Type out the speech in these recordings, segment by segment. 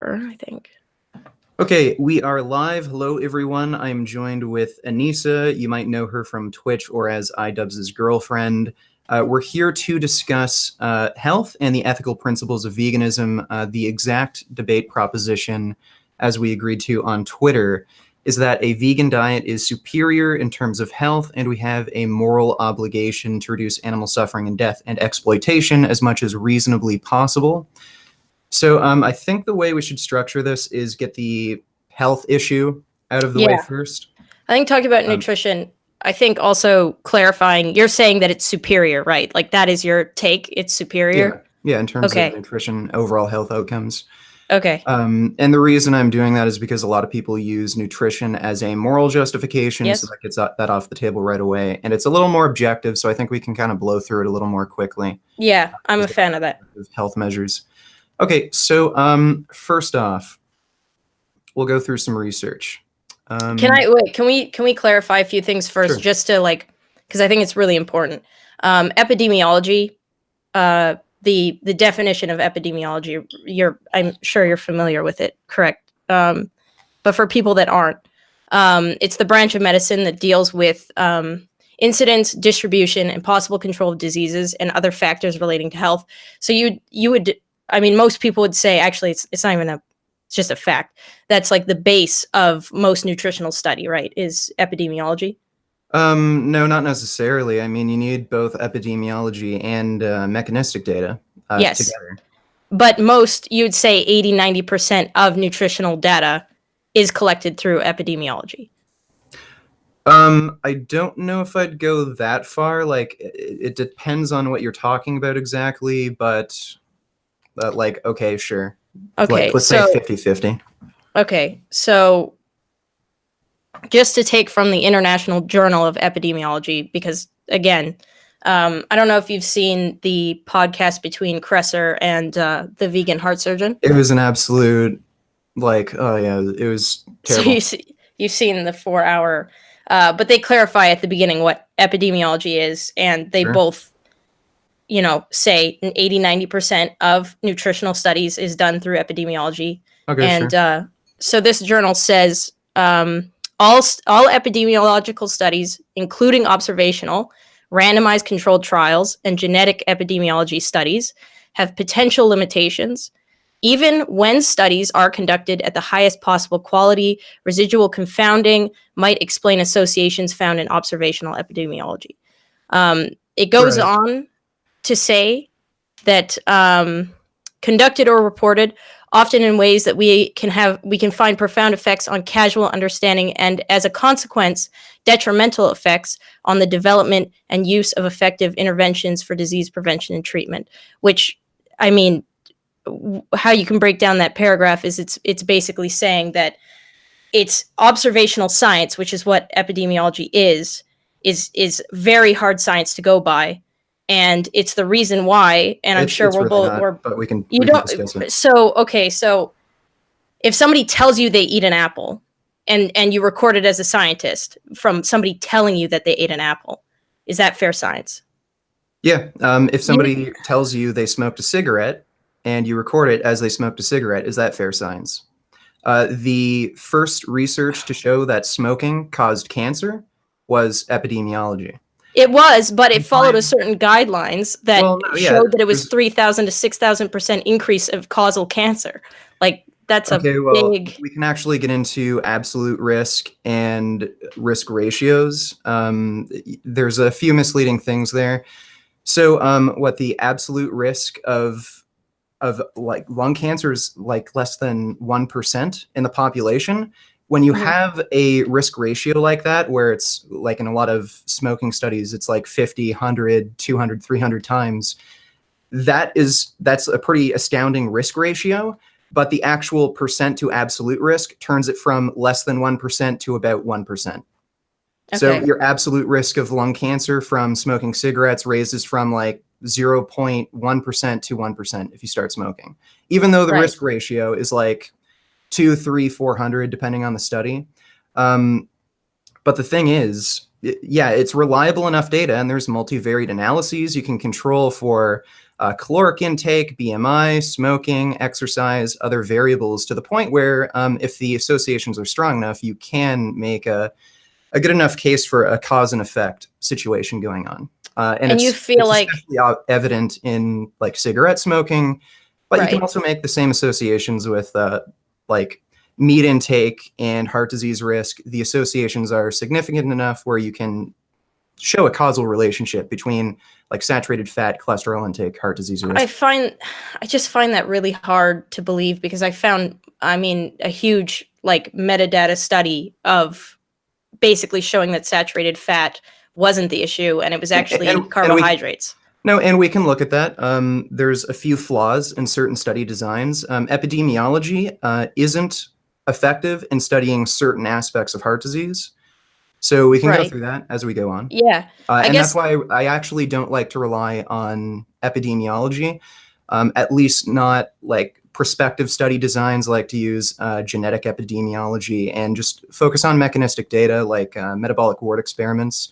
I think. Okay, we are live. Hello, everyone. I'm joined with Anisa. You might know her from Twitch or as iDubbbz's girlfriend. We're here to discuss health and the ethical principles of veganism. The exact debate proposition, as we agreed to on Twitter, is that a vegan diet is superior in terms of health, and we have a moral obligation to reduce animal suffering and death and exploitation as much as reasonably possible. So I think the way we should structure this is get the health issue out of the way first. I think talking about nutrition, I think also clarifying, you're saying that it's superior, right? Like that is your take, it's superior? Yeah, in terms of nutrition, overall health outcomes. Okay. And the reason I'm doing that is because a lot of people use nutrition as a moral justification, so that gets that off the table right away. And it's a little more objective, so I think we can kind of blow through it a little more quickly. Yeah, I'm a fan of that. Health measures. Okay, so first off, we'll go through some research. Can we clarify a few things first, Sure. just to because I think it's really important. Epidemiology, the definition of epidemiology, I'm sure you're familiar with it, correct? But for people that aren't, it's the branch of medicine that deals with incidence, distribution, and possible control of diseases and other factors relating to health. So you would, I mean, most people would say, actually, it's not even it's just a fact. That's like the base of most nutritional study, right? Is epidemiology? No, not necessarily. I mean, you need both epidemiology and mechanistic data together. But you would say 80-90% of nutritional data is collected through epidemiology. I don't know if I'd go that far. Like, it depends on what you're talking about exactly, but okay, sure. Okay, let's say 50-50. Okay, so just to take from the International Journal of Epidemiology, because again, I don't know if you've seen the podcast between Kresser and the vegan heart surgeon. It was an absolute, oh yeah, it was terrible. So you've seen the 4-hour, but they clarify at the beginning what epidemiology is, and they both, say 80-90% of nutritional studies is done through epidemiology. Okay, and so this journal says all epidemiological studies, including observational, randomized controlled trials, and genetic epidemiology studies, have potential limitations. Even when studies are conducted at the highest possible quality, residual confounding might explain associations found in observational epidemiology. It goes on to say that conducted or reported often in ways that we can find profound effects on casual understanding, and as a consequence, detrimental effects on the development and use of effective interventions for disease prevention and treatment. Which, I mean, how you can break down that paragraph is it's basically saying that it's observational science, which is what epidemiology is very hard science to go by. And it's the reason why, and I'm sure but we can discuss it. So if somebody tells you they eat an apple and you record it as a scientist from somebody telling you that they ate an apple, is that fair science? Yeah. If somebody tells you they smoked a cigarette and you record it as they smoked a cigarette, is that fair science? The first research to show that smoking caused cancer was epidemiology. It was, but it followed a certain guidelines that showed that it was 3,000 to 6,000% increase of causal cancer. Like, that's big... We can actually get into absolute risk and risk ratios. There's a few misleading things there. So what the absolute risk of lung cancer is less than 1% in the population. When you have a risk ratio like that, where it's in a lot of smoking studies, it's 50, 100, 200, 300 times, that's a pretty astounding risk ratio. But the actual percent to absolute risk turns it from less than 1% to about 1%. Okay. So your absolute risk of lung cancer from smoking cigarettes raises from 0.1% to 1% if you start smoking, even though the risk ratio is 2, 3, 400, depending on the study. But the thing is, it's reliable enough data, and there's multivariate analyses. You can control for caloric intake, BMI, smoking, exercise, other variables, to the point where if the associations are strong enough, you can make a good enough case for a cause and effect situation going on. And you feel it's like, especially evident in like cigarette smoking, but you can right. also make the same associations with like meat intake and heart disease risk. The associations are significant enough where you can show a causal relationship between like saturated fat, cholesterol intake, heart disease risk. I just find that really hard to believe, because I mean, a huge like metadata study of basically showing that saturated fat wasn't the issue and it was actually carbohydrates. And we can look at that. There's a few flaws in certain study designs. Epidemiology isn't effective in studying certain aspects of heart disease. So we can go Right. through that as we go on. Yeah. And that's why I actually don't like to rely on epidemiology, at least not like prospective study designs. Like to use genetic epidemiology and just focus on mechanistic data like metabolic ward experiments,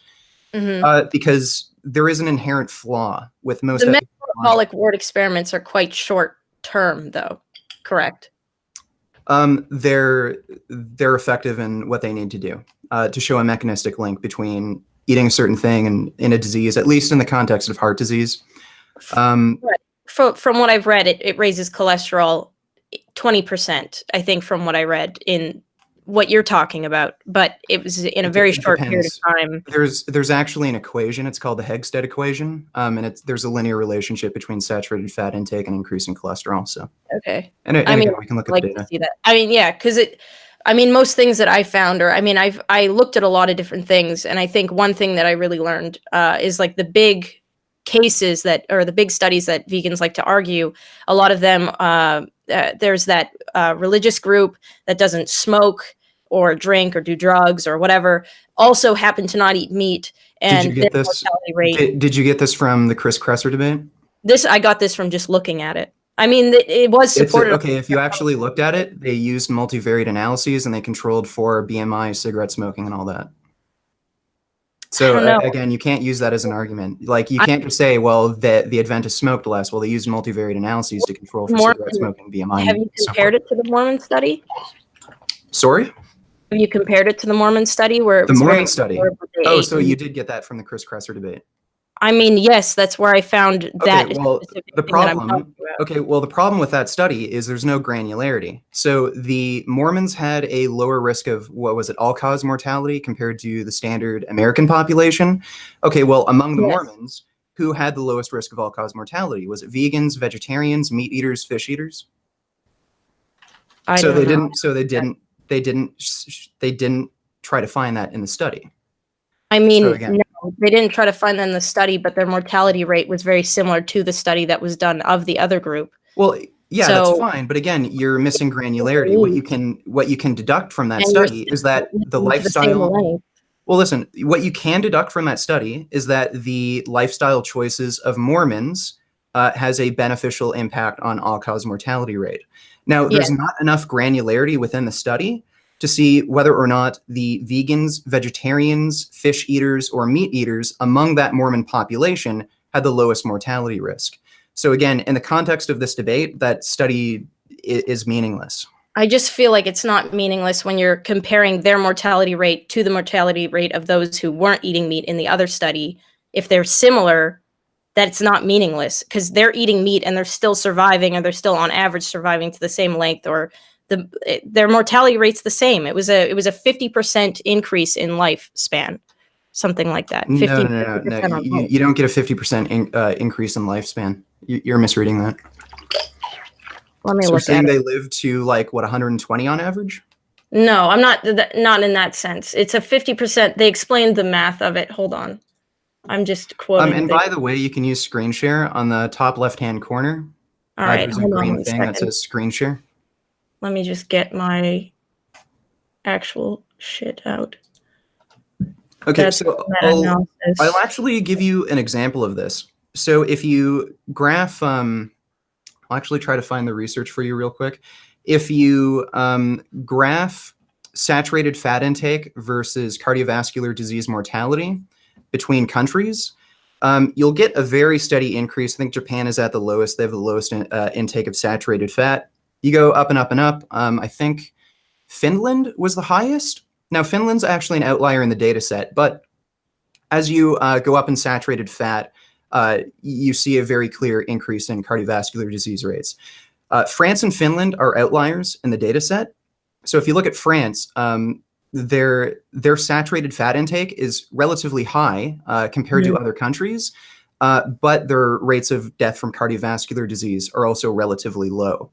because there is an inherent flaw with most the metabolic ward experiments are quite short term, though, correct? They're effective in what they need to do to show a mechanistic link between eating a certain thing and in a disease, at least in the context of heart disease. Right. From what I've read, it raises cholesterol 20%, I think, from what I read in what you're talking about, but it was in a very short period of time. There's actually an equation. It's called the Hegstead equation, and there's a linear relationship between saturated fat intake and increasing cholesterol. So okay, and again, we can look at the data. To see that. I mean, yeah, because most things that I found, or I looked at a lot of different things, and I think one thing that I really learned is like the big cases or the big studies that vegans like to argue. A lot of them, there's that religious group that doesn't smoke or drink or do drugs or whatever, also happen to not eat meat. And did you get this? Did you get this from the Chris Kresser debate? I got this from just looking at it. I mean, it was supported. Okay, if you actually looked at it, they used multivariate analyses and they controlled for BMI, cigarette smoking, and all that. So again, you can't use that as an argument. Like you can't just say, well, the Adventists smoked less. Well, they used multivariate analyses to control for cigarette smoking, BMI. Have you compared it to the Mormon study? Sorry? Have you compared it to the Mormon study where it was the Mormon study? Oh, so you did get that from the Chris Kresser debate. I mean, yes, that's where I found that. Okay, well, the problem with that study is there's no granularity. So the Mormons had a lower risk of, what was it, all-cause mortality compared to the standard American population. Okay, well, among the Mormons, who had the lowest risk of all-cause mortality? Was it vegans, vegetarians, meat eaters, fish eaters? They didn't try to find that in the study. I mean, no, they didn't try to find that in the study, but their mortality rate was very similar to the study that was done of the other group. Well, yeah, that's fine. But again, you're missing granularity. What you can deduct from that study is that the lifestyle. Well, listen, what you can deduct from that study is that the lifestyle choices of Mormons has a beneficial impact on all-cause mortality rate. Now, there's not enough granularity within the study to see whether or not the vegans, vegetarians, fish eaters, or meat eaters among that Mormon population had the lowest mortality risk. So again, in the context of this debate, that study is meaningless. I just feel like it's not meaningless when you're comparing their mortality rate to the mortality rate of those who weren't eating meat in the other study. If they're similar, that's not meaningless, because they're eating meat and they're still surviving, or they're still on average surviving to the same length, or their mortality rate's the same. It was a 50% increase in lifespan, something like that. No. You don't get a 50% increase in lifespan. You're misreading that. Let me look at it. You're saying they live to like what, 120 on average? No, I'm not in that sense. It's a 50%. They explained the math of it. Hold on. I'm just quoting. And by the way, you can use screen share on the top left-hand corner. All right, there's a green thing that says screen share. Let me just get my actual shit out. Okay, so I'll actually give you an example of this. So if you graph, I'll actually try to find the research for you real quick. If you graph saturated fat intake versus cardiovascular disease mortality between countries, You'll get a very steady increase. I think Japan is at the lowest. They have the lowest intake of saturated fat. You go up and up and up. I think Finland was the highest. Now, Finland's actually an outlier in the data set, but as you go up in saturated fat, you see a very clear increase in cardiovascular disease rates. France and Finland are outliers in the data set. So if you look at France, their saturated fat intake is relatively high compared to other countries, but their rates of death from cardiovascular disease are also relatively low.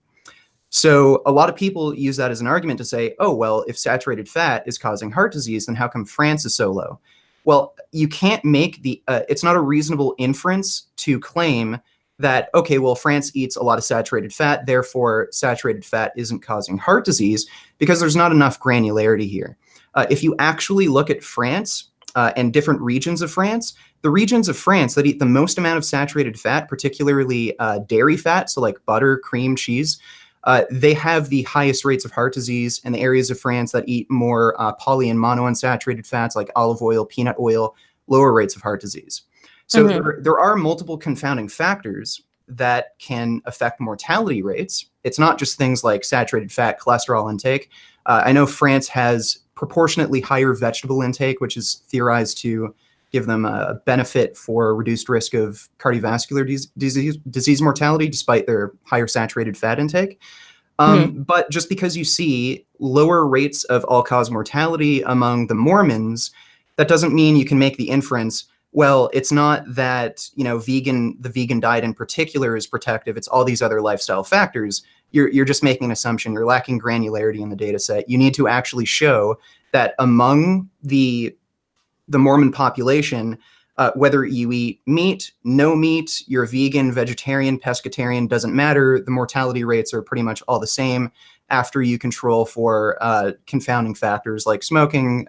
So a lot of people use that as an argument to say, oh, well, if saturated fat is causing heart disease, then how come France is so low? Well, you can't make it's not a reasonable inference to claim that, okay, well, France eats a lot of saturated fat, therefore saturated fat isn't causing heart disease, because there's not enough granularity here. If you actually look at France and different regions of France, the regions of France that eat the most amount of saturated fat, particularly dairy fat, so like butter, cream, cheese, they have the highest rates of heart disease, and the areas of France that eat more poly and monounsaturated fats like olive oil, peanut oil, lower rates of heart disease. So there are multiple confounding factors that can affect mortality rates. It's not just things like saturated fat, cholesterol intake. I know France has proportionately higher vegetable intake, which is theorized to give them a benefit for reduced risk of cardiovascular disease mortality, despite their higher saturated fat intake. But just because you see lower rates of all-cause mortality among the Mormons, that doesn't mean you can make the inference, well, it's not that, the vegan diet in particular is protective. It's all these other lifestyle factors. You're just making an assumption. You're lacking granularity in the data set. You need to actually show that among the Mormon population, whether you eat meat, no meat, you're vegan, vegetarian, pescatarian, doesn't matter. The mortality rates are pretty much all the same after you control for confounding factors like smoking,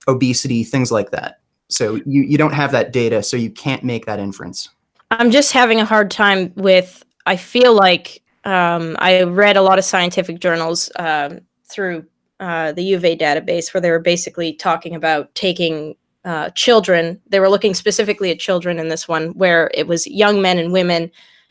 obesity, things like that. So you don't have that data, so you can't make that inference. I'm just having a hard time with, I feel like I read a lot of scientific journals through the U of A database where they were basically talking about taking children. They were looking specifically at children in this one, where it was young men and women,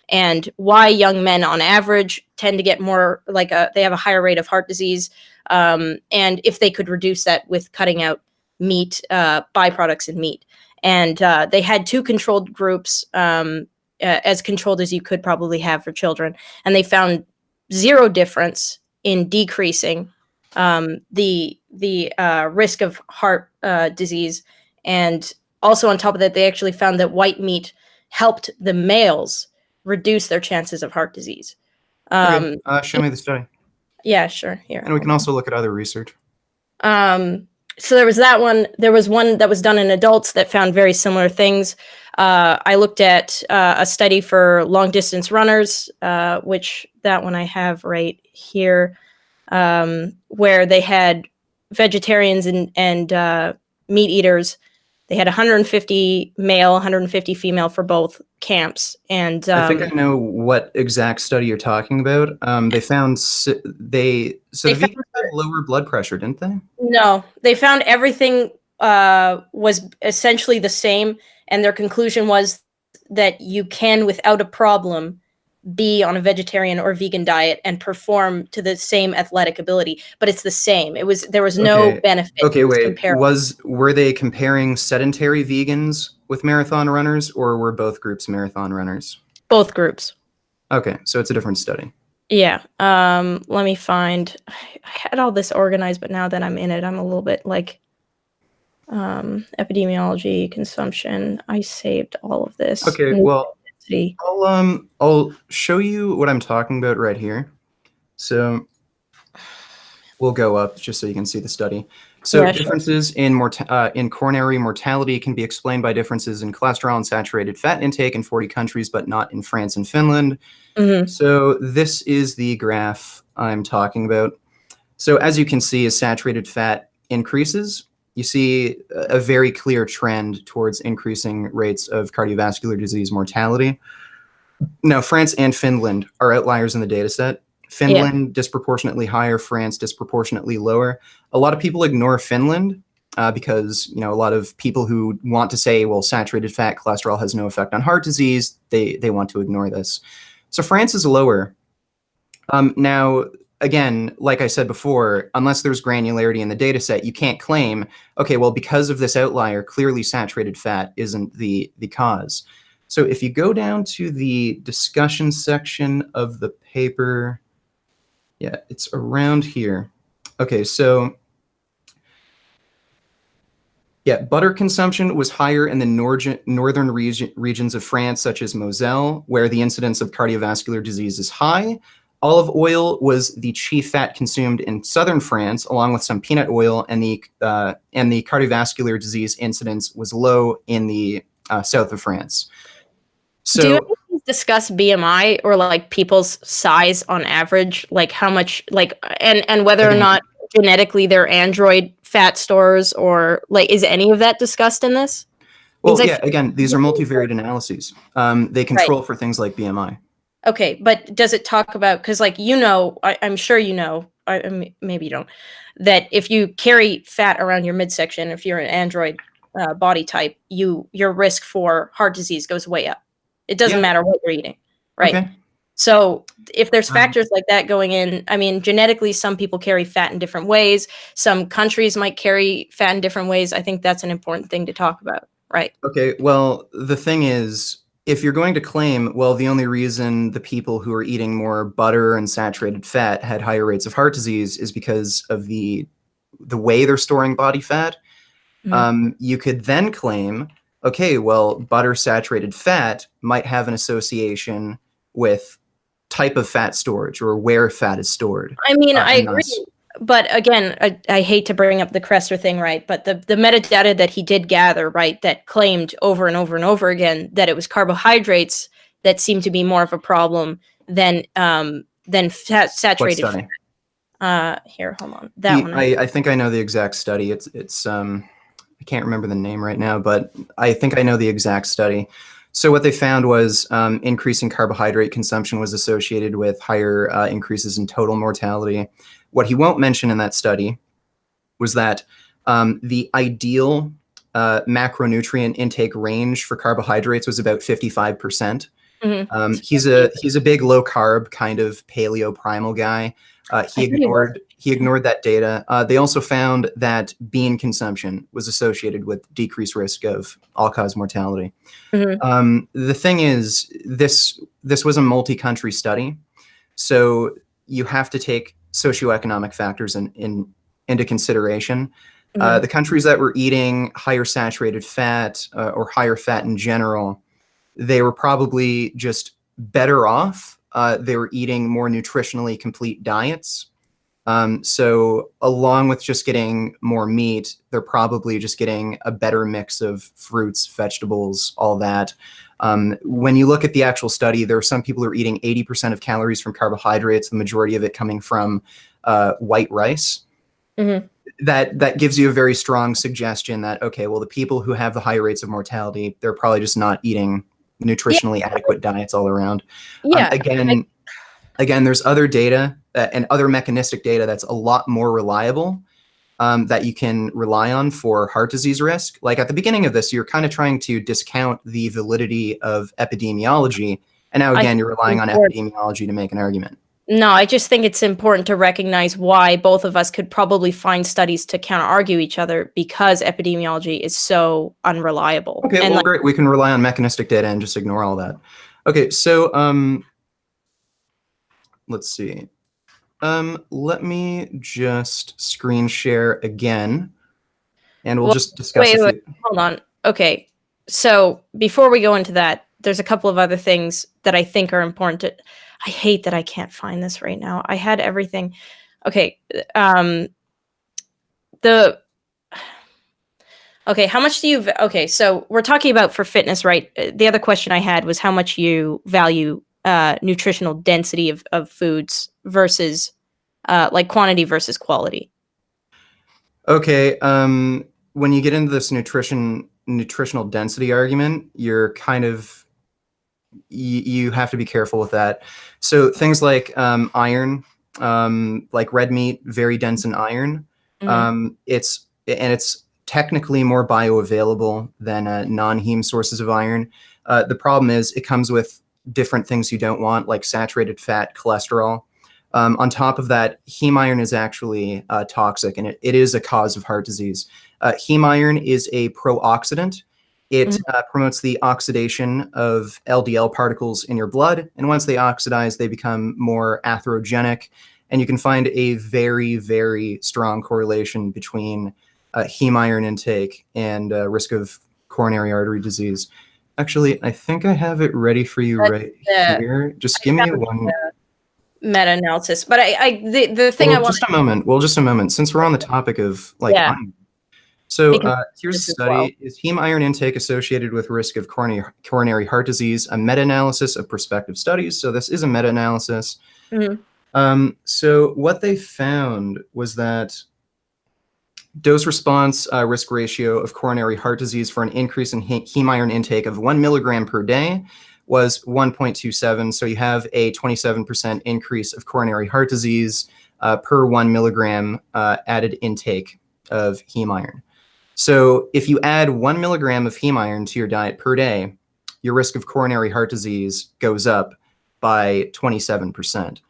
and why young men on average tend to get more, they have a higher rate of heart disease, and if they could reduce that with cutting out meat, byproducts in meat. And they had two controlled groups, as controlled as you could probably have for children, and they found zero difference in decreasing the risk of heart disease. And also on top of that, they actually found that white meat helped the males reduce their chances of heart disease. Okay. Show me the study. Yeah, sure. Here. And we can also look at other research. So there was that one. There was one that was done in adults that found very similar things. I looked at a study for long distance runners, which that one I have right here, where they had vegetarians and meat eaters. They had 150 male, 150 female for both camps. And I think I know what exact study you're talking about. They found the vegans had lower blood pressure, didn't they? No, they found everything was essentially the same, and their conclusion was that you can, without a problem, be on a vegetarian or vegan diet and perform to the same athletic ability, but it's the same. There was no benefit. Okay, wait. Were they comparing sedentary vegans with marathon runners, or were both groups marathon runners? Both groups. Okay, so it's a different study. Yeah. Let me find. I had all this organized, but now that I'm in it, I'm a little bit like epidemiology, consumption. I saved all of this. Okay, well, I'll show you what I'm talking about right here. So we'll go up just so you can see the study. So yeah, differences in coronary mortality can be explained by differences in cholesterol and saturated fat intake in 40 countries, but not in France and Finland. So this is the graph I'm talking about. So as you can see, as saturated fat increases, you see a very clear trend towards increasing rates of cardiovascular disease mortality. Now, France and Finland are outliers in the data set. Finland disproportionately higher, France disproportionately lower. A lot of people ignore Finland because a lot of people who want to say, well, saturated fat cholesterol has no effect on heart disease, they want to ignore this. So France is lower. Now, again, like I said before, unless there's granularity in the data set, you can't claim, okay, well, because of this outlier, clearly saturated fat isn't the cause. So if you go down to the discussion section of the paper, yeah, it's around here. Okay, so yeah, butter consumption was higher in the northern regions of France, such as Moselle, where the incidence of cardiovascular disease is high. Olive oil was the chief fat consumed in southern France, along with some peanut oil, and the cardiovascular disease incidence was low in the south of France. So, do you discuss BMI or like people's size on average, like how much, like, and whether or not genetically they're android fat stores, or like, is any of that discussed in this? Well, yeah, again, these are multivariate analyses. They control for things like BMI. Okay, but does it talk about, because like, I'm sure maybe you don't, that if you carry fat around your midsection, if you're an android body type, your risk for heart disease goes way up. It doesn't matter what you're eating, right? Okay. So if there's factors like that going in, I mean, genetically, some people carry fat in different ways. Some countries might carry fat in different ways. I think that's an important thing to talk about, right? Okay, well, the thing is, if you're going to claim, well, the only reason the people who are eating more butter and saturated fat had higher rates of heart disease is because of the way they're storing body fat, you could then claim, okay, well, butter saturated fat might have an association with type of fat storage or where fat is stored. I mean, I agree. But again, I hate to bring up the Kresser thing, right? But the metadata that he did gather, right, that claimed over and over and over again that it was carbohydrates that seemed to be more of a problem than saturated fat. Here, hold on. That one. I think I know the exact study. It's I can't remember the name right now, but I think I know the exact study. So what they found was increasing carbohydrate consumption was associated with higher increases in total mortality. What he won't mention in that study was that the ideal macronutrient intake range for carbohydrates was about 55%. He's a big low carb kind of paleo primal guy. He ignored that data. They also found that bean consumption was associated with decreased risk of all-cause mortality. The thing is, this was a multi-country study, so you have to take socioeconomic factors into consideration. The countries that were eating higher saturated fat or higher fat in general, they were probably just better off. They were eating more nutritionally complete diets. So along with just getting more meat, they're probably just getting a better mix of fruits, vegetables, all that. When you look at the actual study, there are some people who are eating 80% of calories from carbohydrates, the majority of it coming from white rice. That gives you a very strong suggestion that, okay, well, the people who have the high rates of mortality, they're probably just not eating nutritionally adequate diets all around. Again, there's other data and other mechanistic data that's a lot more reliable that you can rely on for heart disease risk. Like at the beginning of this, you're kind of trying to discount the validity of epidemiology. And now, again, you're relying on epidemiology to make an argument. No, I just think it's important to recognize why both of us could probably find studies to counter-argue each other, because epidemiology is so unreliable. Okay, well, great. We can rely on mechanistic data and just ignore all that. Okay, so let's see. Let me just screen share again, and we'll just discuss wait, hold on. Okay, so before we go into that, there's a couple of other things that I think are important. I hate that I can't find this right now. I had everything. Okay, okay, how much do you? Okay, so we're talking about for fitness, right? The other question I had was how much you value nutritional density of foods versus like quantity versus quality. Okay, when you get into this nutritional density argument, you're kind of you have to be careful with that. So things like iron, like red meat, very dense in iron. It's technically more bioavailable than non-heme sources of iron. The problem is it comes with different things you don't want, like saturated fat, cholesterol. On top of that, heme iron is actually toxic, and it is a cause of heart disease. Heme iron is a pro-oxidant. It promotes the oxidation of LDL particles in your blood, and once they oxidize, they become more atherogenic, and you can find a very, very strong correlation between heme iron intake and risk of coronary artery disease. Actually, I think I have it ready for you right here. Just give me one meta-analysis. But the thing I want just a moment. Well, just a moment. Since we're on the topic of like iron. So here's a study. Is heme iron intake associated with risk of coronary heart disease? A meta-analysis of prospective studies. So this is a meta-analysis. So what they found was that dose response risk ratio of coronary heart disease for an increase in heme iron intake of 1 milligram per day was 1.27. So you have a 27% increase of coronary heart disease per 1 milligram added intake of heme iron. So if you add 1 milligram of heme iron to your diet per day, your risk of coronary heart disease goes up by 27%.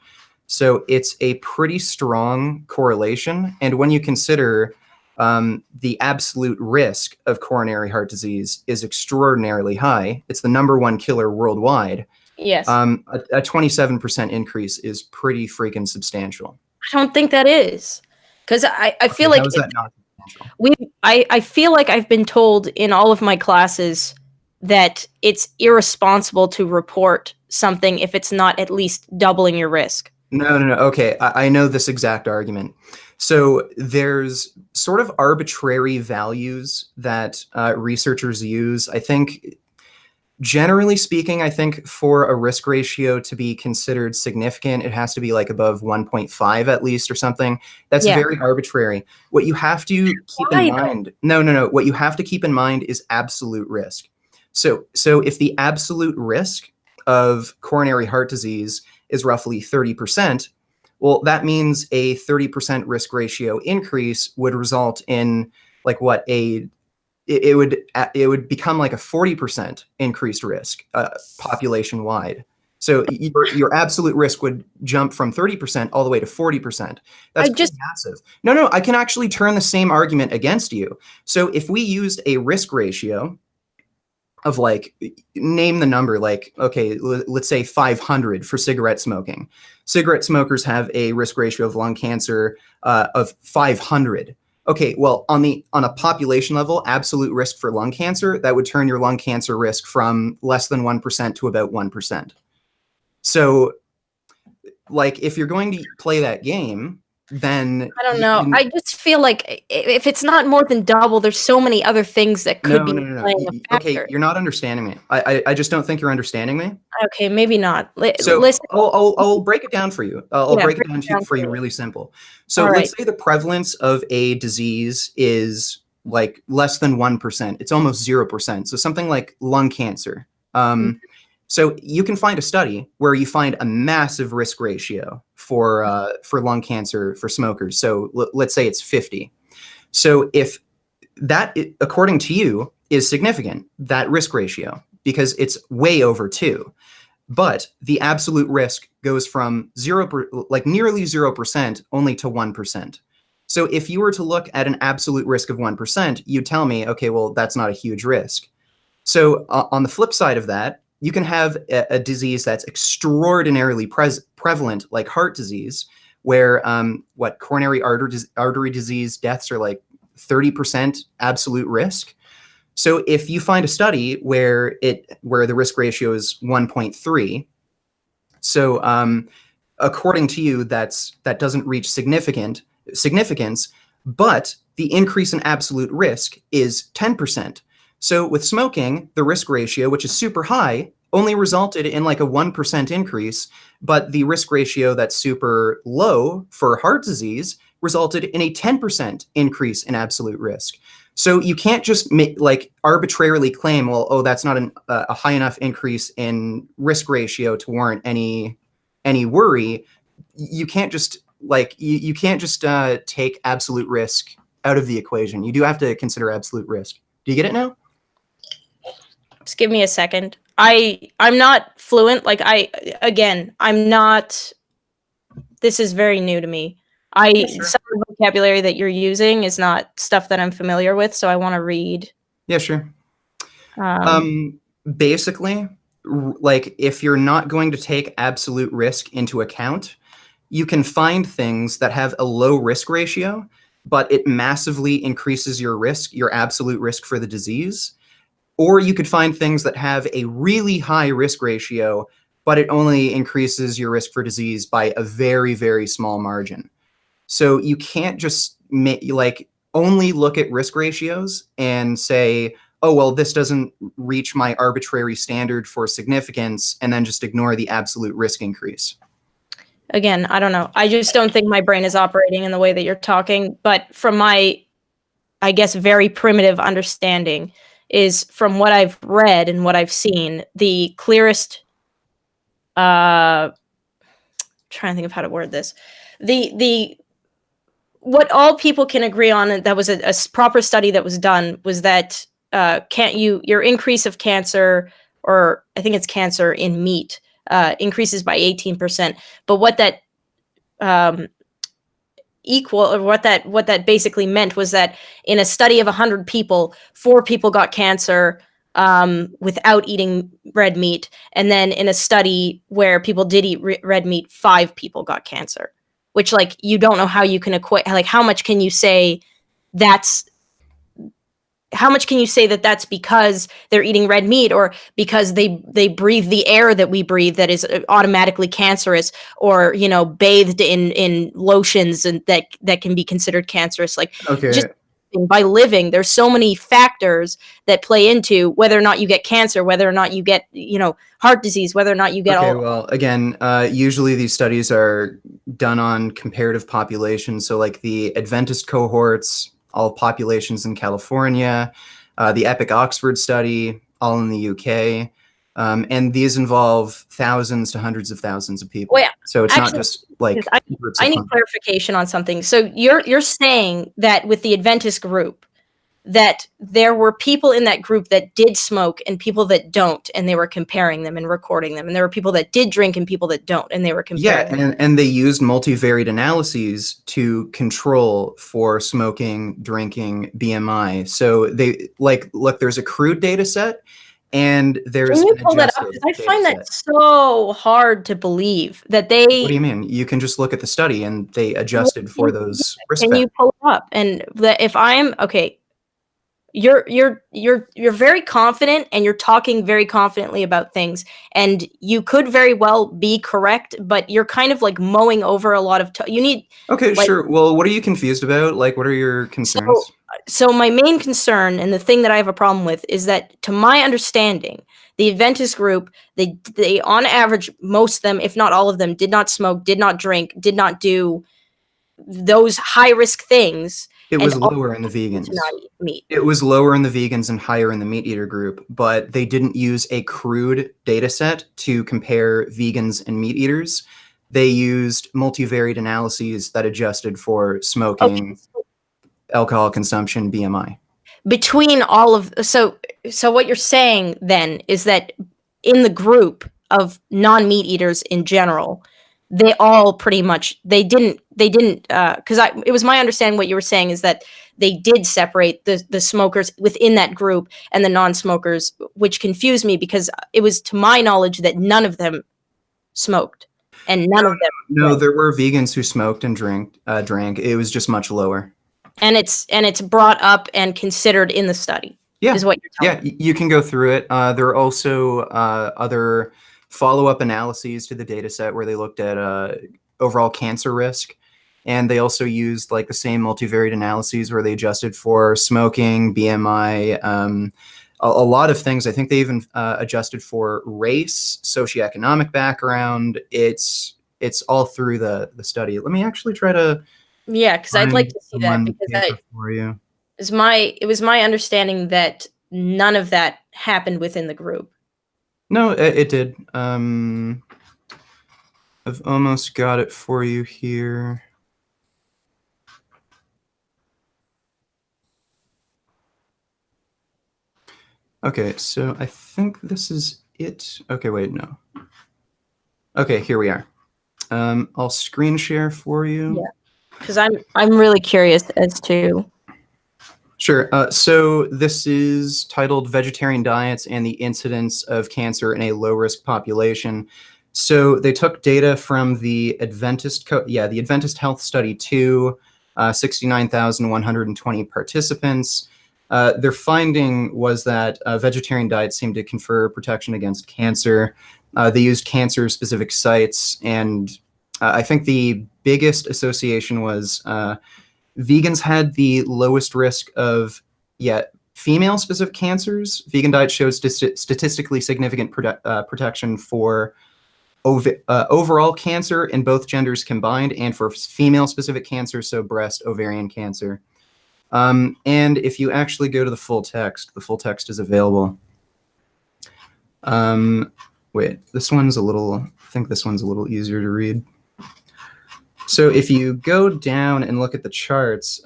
So it's a pretty strong correlation. And when you consider the absolute risk of coronary heart disease is extraordinarily high, it's the #1 killer worldwide. Yes. A 27% increase is pretty freaking substantial. I don't think that is. Because I feel like how is that not substantial? I feel like I've been told in all of my classes that it's irresponsible to report something if it's not at least doubling your risk. No. Okay, I know this exact argument. So there's sort of arbitrary values that researchers use. I think, generally speaking, I think for a risk ratio to be considered significant, it has to be like above 1.5 at least or something. That's very arbitrary. What you have to keep in mind, no. What you have to keep in mind is absolute risk. So if the absolute risk of coronary heart disease is roughly 30%, well, that means a 30% risk ratio increase would result in like what it would become like a 40% increased risk population wide. So your absolute risk would jump from 30% all the way to 40%. That's pretty massive. No, I can actually turn the same argument against you. So if we used a risk ratio of like, name the number, like, okay, let's say 500 for cigarette smoking. Cigarette smokers have a risk ratio of lung cancer of 500. Okay, well, on a population level, absolute risk for lung cancer, that would turn your lung cancer risk from less than 1% to about 1%. So, like, if you're going to play that game, then I don't know. I just feel like if it's not more than double, there's so many other things that could be playing a factor. Okay, you're not understanding me. I just don't think you're understanding me. Okay, maybe not. So listen. I'll break it down for you. I'll break it down for you really simple. So let's say the prevalence of a disease is like less than 1%. It's almost 0%. So something like lung cancer. So you can find a study where you find a massive risk ratio for lung cancer for smokers. So let's say it's 50. So if that, according to you, is significant, that risk ratio, because it's way over 2. But the absolute risk goes from nearly 0% only to 1%. So if you were to look at an absolute risk of 1%, you'd tell me, okay, well, that's not a huge risk. So on the flip side of that, you can have a disease that's extraordinarily prevalent, like heart disease, where coronary artery disease deaths are like 30% absolute risk. So if you find a study where the risk ratio is 1.3, so according to you, that doesn't reach significance, but the increase in absolute risk is 10%. So with smoking, the risk ratio, which is super high, only resulted in like a 1% increase, but the risk ratio that's super low for heart disease resulted in a 10% increase in absolute risk. So you can't just arbitrarily claim, well, oh, that's not a high enough increase in risk ratio to warrant any worry. You can't just you can't just take absolute risk out of the equation. You do have to consider absolute risk. Do you get it now? Just give me a second. I'm not fluent. Like I'm not. This is very new to me. Yeah, sure. Some of the vocabulary that you're using is not stuff that I'm familiar with, so I want to read. Yeah, sure. Um, Basically, like if you're not going to take absolute risk into account, you can find things that have a low risk ratio, but it massively increases your risk, your absolute risk for the disease. Or you could find things that have a really high risk ratio, but it only increases your risk for disease by a very, very small margin. So you can't just only look at risk ratios and say, oh, well, this doesn't reach my arbitrary standard for significance, and then just ignore the absolute risk increase. Again, I don't know. I just don't think my brain is operating in the way that you're talking. But from my, I guess, very primitive understanding, is from what I've read and what I've seen, the clearest. Trying to think of how to word this. The what all people can agree on, and that was a proper study that was done, was that your increase of cancer, or I think it's cancer in meat, increases by 18%. But what that what that basically meant was that in a study of 100 people, 4 people got cancer without eating red meat, and then in a study where people did eat red meat, 5 people got cancer. Which, like, you don't know how you can equate. Like, how much can you say that's that's because they're eating red meat, or because they breathe the air that we breathe that is automatically cancerous, or bathed in lotions and that can be considered cancerous. Like, just Okay. by living, there's so many factors that play into whether or not you get cancer, whether or not you get heart disease, whether or not you get Okay, all. well, again, usually these studies are done on comparative populations. So, like the Adventist cohorts, all populations in California, the EPIC Oxford study, all in the UK. And these involve thousands to hundreds of thousands of people. Well, yeah, So it's not actually, just like groups I of need hundreds. clarification on something. So you're saying that with the Adventist group, that there were people in that group that did smoke and people that don't, and they were comparing them and recording them, and there were people that did drink and people that don't, and they were Yeah, comparing them. and they used multivariate analyses to control for smoking, drinking, BMI. So they look, there's a crude data set and Can there's you an pull that up? adjusted Because I data find that set. so hard to believe that What do they. you mean? You can just look at the study and they adjusted for those risk Can you factors. pull it up? And that if I'm okay, you're very confident, and you're talking very confidently about things, and you could very well be correct, but you're kind of like mowing over a lot of you need, Okay, like, sure. Well, what are you confused about? Like, what are your so concerns? my main concern, and the thing that I have a problem with, is that, to my understanding, the Adventist group, they on average, most of them, if not all of them, did not smoke, did not drink, did not do those high risk things, It and was all lower in the to not vegans. eat meat. It was lower in the vegans and higher in the meat eater group, but they didn't use a crude data set to compare vegans and meat eaters. They used multivariate analyses that adjusted for Okay, smoking, alcohol consumption, BMI. between all of, so what you're saying then is that in the group of non-meat eaters in general, they all pretty much, they didn't because I it was my understanding, what you were saying is that they did separate the smokers within that group and the non-smokers, which confused me, because it was to my knowledge that none of them smoked and none of them No, drank. there were vegans who smoked and drank. It was just much lower. And it's brought up and considered in the study, Yeah, is what you're telling yeah, me. you can go through it. There are also other follow-up analyses to the data set where they looked at overall cancer risk, and they also used like the same multivariate analyses where they adjusted for smoking, BMI, a lot of things. I think they even adjusted for race, socioeconomic background. It's all through the study. Let me actually try to Yeah, because I'd like find to see the that, one because paper for you. it was my understanding that none of that happened within the group. No, it did. I've almost got it for you here. Okay, so I think this is it. Okay, wait, no. Okay, here we are. I'll screen share for you. Yeah, because I'm really curious as to. Sure. So this is titled Vegetarian Diets and the Incidence of Cancer in a Low-Risk Population. So they took data from the the Adventist Health Study 2, 69,120 participants. Their finding was that vegetarian diets seem to confer protection against cancer. They used cancer-specific sites, and I think the biggest association was vegans had the lowest risk of female-specific cancers. Vegan diet shows statistically significant protection for overall cancer in both genders combined, and for female-specific cancer, so breast, ovarian cancer. And if you actually go to the full text is available. Wait, this one's a little, I think this one's a little easier to read. So if you go down and look at the charts,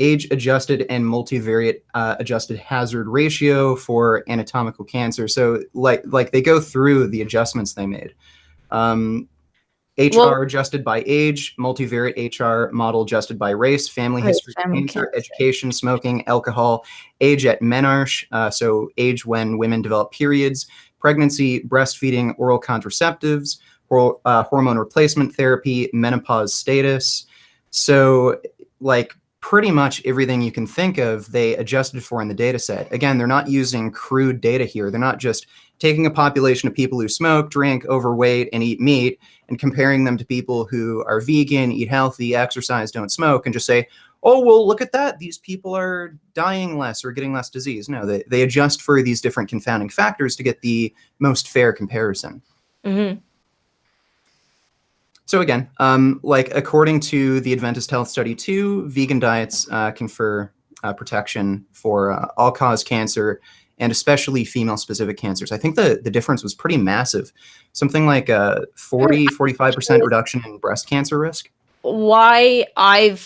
age-adjusted and multivariate adjusted hazard ratio for anatomical cancer. So like they go through the adjustments they made. HR adjusted by age, multivariate HR model adjusted by race, family history, cancer, education, smoking, alcohol, age at menarche, so age when women develop periods, pregnancy, breastfeeding, oral contraceptives, hormone replacement therapy, menopause status. So like pretty much everything you can think of, they adjusted for in the data set. Again, they're not using crude data here. They're not just taking a population of people who smoke, drink, overweight, and eat meat and comparing them to people who are vegan, eat healthy, exercise, don't smoke, and just say, oh, well, look at that. These people are dying less or getting less disease. No, they adjust for these different confounding factors to get the most fair comparison. Mm-hmm. So again, like according to the Adventist Health Study 2, vegan diets confer protection for all-cause cancer, and especially female-specific cancers. I think the difference was pretty massive. Something like 45% reduction in breast cancer risk. Why I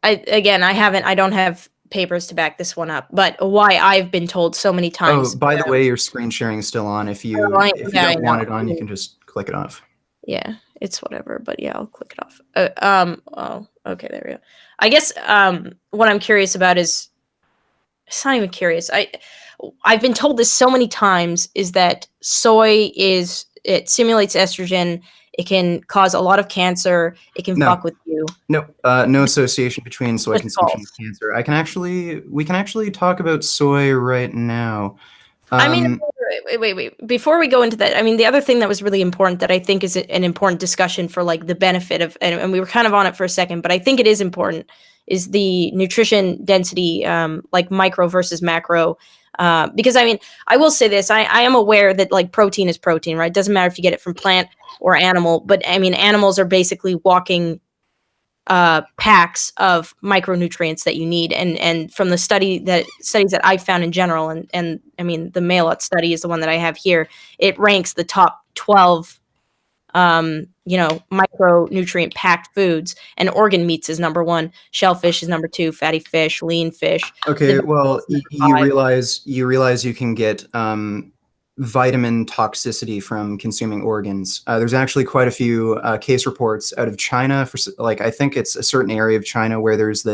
don't have papers to back this one up, but why I've been told so many times. Oh, by the way, your screen sharing is still on. If you don't want it on, you can just click it off. Yeah, it's whatever, but yeah, I'll click it off. Oh, okay, there we go. I guess what I'm curious about is, it's not even curious. I've been told this so many times, is that soy it simulates estrogen. It can cause a lot of cancer. It can fuck with you. No, no association between soy consumption and cancer. We can actually talk about soy right now. I mean, wait. Before we go into that, I mean, the other thing that was really important that I think is an important discussion for like the benefit of, and we were kind of on it for a second, but I think it is important, is the nutrition density, like micro versus macro. Because I mean, I will say this, I am aware that like protein is protein, right? It doesn't matter if you get it from plant or animal, but I mean, animals are basically walking packs of micronutrients that you need, and from the studies that I found in general, and I mean the Mayotte study is the one that I have here. It ranks the top 12 micronutrient packed foods, and organ meats is number 1, shellfish is number 2, fatty fish, lean fish. Okay, well, you realize you can get vitamin toxicity from consuming organs. There's actually quite a few case reports out of China for, like, I think it's a certain area of China where there's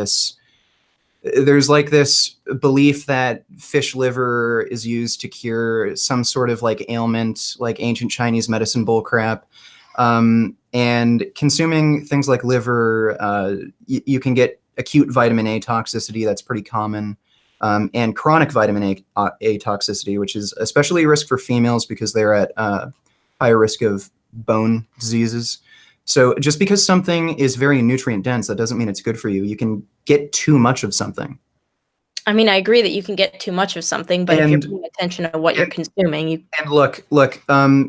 like this belief that fish liver is used to cure some sort of like ailment, like ancient Chinese medicine bullcrap. And consuming things like liver, you can get acute vitamin A toxicity. That's pretty common. And chronic vitamin A toxicity, which is especially a risk for females because they're at higher risk of bone diseases. So just because something is very nutrient dense, that doesn't mean it's good for you. You can get too much of something. I mean, I agree that you can get too much of something, but if you're paying attention to what you're consuming, look,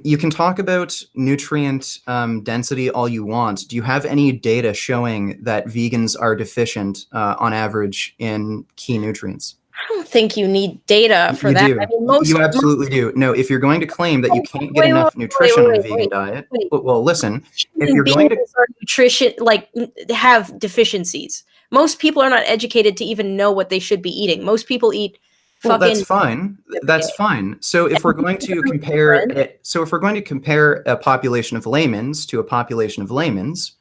you can talk about nutrient density all you want. Do you have any data showing that vegans are deficient on average in key nutrients? I don't think you need data for that. You do. I mean, you absolutely do. No, if you're going to claim that you can't get enough nutrition in a vegan diet, well, listen, if you're going to nutrition, like, have deficiencies. Most people are not educated to even know what they should be eating. Most people eat Well, that's fucking fine. every That's day. fine. So if we're going to compare Friend. it, so if we're going to compare a population of laymen's to a population of laymen's,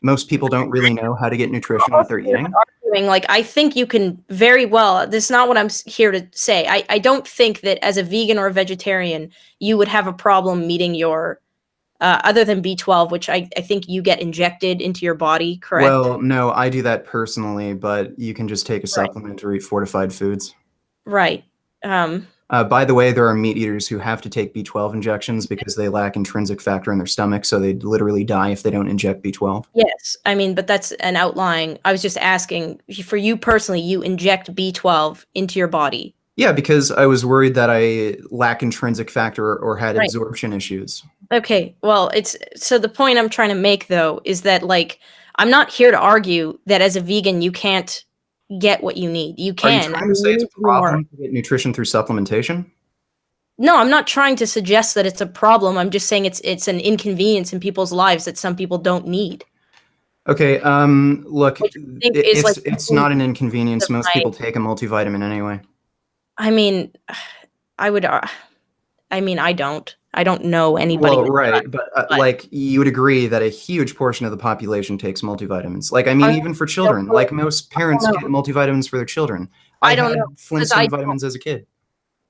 most people don't really know how to get nutrition what they're eating. Arguing, like, I think you can very well. This is not what I'm here to say. I don't think that as a vegan or a vegetarian, you would have a problem meeting your other than B12, which I think you get injected into your body, correct? Well, no, I do that personally, but you can just take a Right. supplement or eat fortified foods. Right. Um, By the way, there are meat eaters who have to take B12 injections because they lack intrinsic factor in their stomach, so they literally die if they don't inject B12. yes. I mean, but that's an outlying. I was just asking for you personally, you inject B12 into your body. Yeah, because I was worried that I lack intrinsic factor or had Right. absorption issues. Okay. Well, it's so the point I'm trying to make though is that, like, I'm not here to argue that as a vegan you can't get what you need. You Are you can. I trying to mean, say you it's need a to be more. problem to get nutrition through supplementation? No, I'm not trying to suggest that it's a problem. I'm just saying it's an inconvenience in people's lives that some people don't need. Okay, look, Which I think is like it's not an inconvenience. of Most my. people take a multivitamin anyway. I mean, I would. I mean, I don't. I don't know anybody Well, that does, right, but but like you would agree that a huge portion of the population takes multivitamins. Like, I I mean, don't even for children, like most parents get know. multivitamins for their children. I I don't know had because Flintstone vitamins as a kid.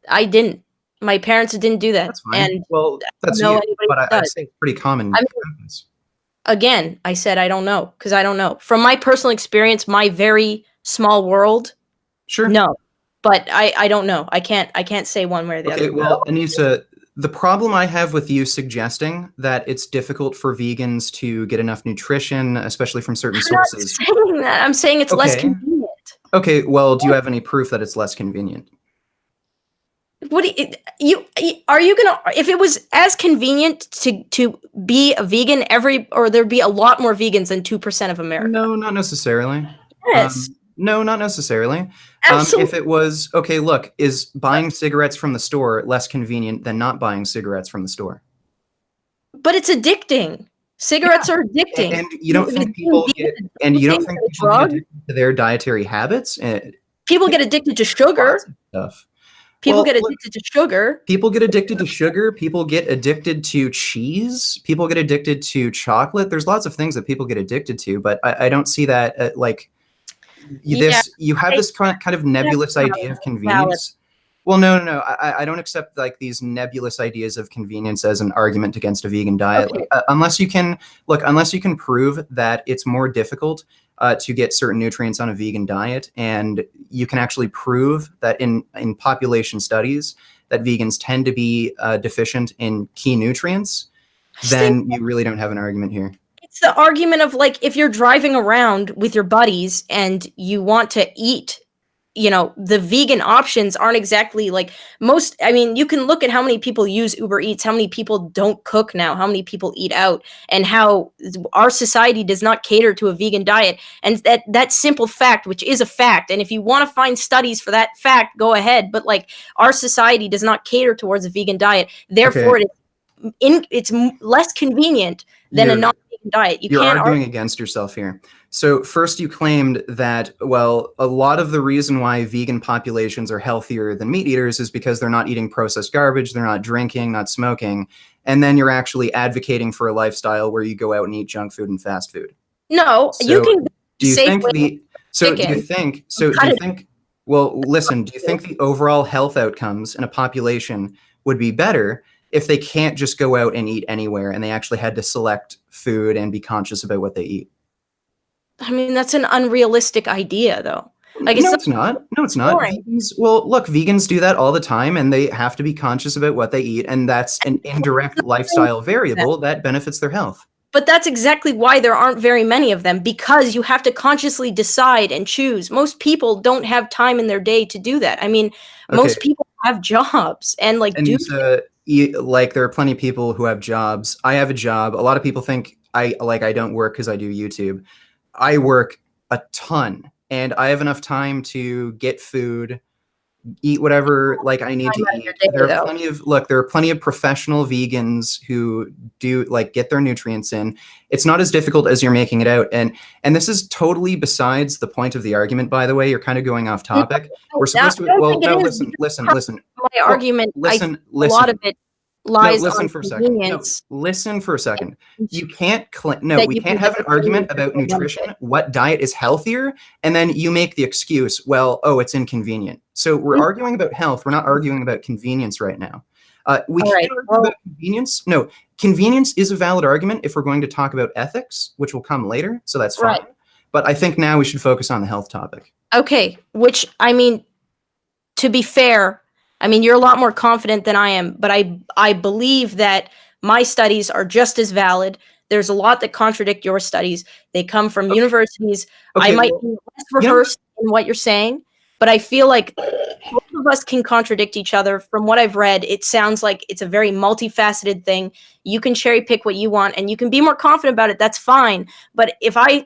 I didn't. My parents didn't do that, That's fine. and Well, I don't that's know you, anybody but that I'd does. say it's pretty common I mean, practice. again, I said I don't know because I don't know. From my personal experience, my very small world, Sure. no. But I don't know. I can't say one way or the Okay, other. well, Anisa, the problem I have with you suggesting that it's difficult for vegans to get enough nutrition, especially from certain I'm not sources. saying that. I'm saying it's less Okay. convenient. Okay, well, do you have any proof that it's less convenient? What do are you gonna if it was as convenient to be a vegan or there'd be a lot more vegans than 2% of America. No, not necessarily. Yes, No, not necessarily. If absolutely. it was, okay, look, is buying cigarettes from the store less convenient than not buying cigarettes from the store? But it's addicting. Yeah. Cigarettes are addicting. And you don't think Being people get, vegan is and you don't addicting think to a people get drug. addicted to their dietary habits? People get People addicted to do lots sugar. of stuff. People Well, get look, addicted to sugar. people get addicted to sugar. People get addicted to cheese. People get addicted to chocolate. There's lots of things that people get addicted to, but I don't see that like Yeah, you have I, this kind of that's nebulous not idea of valid. convenience. Well, no. I don't accept like these nebulous ideas of convenience as an argument against a vegan diet. Okay. Like, unless you can prove that it's more difficult to get certain nutrients on a vegan diet, and you can actually prove that in population studies that vegans tend to be deficient in key nutrients, I just think then you really don't have an argument here. it's the argument of, like, if you're driving around with your buddies and you want to eat, the vegan options aren't exactly like most. I mean, you can look at how many people use Uber Eats, how many people don't cook now, how many people eat out, and how our society does not cater to a vegan diet. And that simple fact, which is a fact, and if you want to find studies for that fact, go ahead. But, like, our society does not cater towards a vegan diet. Okay, Therefore, it's less convenient than a you're non-vegan diet. You You're can't argue. arguing against yourself here. So first you claimed that, well, a lot of the reason why vegan populations are healthier than meat eaters is because they're not eating processed garbage, they're not drinking, not smoking, and then you're actually advocating for a lifestyle where you go out and eat junk food and fast food. No, you So can go do you think Safeway the so do you chicken think and so do cut you it. think well, listen, do you think the overall health outcomes in a population would be better if they can't just go out and eat anywhere and they actually had to select food and be conscious about what they eat? I mean, that's an unrealistic idea, though. Like, it's No, so it's not. No, it's not. boring. Well, look, vegans do that all the time and they have to be conscious about what they eat. And that's an indirect lifestyle variable that benefits their health. But that's exactly why there aren't very many of them, because you have to consciously decide and choose. Most people don't have time in their day to do that. I mean, Okay. most people have jobs and, like, do And things. like, there are plenty of people who have jobs. I have a job. A lot of people think I don't work because I do YouTube. I work a ton and I have enough time to get food, eat whatever like I need to Time out of eat. your day, There are though. there are plenty of professional vegans who do like get their nutrients in. It's not as difficult as you're making it out. And this is totally besides the point of the argument, by the way. You're kind of going off No, topic. I We're supposed to, don't well, think it no, is, listen, because listen, part listen. of my Well, argument, listen, a lot of listen. it No, lies listen on for a second. No, convenience, listen for a second. and You can't no, that we you can can't get have the an argument same about nutritional nutrition, benefit. what diet is healthier, and then you make the excuse, well, oh, it's inconvenient. So we're arguing about health. We're not arguing about convenience right now. We All right. can't argue about Well, convenience. No, convenience is a valid argument if we're going to talk about ethics, which will come later. So that's fine. right. But I think now we should focus on the health topic. Okay. Which, I mean, to be fair, I mean, you're a lot more confident than I am, but I believe that my studies are just as valid. There's a lot that contradict your studies. They come from Okay. universities. I Okay. might Well, be less you know, rehearsed in what you're saying, but I feel like both of us can contradict each other. From what I've read, it sounds like it's a very multifaceted thing. You can cherry pick what you want and you can be more confident about it. That's fine. But if I,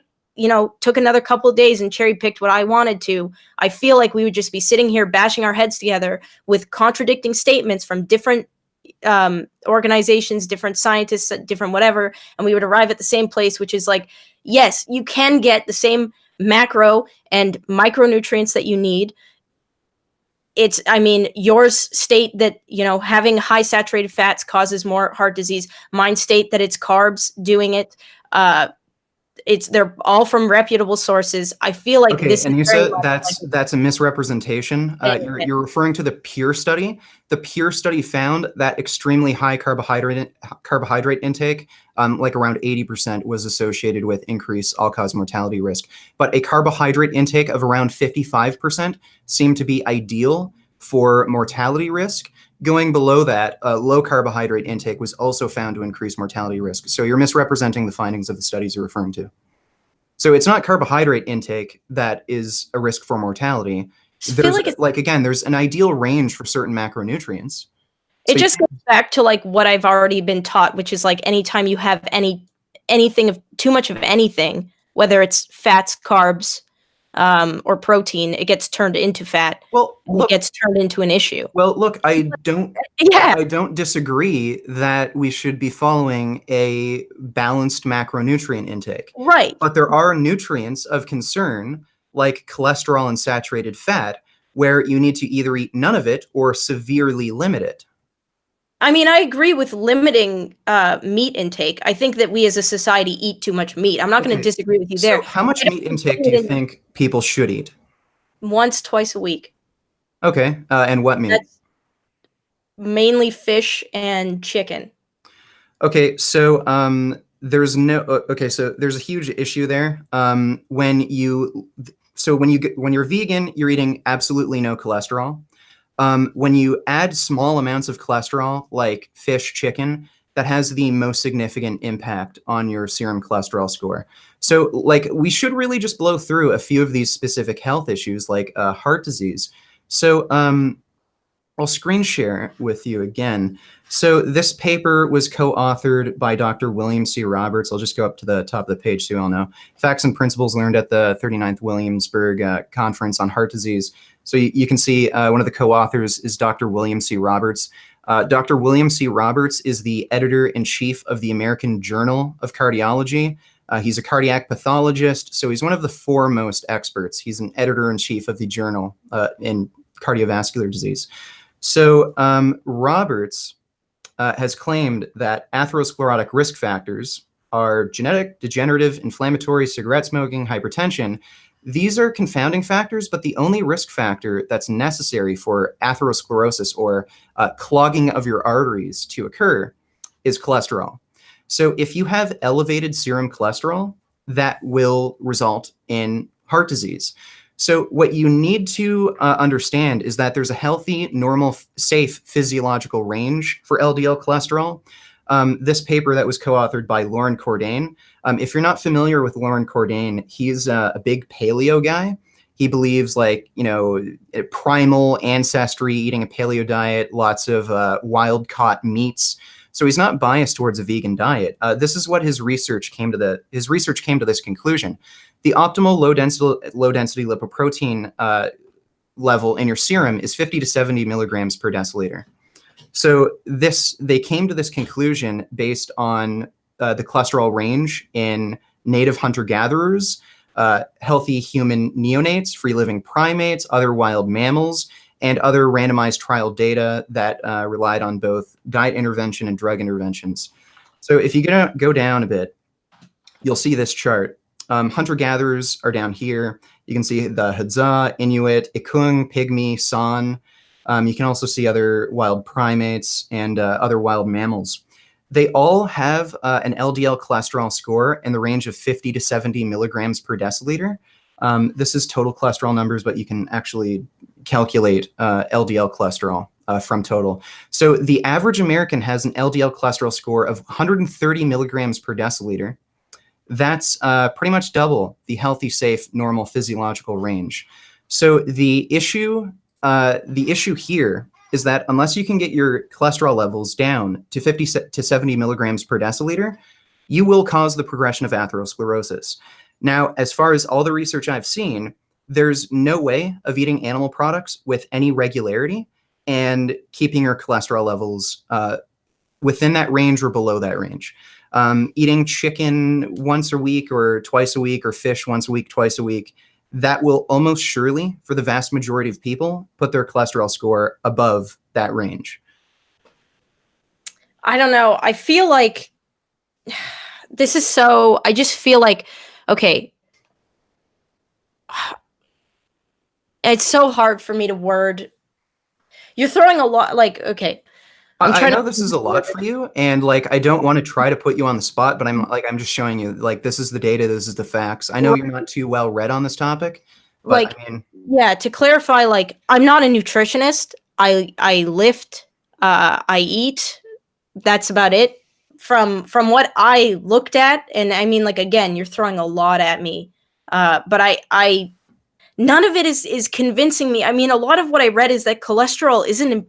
took another couple of days and cherry picked what I wanted to, I feel like we would just be sitting here bashing our heads together with contradicting statements from different organizations, different scientists, different whatever, and we would arrive at the same place, which is like, yes, you can get the same macro and micronutrients that you need. I mean, yours state that, having high saturated fats causes more heart disease. Mine state that it's carbs doing it. They're all from reputable sources. I feel like okay, this is very Anisa, much that's a misrepresentation. like You're referring to the Pure study. The Pure study found that extremely high carbohydrate intake, like around 80%, was associated with increased all-cause mortality risk. But a carbohydrate intake of around 55% seemed to be ideal for mortality risk. Going below that, low carbohydrate intake was also found to increase mortality risk. So you're misrepresenting the findings of the studies you're referring to. So it's not carbohydrate intake that is a risk for mortality. I feel There's like again, there's an ideal range for certain macronutrients. it So just goes back to like what I've already been taught, which is like anytime you have anything of too much of anything, whether it's fats, carbs, or protein, it gets turned into fat. well, And look, it gets turned into an issue. well, look, I Yeah, don't disagree that we should be following a balanced macronutrient intake. right. But there are nutrients of concern, like cholesterol and saturated fat, where you need to either eat none of it or severely limit it. I mean, I agree with limiting meat intake. I think that we as a society eat too much meat. I'm not going to Okay, disagree with you so there. how much I don't meat think intake do putting you it in think people should eat? once, twice a week. Okay, and what meat? That's mainly fish and chicken. Okay, so there's so there's a huge issue there. When you're vegan, you're eating absolutely no cholesterol. When you add small amounts of cholesterol, like fish, chicken, that has the most significant impact on your serum cholesterol score. So, like, we should really just blow through a few of these specific health issues, like heart disease. So, I'll screen share with you again. So this paper was co-authored by Dr. William C. Roberts. I'll just go up to the top of the page so you all know. Facts and principles learned at the 39th Williamsburg Conference on Heart Disease. So you can see one of the co-authors is Dr. William C. Roberts. Dr. William C. Roberts is the editor-in-chief of the American Journal of Cardiology. He's a cardiac pathologist, so he's one of the foremost experts. He's an editor-in-chief of the journal in cardiovascular disease. So Roberts has claimed that atherosclerotic risk factors are genetic, degenerative, inflammatory, cigarette smoking, hypertension. These are confounding factors, but the only risk factor that's necessary for atherosclerosis or clogging of your arteries to occur is cholesterol. So if you have elevated serum cholesterol, that will result in heart disease. So what you need to understand is that there's a healthy, normal, safe physiological range for LDL cholesterol. This paper that was co-authored by Lauren Cordain. If you're not familiar with Lauren Cordain, he's a big paleo guy. He believes primal ancestry, eating a paleo diet, lots of wild-caught meats. So he's not biased towards a vegan diet. This is what his research came to this conclusion. The optimal low density lipoprotein level in your serum is 50 to 70 milligrams per deciliter. So they came to this conclusion based on the cholesterol range in native hunter-gatherers, healthy human neonates, free-living primates, other wild mammals, and other randomized trial data that relied on both diet intervention and drug interventions. So if you go down a bit, you'll see this chart. Hunter-gatherers are down here. You can see the Hadza, Inuit, Ikung, Pygmy, San. You can also see other wild primates and other wild mammals. They all have an LDL cholesterol score in the range of 50 to 70 milligrams per deciliter. This is total cholesterol numbers, but you can actually calculate LDL cholesterol from total. So the average American has an LDL cholesterol score of 130 milligrams per deciliter. That's pretty much double the healthy, safe, normal physiological range. So the issue here is that unless you can get your cholesterol levels down to 50 to 70 milligrams per deciliter, you will cause the progression of atherosclerosis. Now, as far as all the research I've seen, there's no way of eating animal products with any regularity and keeping your cholesterol levels within that range or below that range. Eating chicken once a week or twice a week, or fish once a week, twice a week, that will almost surely, for the vast majority of people, put their cholesterol score above that range. I don't know. I feel like this is so, I just feel like, okay, it's so hard for me to word. You're throwing a lot, like, okay. I know this is a lot for you, and like I don't want to try to put you on the spot, but I'm just showing you, like, this is the data, this is the facts. I know you're not too well read on this topic, but like, I mean, yeah, to clarify, like, I'm not a nutritionist. I lift, I eat. That's about it. From what I looked at, and I mean, like, again, you're throwing a lot at me, but I none of it is convincing me. I mean, a lot of what I read is that cholesterol isn't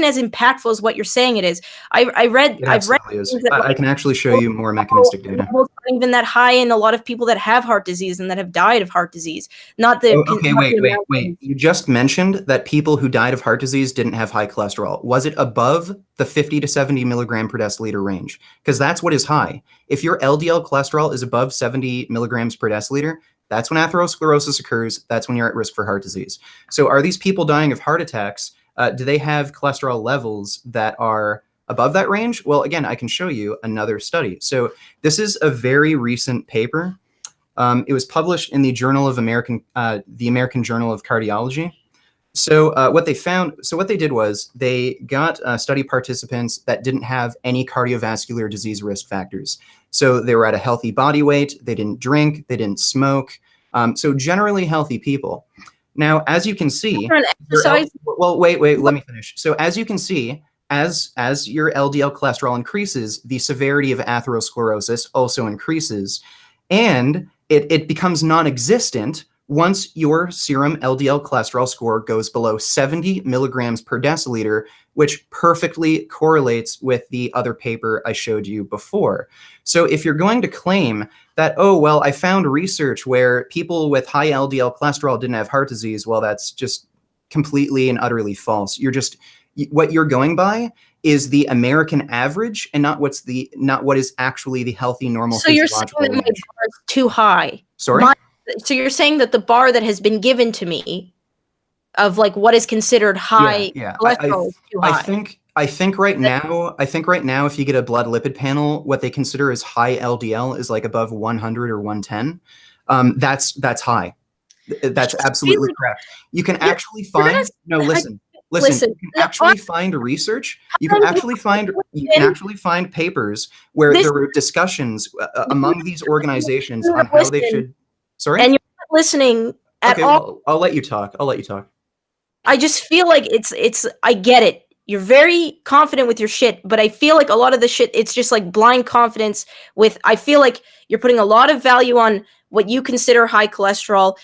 as impactful as what you're saying it is. I've read is. things that, I can actually show you more mechanistic data. Not even that high in a lot of people that have heart disease and that have died of heart disease. Not the okay, wait. You just mentioned that people who died of heart disease didn't have high cholesterol. Was it above the 50 to 70 milligram per deciliter range? Because that's what is high. If your LDL cholesterol is above 70 milligrams per deciliter, that's when atherosclerosis occurs. That's when you're at risk for heart disease. So are these people dying of heart attacks? Do they have cholesterol levels that are above that range? Well, again, I can show you another study. So this is a very recent paper. It was published in the the American Journal of Cardiology. So what they did was they got study participants that didn't have any cardiovascular disease risk factors. So they were at a healthy body weight, they didn't drink, they didn't smoke. So generally healthy people. Now, as you can see, well, wait, let me finish. So as you can see, as your LDL cholesterol increases, the severity of atherosclerosis also increases, and it becomes non-existent once your serum LDL cholesterol score goes below 70 milligrams per deciliter, which perfectly correlates with the other paper I showed you before. So if you're going to claim that, oh, well, I found research where people with high LDL cholesterol didn't have heart disease, well, that's just completely and utterly false. What you're going by is the American average and not what is actually the healthy, normal physiological range. So you're saying that my bar is too high. Sorry? So you're saying that the bar that has been given to me of like what is considered high cholesterol is too high. I think right now, if you get a blood lipid panel, what they consider as high LDL is like above 100 or 110. That's high. That's absolutely correct. You can actually find listen. You can actually find research. You can actually find papers where there were discussions among these organizations on how they should. Sorry? And you're not listening at all. Well, I'll let you talk. I just feel like it's I get it. You're very confident with your shit, but I feel like a lot of the shit, it's just like blind confidence I feel like you're putting a lot of value on what you consider high cholesterol,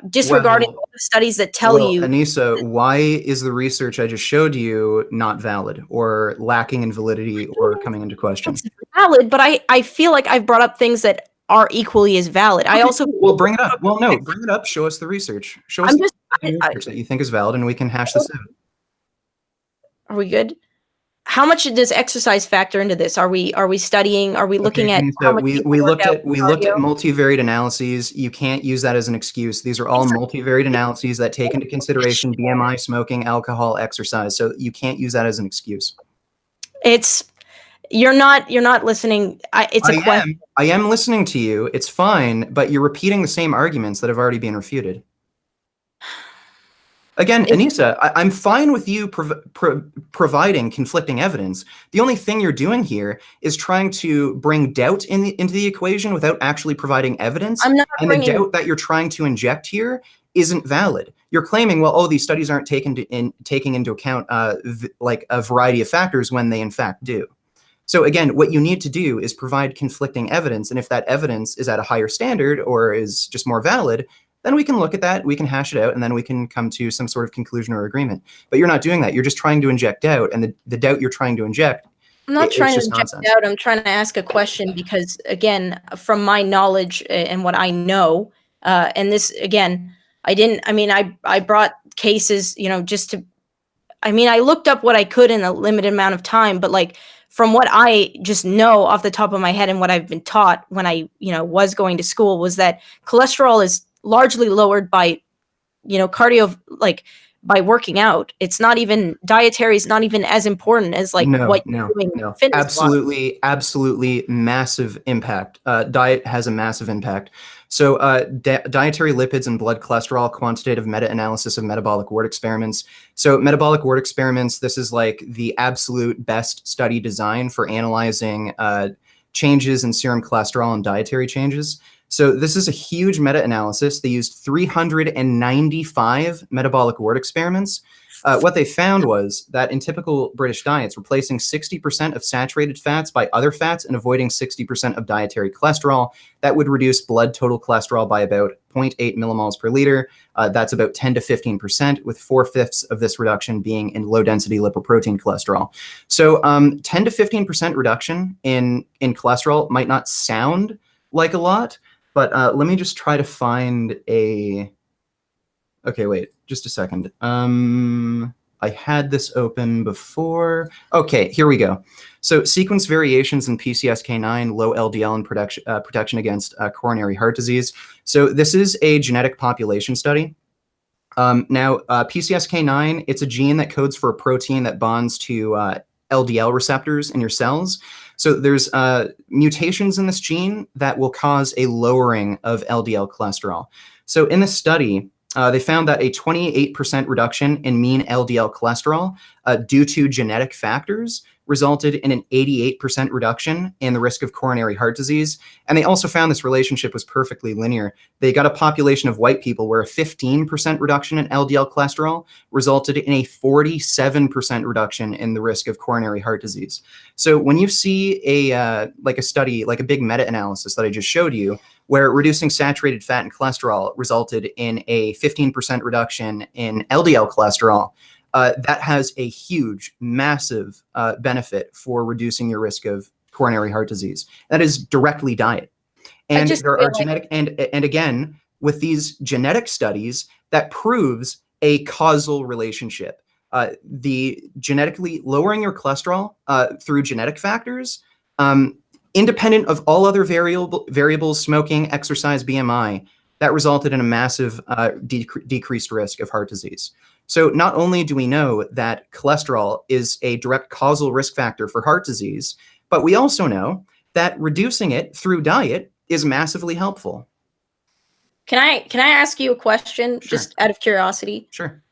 disregarding all the studies that tell you. Anisa, why is the research I just showed you not valid or lacking in validity or coming into question? It's valid, but I feel like I've brought up things that are equally as valid. I also bring it up. Well, no, bring it up. Show us the research. research that you think is valid, and we can hash this out. Are we good? How much does exercise factor into this? Are we studying? Are we looking at how much we looked at multivariate analyses. You can't use that as an excuse. These are all multivariate analyses that take into consideration BMI, smoking, alcohol, exercise. So you can't use that as an excuse. You're not listening. It's a question. I am listening to you. It's fine, but you're repeating the same arguments that have already been refuted. Again, Anisa, I'm fine with you providing conflicting evidence. The only thing you're doing here is trying to bring doubt into the equation without actually providing evidence. I'm not the doubt that you're trying to inject here isn't valid. You're claiming, well, these studies aren't taking into account like a variety of factors when they in fact do. So again, what you need to do is provide conflicting evidence, and if that evidence is at a higher standard or is just more valid, then we can look at that, we can hash it out, and then we can come to some sort of conclusion or agreement. But you're not doing that. You're just trying to inject doubt, and the doubt you're trying to inject, I'm not trying to inject doubt. I'm trying to ask a question because, again, from my knowledge and what I know, and this, again, I brought cases, just to, I looked up what I could in a limited amount of time, but like, from what I just know off the top of my head and what I've been taught when I, was going to school was that cholesterol is largely lowered by, cardio, like by working out. It's not even, dietary is not even as important as like what you're doing. No, absolutely massive impact. Diet has a massive impact. So dietary lipids and blood cholesterol, quantitative meta-analysis of metabolic wart experiments. So metabolic wart experiments, this is like the absolute best study design for analyzing changes in serum cholesterol and dietary changes. So this is a huge meta-analysis. They used 395 metabolic wart experiments. What they found was that in typical British diets, replacing 60% of saturated fats by other fats and avoiding 60% of dietary cholesterol, that would reduce blood total cholesterol by about 0.8 millimoles per liter. That's about 10 to 15%, with 4/5 of this reduction being in low-density lipoprotein cholesterol. So 10 to 15% reduction in cholesterol might not sound like a lot, but let me just try to find a... Okay, wait, just a second. I had this open before. Okay, here we go. So sequence variations in PCSK9, low LDL, and protection against coronary heart disease. So this is a genetic population study. Now, PCSK9, it's a gene that codes for a protein that bonds to LDL receptors in your cells. So there's mutations in this gene that will cause a lowering of LDL cholesterol. So in this study, they found that a 28% reduction in mean LDL cholesterol due to genetic factors resulted in an 88% reduction in the risk of coronary heart disease. And they also found this relationship was perfectly linear. They got a population of white people where a 15% reduction in LDL cholesterol resulted in a 47% reduction in the risk of coronary heart disease. So when you see a study, like a big meta-analysis that I just showed you, where reducing saturated fat and cholesterol resulted in a 15% reduction in LDL cholesterol, that has a huge, massive benefit for reducing your risk of coronary heart disease. That is directly diet. And there are genetic, and again, with these genetic studies, that proves a causal relationship. The genetically lowering your cholesterol through genetic factors, independent of all other variables, smoking, exercise, BMI, that resulted in a massive decreased risk of heart disease. So not only do we know that cholesterol is a direct causal risk factor for heart disease, but we also know that reducing it through diet is massively helpful. Can I ask you a question, Sure. Just out of curiosity? Sure.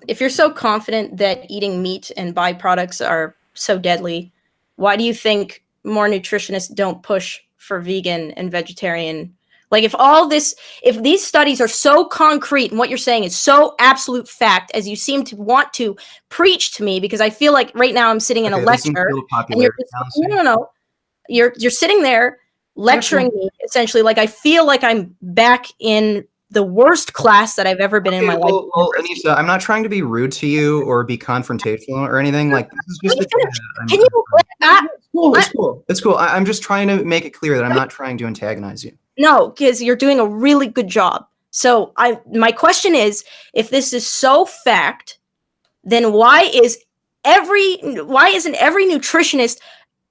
If you're so confident that eating meat and byproducts are so deadly, why do you think more nutritionists don't push for vegan and vegetarian? Like, if these studies are so concrete and what you're saying is so absolute fact, as you seem to want to preach to me, because I feel like right now I'm sitting in a lecture, and you're just, you're sitting there lecturing me essentially. Like, I feel like I'm back in the worst class that I've ever been in my life. Well, Anisa, I'm not trying to be rude to you or be confrontational or anything. Like, this is just Can you? It's cool. I'm just trying to make it clear that I'm not trying to antagonize you. No, because you're doing a really good job. So my question is, if this is so fact, then why isn't every nutritionist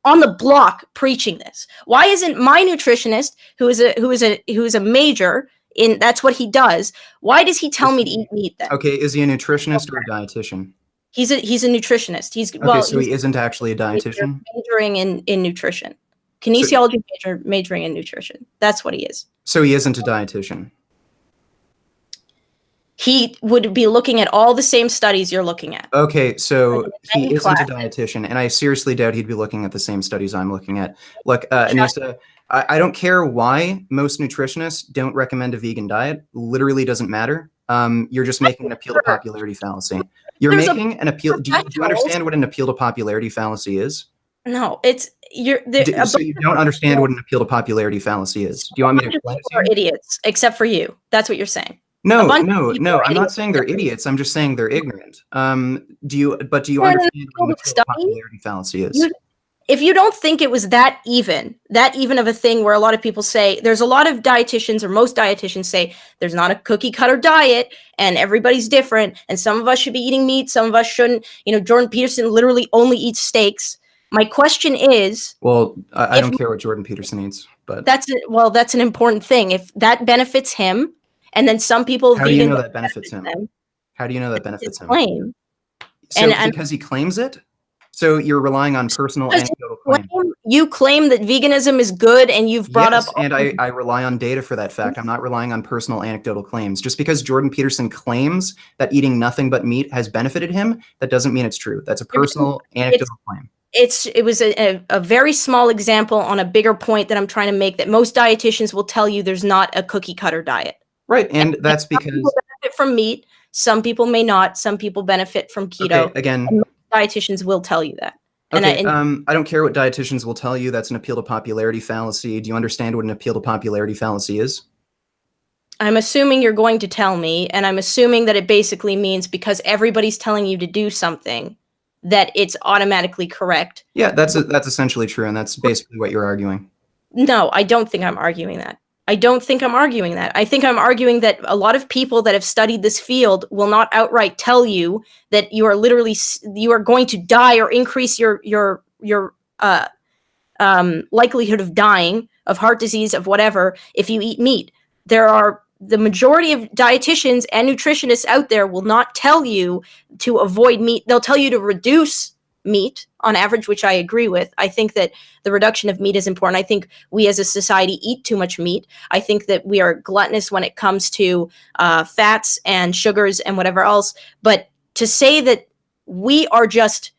on the block preaching this? Why isn't my nutritionist, who is a major in, that's what he does, why does he tell me to eat meat then? Okay, is he a nutritionist or a dietitian? He's a nutritionist. So he isn't actually a dietitian? Majoring in nutrition. Kinesiology majoring in nutrition. That's what he is. So he isn't a dietitian. He would be looking at all the same studies you're looking at. Okay, so he isn't a dietitian, and I seriously doubt he'd be looking at the same studies I'm looking at. Look, Anisa, I don't care why most nutritionists don't recommend a vegan diet. Literally doesn't matter. You're just making an appeal to popularity fallacy. You're making an appeal. Do you understand what an appeal to popularity fallacy is? No, so you don't understand what an appeal to popularity fallacy is. Do you want me to explain it to you? Are idiots, except for you. That's what you're saying. No, I'm not saying they're idiots. I'm just saying they're ignorant. Do you understand what an appeal to popularity fallacy is? If you don't think it was that even of a thing, where a lot of people say, there's a lot of dietitians, or most dietitians say, there's not a cookie cutter diet and everybody's different, and some of us should be eating meat, some of us shouldn't. Jordan Peterson literally only eats steaks. My question is, well, I don't care what Jordan Peterson eats, but that's an important thing. If that benefits him, and then some people, how do you know that benefits him? How do you know that benefits him? Claim. So because he claims it? So you're relying on personal anecdotal claim. You claim that veganism is good, and you've brought up. And I rely on data for that fact. I'm not relying on personal anecdotal claims. Just because Jordan Peterson claims that eating nothing but meat has benefited him, that doesn't mean it's true. That's a personal anecdotal claim. It was a very small example on a bigger point that I'm trying to make, that most dietitians will tell you there's not a cookie cutter diet. Right, and that's because some people benefit from meat, some people may not, some people benefit from keto. Okay, again, dietitians will tell you that. Okay, I don't care what dietitians will tell you. That's an appeal to popularity fallacy. Do you understand what an appeal to popularity fallacy is? I'm assuming you're going to tell me, and I'm assuming that it basically means because everybody's telling you to do something, that it's automatically correct. Yeah, that's essentially true, and that's basically what you're arguing. No, I don't think I'm arguing that. I think I'm arguing that a lot of people that have studied this field will not outright tell you that you are going to die or increase your likelihood of dying of heart disease, of whatever, if you eat meat. The majority of dietitians and nutritionists out there will not tell you to avoid meat. They'll tell you to reduce meat on average, which I agree with. I think that the reduction of meat is important. I think we as a society eat too much meat. I think that we are gluttonous when it comes to fats and sugars and whatever else. But to say that we are just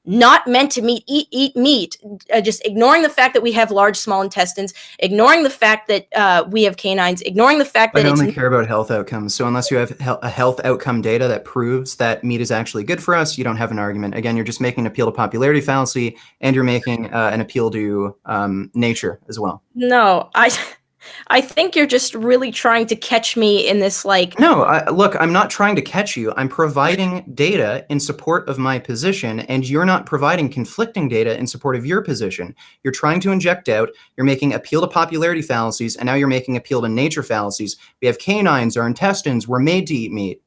not meant to eat meat, just ignoring the fact that we have large, small intestines, ignoring the fact that we have canines, ignoring the fact that I only care about health outcomes. So unless you have a health outcome data that proves that meat is actually good for us, you don't have an argument. Again, you're just making an appeal to popularity fallacy, and you're making an appeal to nature as well. No, I think you're just really trying to catch me in this, like... No, look, I'm not trying to catch you. I'm providing data in support of my position, and you're not providing conflicting data in support of your position. You're trying to inject doubt. You're making appeal to popularity fallacies, and now you're making appeal to nature fallacies. We have canines, our intestines, we're made to eat meat.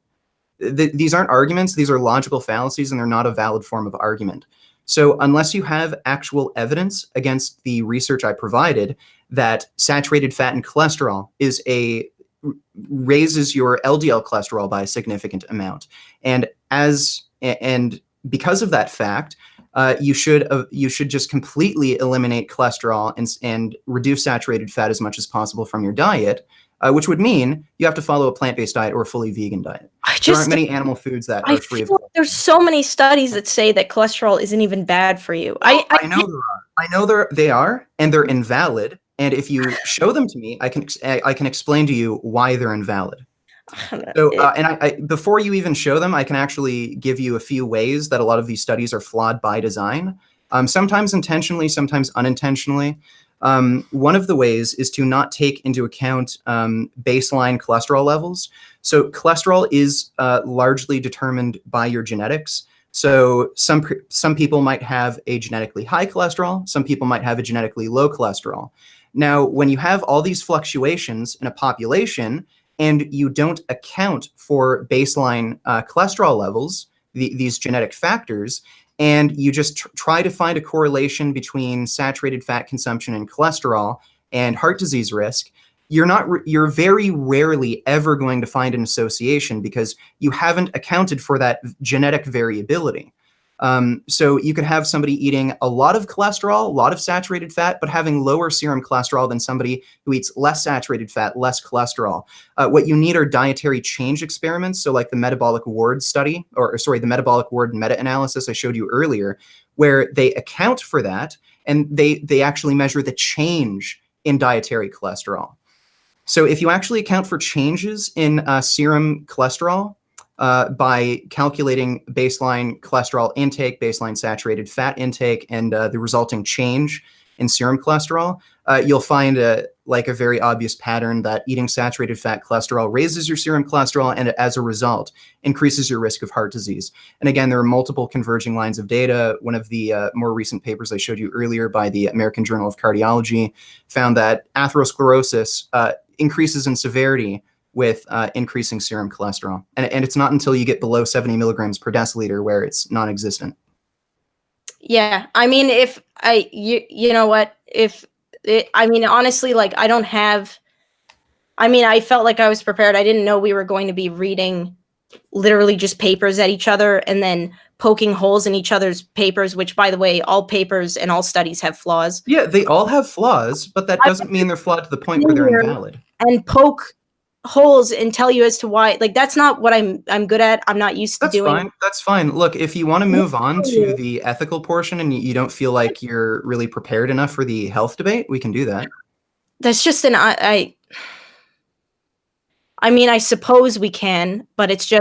These aren't arguments. These are logical fallacies, and they're not a valid form of argument. So unless you have actual evidence against the research I provided that saturated fat and cholesterol raises your LDL cholesterol by a significant amount, and because of that fact, you should just completely eliminate cholesterol and reduce saturated fat as much as possible from your diet, which would mean you have to follow a plant-based diet or a fully vegan diet. There aren't many animal foods that are free of cholesterol. There's so many studies that say that cholesterol isn't even bad for you. I know there are. I know they are, and they're invalid. And if you show them to me, I can explain to you why they're invalid. So, before you even show them, I can actually give you a few ways that a lot of these studies are flawed by design, sometimes intentionally, sometimes unintentionally. One of the ways is to not take into account baseline cholesterol levels. So cholesterol is largely determined by your genetics. So some people might have a genetically high cholesterol, some people might have a genetically low cholesterol. Now, when you have all these fluctuations in a population, and you don't account for baseline cholesterol levels, these genetic factors, and you just try to find a correlation between saturated fat consumption and cholesterol and heart disease risk, you're very rarely ever going to find an association because you haven't accounted for that genetic variability. So you could have somebody eating a lot of cholesterol, a lot of saturated fat, but having lower serum cholesterol than somebody who eats less saturated fat, less cholesterol. What you need are dietary change experiments. So like the metabolic ward study, or sorry, the metabolic ward meta-analysis I showed you earlier, where they account for that and they actually measure the change in dietary cholesterol. So if you actually account for changes in serum cholesterol by calculating baseline cholesterol intake, baseline saturated fat intake, and the resulting change in serum cholesterol, you'll find a very obvious pattern that eating saturated fat cholesterol raises your serum cholesterol and as a result increases your risk of heart disease. And again, there are multiple converging lines of data. One of the more recent papers I showed you earlier by the American Journal of Cardiology found that atherosclerosis increases in severity with increasing serum cholesterol. And it's not until you get below 70 milligrams per deciliter where it's non-existent. Yeah, I mean, you know what, I mean, honestly, like, I felt like I was prepared. I didn't know we were going to be reading literally just papers at each other and then poking holes in each other's papers, which, by the way, all papers and all studies have flaws. Yeah, they all have flaws, but that doesn't mean they're flawed to the point where they're invalid. And poke holes and tell you as to why. Like, that's not what I'm good at. I'm not used to doing. Fine. That's fine. Look, if you want to move on to the ethical portion and you don't feel like you're really prepared enough for the health debate, we can do that. That's just I mean, I suppose we can, but it's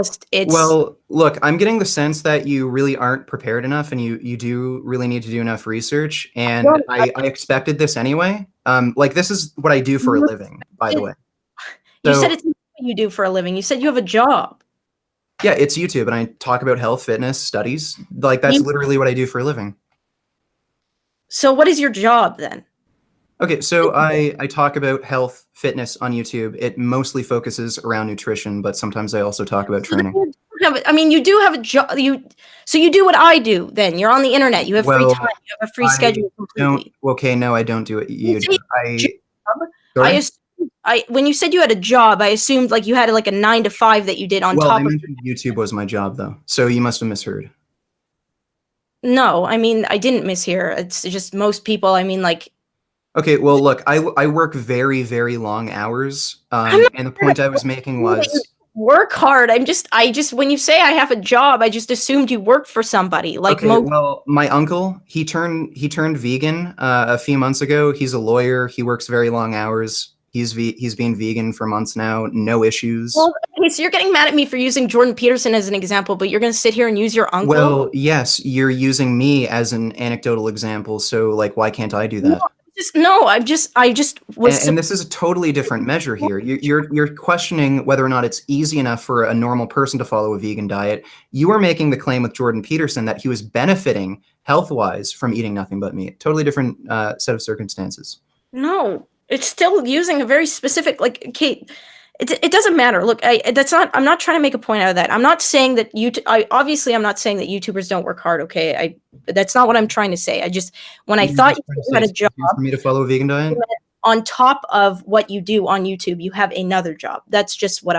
well, look, I'm getting the sense that you really aren't prepared enough and you do really need to do enough research. And I expected this anyway. Like, this is what I do for a living, by the way. You said it's not what you do for a living. You said you have a job. Yeah, it's YouTube, and I talk about health, fitness, studies. Like, that's literally what I do for a living. So what is your job then? Okay, so I talk about health, fitness on YouTube. It mostly focuses around nutrition, but sometimes I also talk about training. I mean, you do have a job. So you do what I do then. You're on the internet. You have free time. You have a free schedule completely. Okay, no, I don't do it. You do. When you said you had a job, I assumed like you had like a 9 to 5 that you did on top of. Well, I mentioned YouTube was my job, though, so you must have misheard. No, I mean, I didn't mishear. It's just most people, I mean, like. Okay, well, look, I work very, very long hours, and the point I was making was work hard. I just when you say I have a job, I just assumed you worked for somebody. Like, okay, well, my uncle, he turned vegan a few months ago. He's a lawyer. He works very long hours. He's been vegan for months now. No issues. Well, okay, so you're getting mad at me for using Jordan Peterson as an example, but you're going to sit here and use your uncle? Well, yes, you're using me as an anecdotal example. So, like, why can't I do that? I just was. And this is a totally different measure here. You're questioning whether or not it's easy enough for a normal person to follow a vegan diet. You are making the claim with Jordan Peterson that he was benefiting health-wise from eating nothing but meat. Totally different set of circumstances. No, it's still using a very specific, like, Kate. It doesn't matter. Look, I'm not trying to make a point out of that. I'm not saying that obviously I'm not saying that YouTubers don't work hard. Okay, that's not what I'm trying to say. When I thought you had a job for me to follow a vegan diet, on top of what you do on YouTube, you have another job. That's just what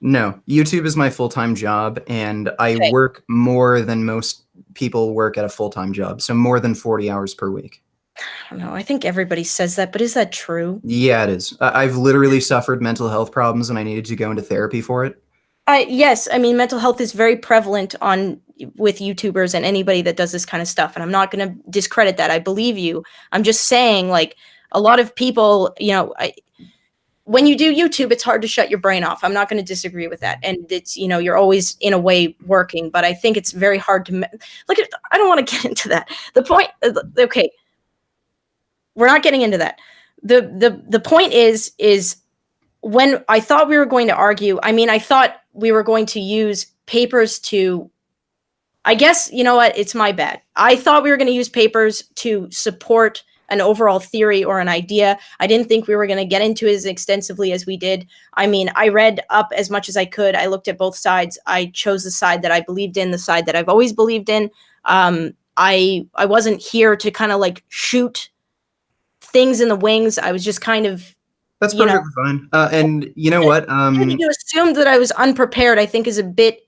No, YouTube is my full-time job, and I work more than most people work at a full-time job. So more than 40 hours per week. I don't know. I think everybody says that, but is that true? Yeah, it is. I've literally suffered mental health problems and I needed to go into therapy for it. Yes, I mean, mental health is very prevalent with YouTubers and anybody that does this kind of stuff, and I'm not going to discredit that. I believe you. I'm just saying, like, a lot of people, when you do YouTube, it's hard to shut your brain off. I'm not going to disagree with that, and it's, you're always in a way working, but I think it's very hard to look at. I don't want to get into that. The point, okay. We're not getting into that. The point is when I thought we were going to argue, I mean, I thought we were going to use papers to, I guess, you know what? It's my bad. I thought we were going to use papers to support an overall theory or an idea. I didn't think we were going to get into it as extensively as we did. I mean, I read up as much as I could. I looked at both sides. I chose the side that I believed in, the side that I've always believed in. I wasn't here to kind of like shoot things in the wings. I was just kind of, That's you know, perfectly fine. And you know what? to assume that I was unprepared, I think, is a bit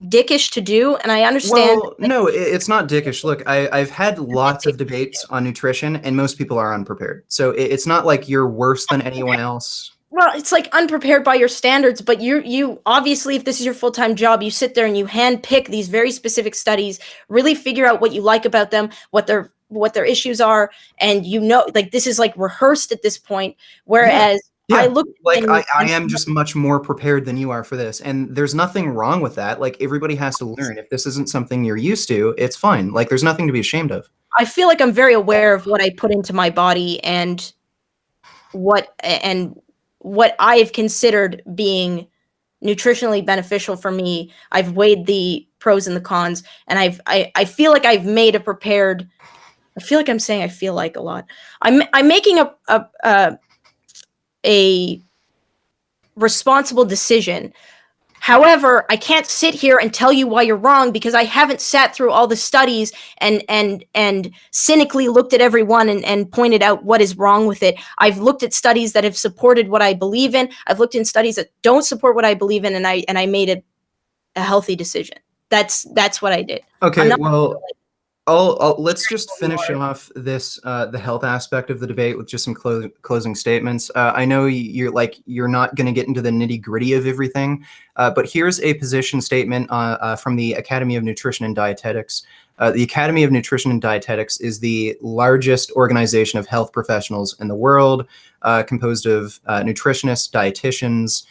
dickish to do, and I understand. Well, no, it's not dickish. Look, I've had lots of debates on nutrition, and most people are unprepared. So it's not like you're worse than anyone else. Well, it's like unprepared by your standards, but you obviously, if this is your full-time job, you sit there and you hand pick these very specific studies, really figure out what you like about them, what their issues are, and like this is like rehearsed at this point. Whereas Yeah. I look like I am just much more prepared than you are for this, and there's nothing wrong with that. Like everybody has to learn. If this isn't something you're used to, it's fine. Like there's nothing to be ashamed of. I feel like I'm very aware of what I put into my body and what I've considered being nutritionally beneficial for me. I've weighed the pros and the cons, and I feel like I've made a prepared. I feel like I'm saying I feel like a lot. I'm making a responsible decision. However, I can't sit here and tell you why you're wrong because I haven't sat through all the studies and cynically looked at every one and pointed out what is wrong with it. I've looked at studies that have supported what I believe in. I've looked in studies that don't support what I believe in, and I made a healthy decision. That's what I did. Okay, well, let's just finish off this the health aspect of the debate with just some closing statements. I know you're not going to get into the nitty gritty of everything, but here's a position statement from the Academy of Nutrition and Dietetics. The Academy of Nutrition and Dietetics is the largest organization of health professionals in the world, composed of nutritionists, dietitians.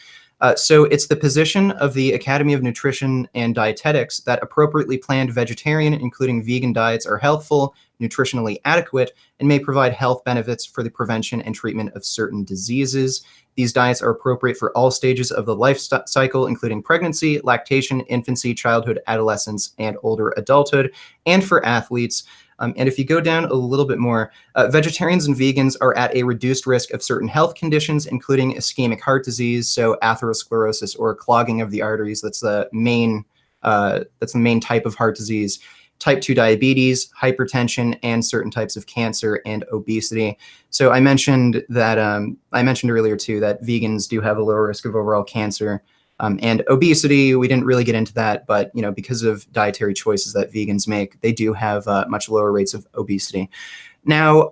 So it's the position of the Academy of Nutrition and Dietetics that appropriately planned vegetarian, including vegan diets are healthful, nutritionally adequate, and may provide health benefits for the prevention and treatment of certain diseases. These diets are appropriate for all stages of the life cycle, including pregnancy, lactation, infancy, childhood, adolescence, and older adulthood, and for athletes. And if you go down a little bit more, vegetarians and vegans are at a reduced risk of certain health conditions, including ischemic heart disease, so atherosclerosis or clogging of the arteries. That's the main type of heart disease. Type 2 diabetes, hypertension, and certain types of cancer and obesity. So I mentioned earlier too that vegans do have a lower risk of overall cancer. And obesity, we didn't really get into that, but because of dietary choices that vegans make, they do have much lower rates of obesity. Now,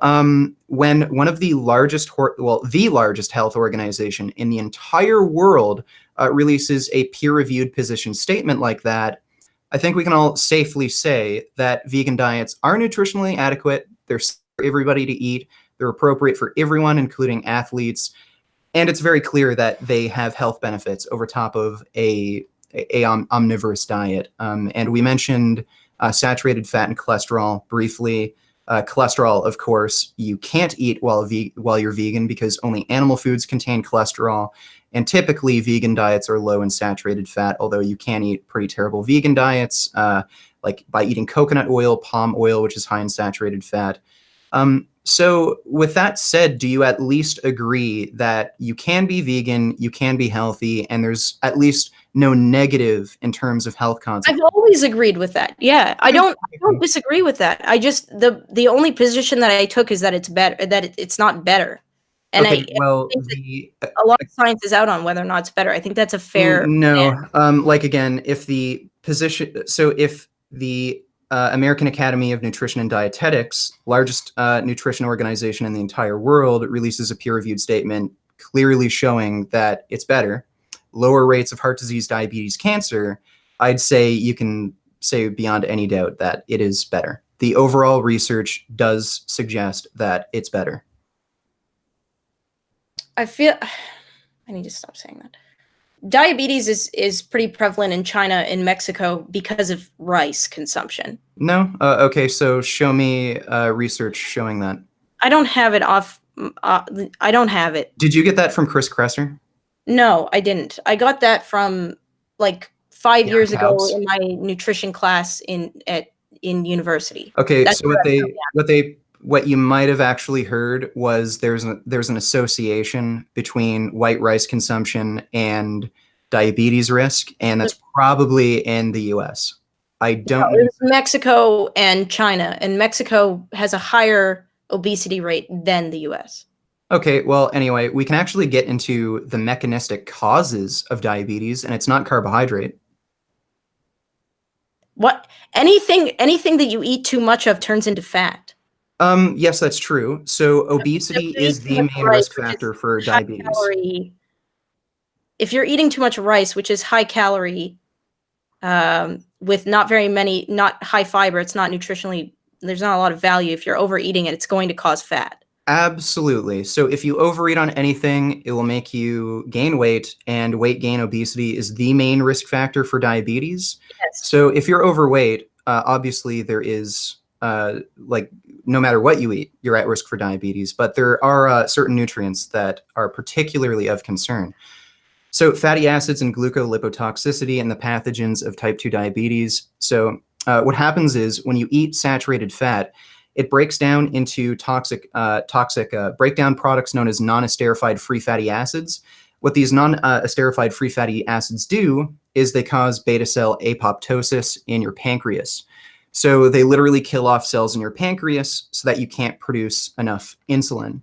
when one of the the largest health organization in the entire world releases a peer-reviewed position statement like that, I think we can all safely say that vegan diets are nutritionally adequate. They're for everybody to eat. They're appropriate for everyone, including athletes. And it's very clear that they have health benefits over top of a omnivorous diet. And we mentioned saturated fat and cholesterol briefly. Cholesterol, of course, you can't eat while you're vegan because only animal foods contain cholesterol. And typically, vegan diets are low in saturated fat, although you can eat pretty terrible vegan diets, like by eating coconut oil, palm oil, which is high in saturated fat. So with that said, do you at least agree that you can be vegan, you can be healthy, and there's at least no negative in terms of health consequences? I've always agreed with that. Yeah, I don't disagree with that. I just the only position that I took is that it's better, that it's not better. And Okay, I think that a lot of science is out on whether or not it's better. I think that's a fair. No, like again, if the American Academy of Nutrition and Dietetics, largest nutrition organization in the entire world, releases a peer-reviewed statement clearly showing that it's better, lower rates of heart disease, diabetes, cancer, I'd say you can say beyond any doubt that it is better. The overall research does suggest that it's better. I feel I need to stop saying that. Diabetes is pretty prevalent in China and Mexico because of rice consumption. No? Okay, so show me research showing that. I don't have it off. I don't have it. Did you get that from Chris Kresser? No, I didn't. I got that from like 5 years ago in my nutrition class in university. Okay, so what they what you might have actually heard was there's an association between white rice consumption and diabetes risk, and that's probably in the U.S. I don't It know. was Mexico and China, and Mexico has a higher obesity rate than the US. Okay, well, anyway, we can actually get into the mechanistic causes of diabetes, and it's not carbohydrate. What anything that you eat too much of turns into fat. Yes, that's true. So So obesity if you eat is too the much main rice, risk which is factor for high diabetes. calorie, if you're eating too much rice, which is high calorie, with not high fiber, it's not nutritionally, there's not a lot of value. If you're overeating it, it's going to cause fat. Absolutely. So if you overeat on anything, it will make you gain weight, and weight gain, obesity is the main risk factor for diabetes. Yes. So if you're overweight, obviously there is like no matter what you eat, you're at risk for diabetes. But there are certain nutrients that are particularly of concern. So fatty acids and glucolipotoxicity and the pathogens of type 2 diabetes. So what happens is when you eat saturated fat, it breaks down into toxic breakdown products known as non-esterified free fatty acids. What these non-esterified free fatty acids do is they cause beta cell apoptosis in your pancreas. So they literally kill off cells in your pancreas so that you can't produce enough insulin.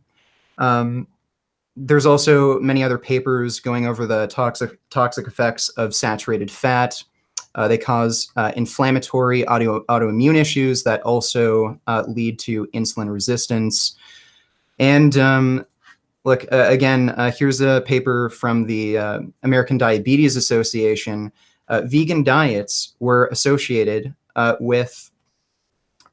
There's also many other papers going over the toxic effects of saturated fat. They cause inflammatory autoimmune issues that also lead to insulin resistance. And look, again, here's a paper from the American Diabetes Association. Vegan diets were associated with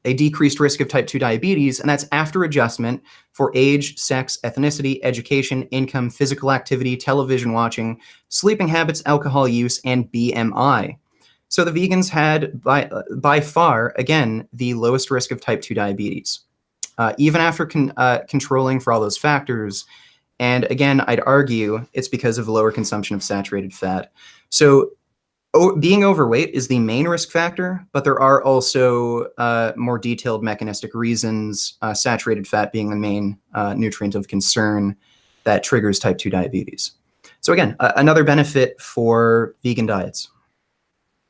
a decreased risk of type 2 diabetes, and that's after adjustment for age, sex, ethnicity, education, income, physical activity, television watching, sleeping habits, alcohol use, and BMI. So the vegans had, by far, again, the lowest risk of type 2 diabetes, even after controlling for all those factors. And again, I'd argue it's because of lower consumption of saturated fat. So being overweight is the main risk factor, but there are also more detailed mechanistic reasons, saturated fat being the main nutrient of concern that triggers type 2 diabetes. So again, another benefit for vegan diets.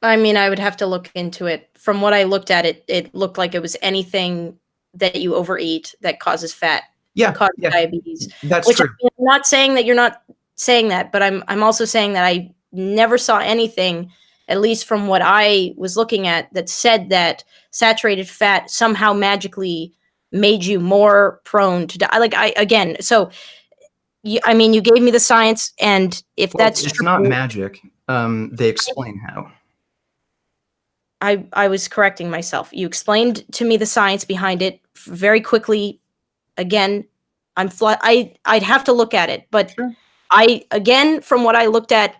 I mean, I would have to look into it. From what I looked at, it looked like it was anything that you overeat that causes fat, Yeah, causes yeah, diabetes. that's Which true. I'm not saying that you're not saying that, but I'm also saying that I never saw anything, at least from what I was looking at, that said that saturated fat somehow magically made you more prone to die. Like I mean, you gave me the science, and if Well, that's it's not true, magic. They explain how. I was correcting myself. You explained to me the science behind it very quickly. Again, I'd have to look at it, but Sure. again, from what I looked at,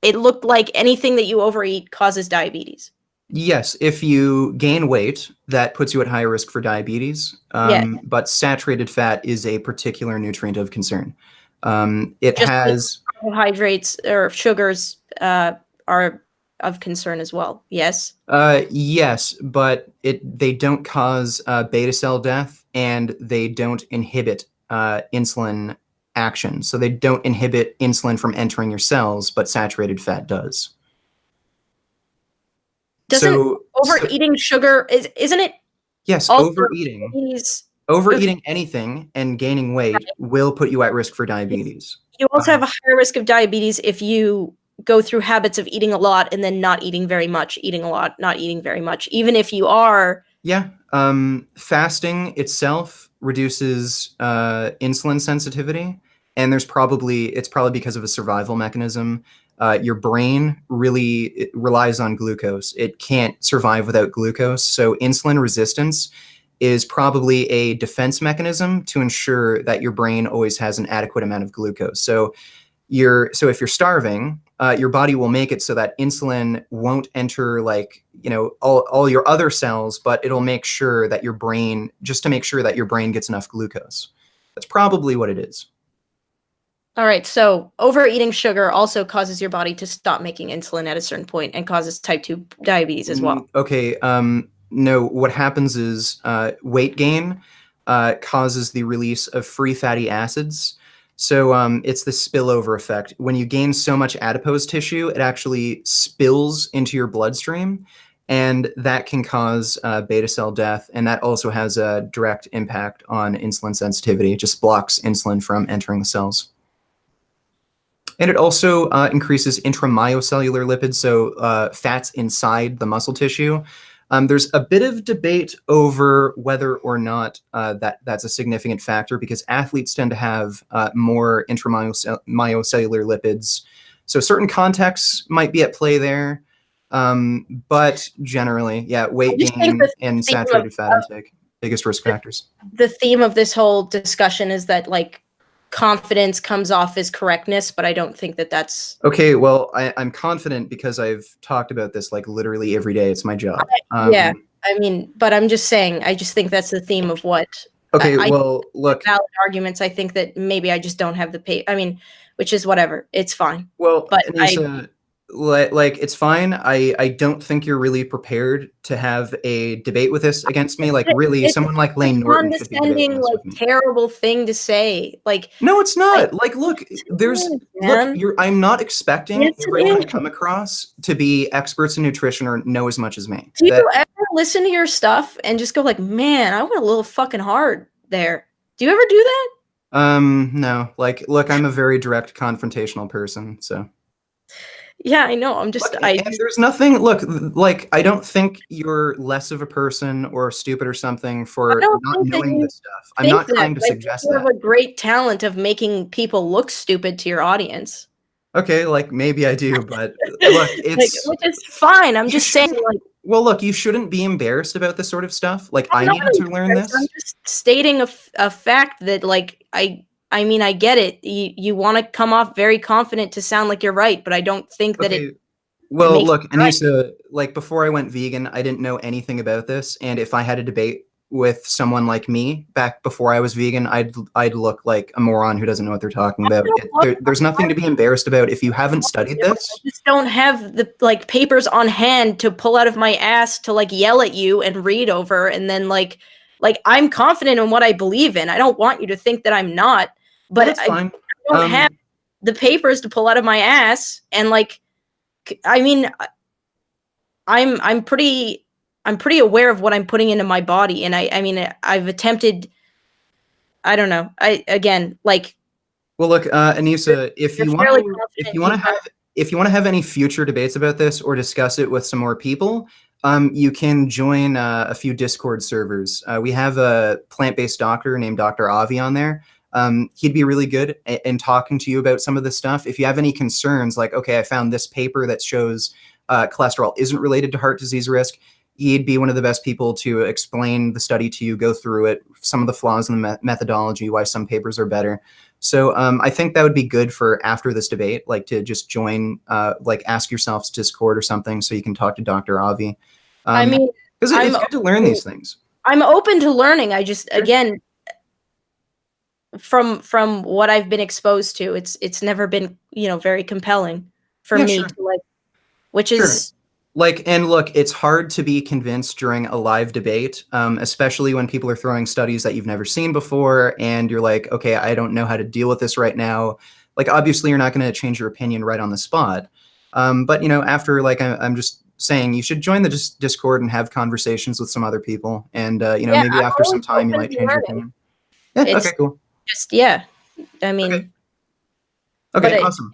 it looked like anything that you overeat causes diabetes. Yes, if you gain weight, that puts you at higher risk for diabetes. Yeah, But saturated fat is a particular nutrient of concern. It just like has, carbohydrates or sugars are of concern as well. Yes. yes, but they don't cause beta cell death, and they don't inhibit insulin action. So they don't inhibit insulin from entering your cells, but saturated fat does. Doesn't So overeating sugar isn't it yes, also overeating. diabetes? Okay. Overeating anything and gaining weight will put you at risk for diabetes. You also have Um, a higher risk of diabetes if you go through habits of eating a lot and then not eating very much, eating a lot, not eating very much. Even if you are, yeah, fasting itself reduces insulin sensitivity, and it's probably because of a survival mechanism. Your brain really it relies on glucose. It can't survive without glucose. So insulin resistance is probably a defense mechanism to ensure that your brain always has an adequate amount of glucose. So if you're starving, your body will make it so that insulin won't enter like all your other cells, but it'll make sure that your brain just to make sure that your brain gets enough glucose. That's probably what it is. all right, so overeating sugar also causes your body to stop making insulin at a certain point and causes type 2 diabetes as well. Okay. No, what happens is weight gain. causes the release of free fatty acids. So it's the spillover effect. When you gain so much adipose tissue, it actually spills into your bloodstream, and that can cause beta cell death. And that also has a direct impact on insulin sensitivity. It just blocks insulin from entering the cells. And it also increases intramyocellular lipids, so fats inside the muscle tissue. There's a bit of debate over whether or not that's a significant factor, because athletes tend to have more intramyocellular lipids. So certain contexts might be at play there. But generally, yeah, weight gain and saturated fat intake, biggest risk factors. The theme of this whole discussion is that, like, confidence comes off as correctness, but I don't think that that's okay. Well, I'm confident because I've talked about this like literally every day. It's my job. Yeah, I mean, but I'm just saying, I just think that's the theme of what. Okay, well, look. Valid arguments. I think that maybe I just don't have the I mean, which is whatever. It's fine. Well, but Anisa, like it's fine. I don't think you're really prepared to have a debate with this against me. Like, really, someone like Lane Norton should be debating this with me. Terrible thing to say. Like, no, it's not. Like, look, I'm not expecting everyone to come across to be experts in nutrition or know as much as me. Do you ever listen to your stuff and just go like, man, I went a little fucking hard there? Do you ever do that? No. Like, look, I'm a very direct, confrontational person, so. Yeah, I know. I'm just. And there's nothing. Look, like, I don't think you're less of a person or stupid or something for not knowing this stuff. I'm not trying to suggest that. You have a great talent of making people look stupid to your audience. Okay, like maybe I do, but look, it's which is fine. I'm just saying, like. Well, look, you shouldn't be embarrassed about this sort of stuff. Like, I needed to learn this. I'm just stating a fact that, like, I mean, I get it. You want to come off very confident to sound like you're right, but I don't think that it. Well, look, Anisa, like, before I went vegan, I didn't know anything about this, and if I had a debate with someone like me back before I was vegan, I'd look like a moron who doesn't know what they're talking about. There's nothing to be embarrassed about if you haven't studied this. I just don't have the papers on hand to pull out of my ass to yell at you and read over, and then like I'm confident in what I believe in. I don't want you to think that I'm not, but that's fine. I don't have the papers to pull out of my ass, and I mean, I'm pretty aware of what I'm putting into my body, and I mean, I've attempted. I don't know. Well, look, Anisa, if you want to have any future debates about this or discuss it with some more people, you can join a few Discord servers. We have a plant-based doctor named Dr. Avi on there. He'd be really good in talking to you about some of this stuff. If you have any concerns, like, okay, I found this paper that shows cholesterol isn't related to heart disease risk, he'd be one of the best people to explain the study to you, go through it, some of the flaws in the methodology, why some papers are better. So I think that would be good for after this debate, like to just join, like ask yourselves Discord or something so you can talk to Dr. Avi. I mean, because it's good to learn these things. I'm open to learning. I just, again, from what I've been exposed to, it's never been, very compelling for me to which is and look, it's hard to be convinced during a live debate, especially when people are throwing studies that you've never seen before, and you're like, okay, I don't know how to deal with this right now. Like, obviously, you're not going to change your opinion right on the spot. But after, I'm just saying, you should join the Discord and have conversations with some other people, and maybe after some time you might change your opinion. Yeah. Okay. Cool. Just I mean. Okay. Awesome.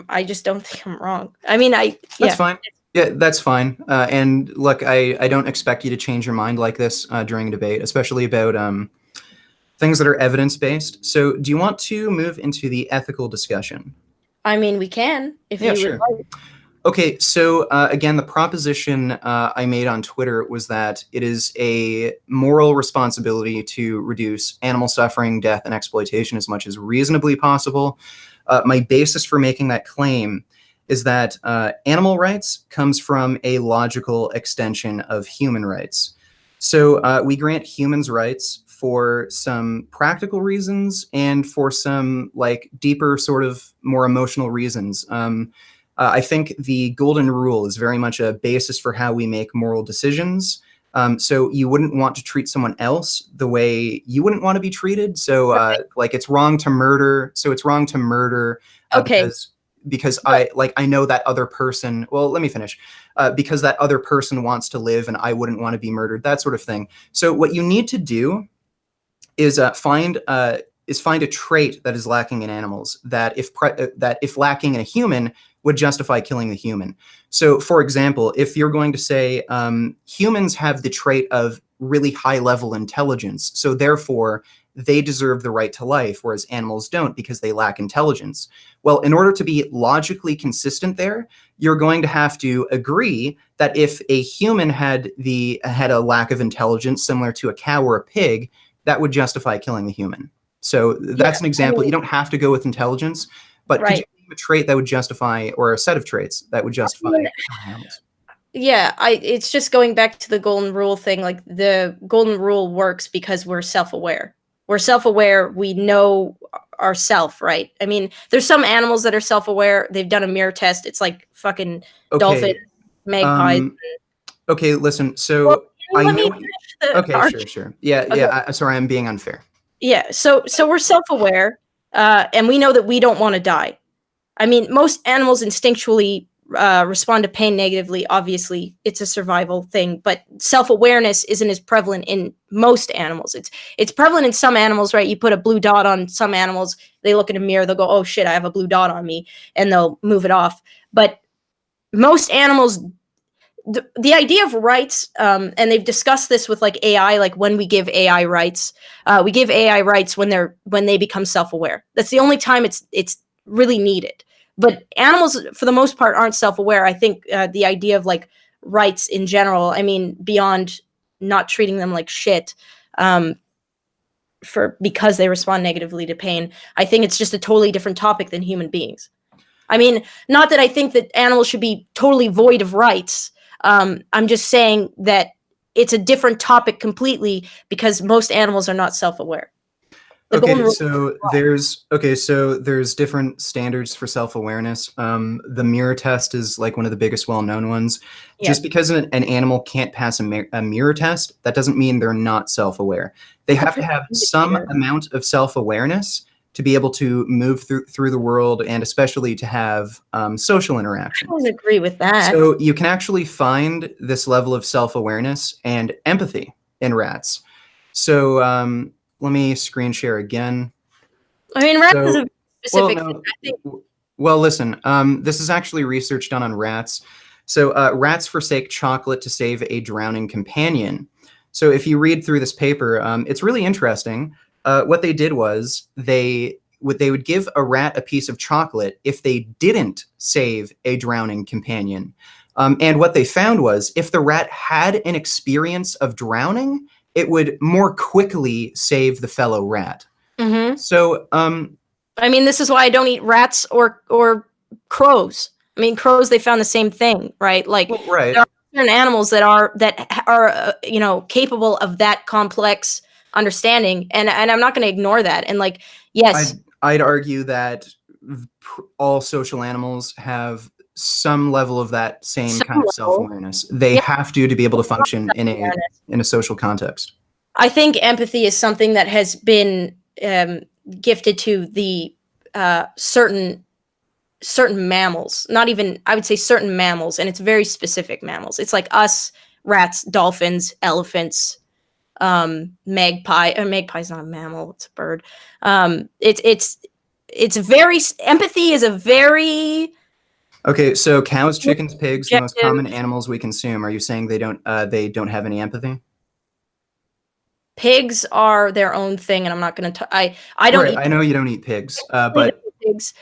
I just don't think I'm wrong. I mean, That's fine. Yeah, that's fine. And look, I don't expect you to change your mind like this during a debate, especially about things that are evidence-based. So do you want to move into the ethical discussion? I mean, we can, if you would like. Okay, so again, the proposition I made on Twitter was that it is a moral responsibility to reduce animal suffering, death, and exploitation as much as reasonably possible. My basis for making that claim is that animal rights comes from a logical extension of human rights. So we grant humans rights for some practical reasons and for some deeper, sort of more emotional reasons. I think the golden rule is very much a basis for how we make moral decisions. So you wouldn't want to treat someone else the way you wouldn't want to be treated. So like it's wrong to murder. So it's wrong to murder Okay. because I know that other person. Well, let me finish. Because that other person wants to live and I wouldn't want to be murdered. That sort of thing. So what you need to do is find a trait that is lacking in animals that if lacking in a human would justify killing the human. So, for example, if you're going to say humans have the trait of really high level intelligence, so therefore they deserve the right to life, whereas animals don't because they lack intelligence. Well, in order to be logically consistent there, you're going to have to agree that if a human had a lack of intelligence similar to a cow or a pig, that would justify killing the human. So that's an example. You don't have to go with intelligence, but could you name a trait that would justify, or a set of traits that would justify killing animals? Yeah, it's just going back to the golden rule thing. Like the golden rule works because we're self-aware. We're self-aware. We know ourself, right? I mean, there's some animals that are self-aware. They've done a mirror test. It's like fucking dolphins, magpies. Okay, listen. Well, So I let me know. finish the Okay, argument. sure. Yeah, Okay. yeah. Sorry, I'm being unfair. Yeah, so we're self-aware, and we know that we don't want to die. I mean, most animals instinctually respond to pain negatively. Obviously, it's a survival thing, but self-awareness isn't as prevalent in most animals. It's prevalent in some animals, right? You put a blue dot on some animals, they look in a mirror, they'll go, "Oh shit, I have a blue dot on me," and they'll move it off. But most animals, the idea of rights, and they've discussed this with like AI, like when we give AI rights, we give AI rights when they become self-aware. That's the only time it's really needed. But animals, for the most part, aren't self-aware. I think the idea of like rights in general, I mean, beyond not treating them like shit, because they respond negatively to pain, I think it's just a totally different topic than human beings. I mean, not that I think that animals should be totally void of rights. I'm just saying that it's a different topic completely because most animals are not self-aware. Okay, so there's different standards for self-awareness. The mirror test is like one of the biggest well-known ones. Yeah. Just because an animal can't pass a mirror test, that doesn't mean they're not self-aware. They have to have some amount of self-awareness to be able to move through the world, and especially to have social interactions. I don't agree with that. So you can actually find this level of self-awareness and empathy in rats. So let me screen share again. I mean, rats is a specific thing. I think. Well, listen, this is actually research done on rats. So rats forsake chocolate to save a drowning companion. So if you read through this paper, it's really interesting. What they did was they would give a rat a piece of chocolate if they didn't save a drowning companion. And what they found was if the rat had an experience of drowning, it would more quickly save the fellow rat. Mm-hmm. So, I mean, this is why I don't eat rats or crows. I mean, crows, they found the same thing, right? Like, well, right. There are certain animals that are capable of that complex understanding, and I'm not going to ignore that. And like, yes, I'd argue that all social animals have some level of that same kind of self-awareness. They have to be able to function in a social context. I think empathy is something that has been gifted to the certain mammals. Not even, I would say certain mammals, and it's very specific mammals. It's like us, rats, dolphins, elephants, magpie. Magpie's not a mammal; it's a bird. It's very, empathy is a very. Okay, so cows, chickens, pigs, the most common animals we consume. Are you saying they don't have any empathy? Pigs are their own thing, and I'm not going to. I don't. Right, I know you don't eat pigs, but pigs.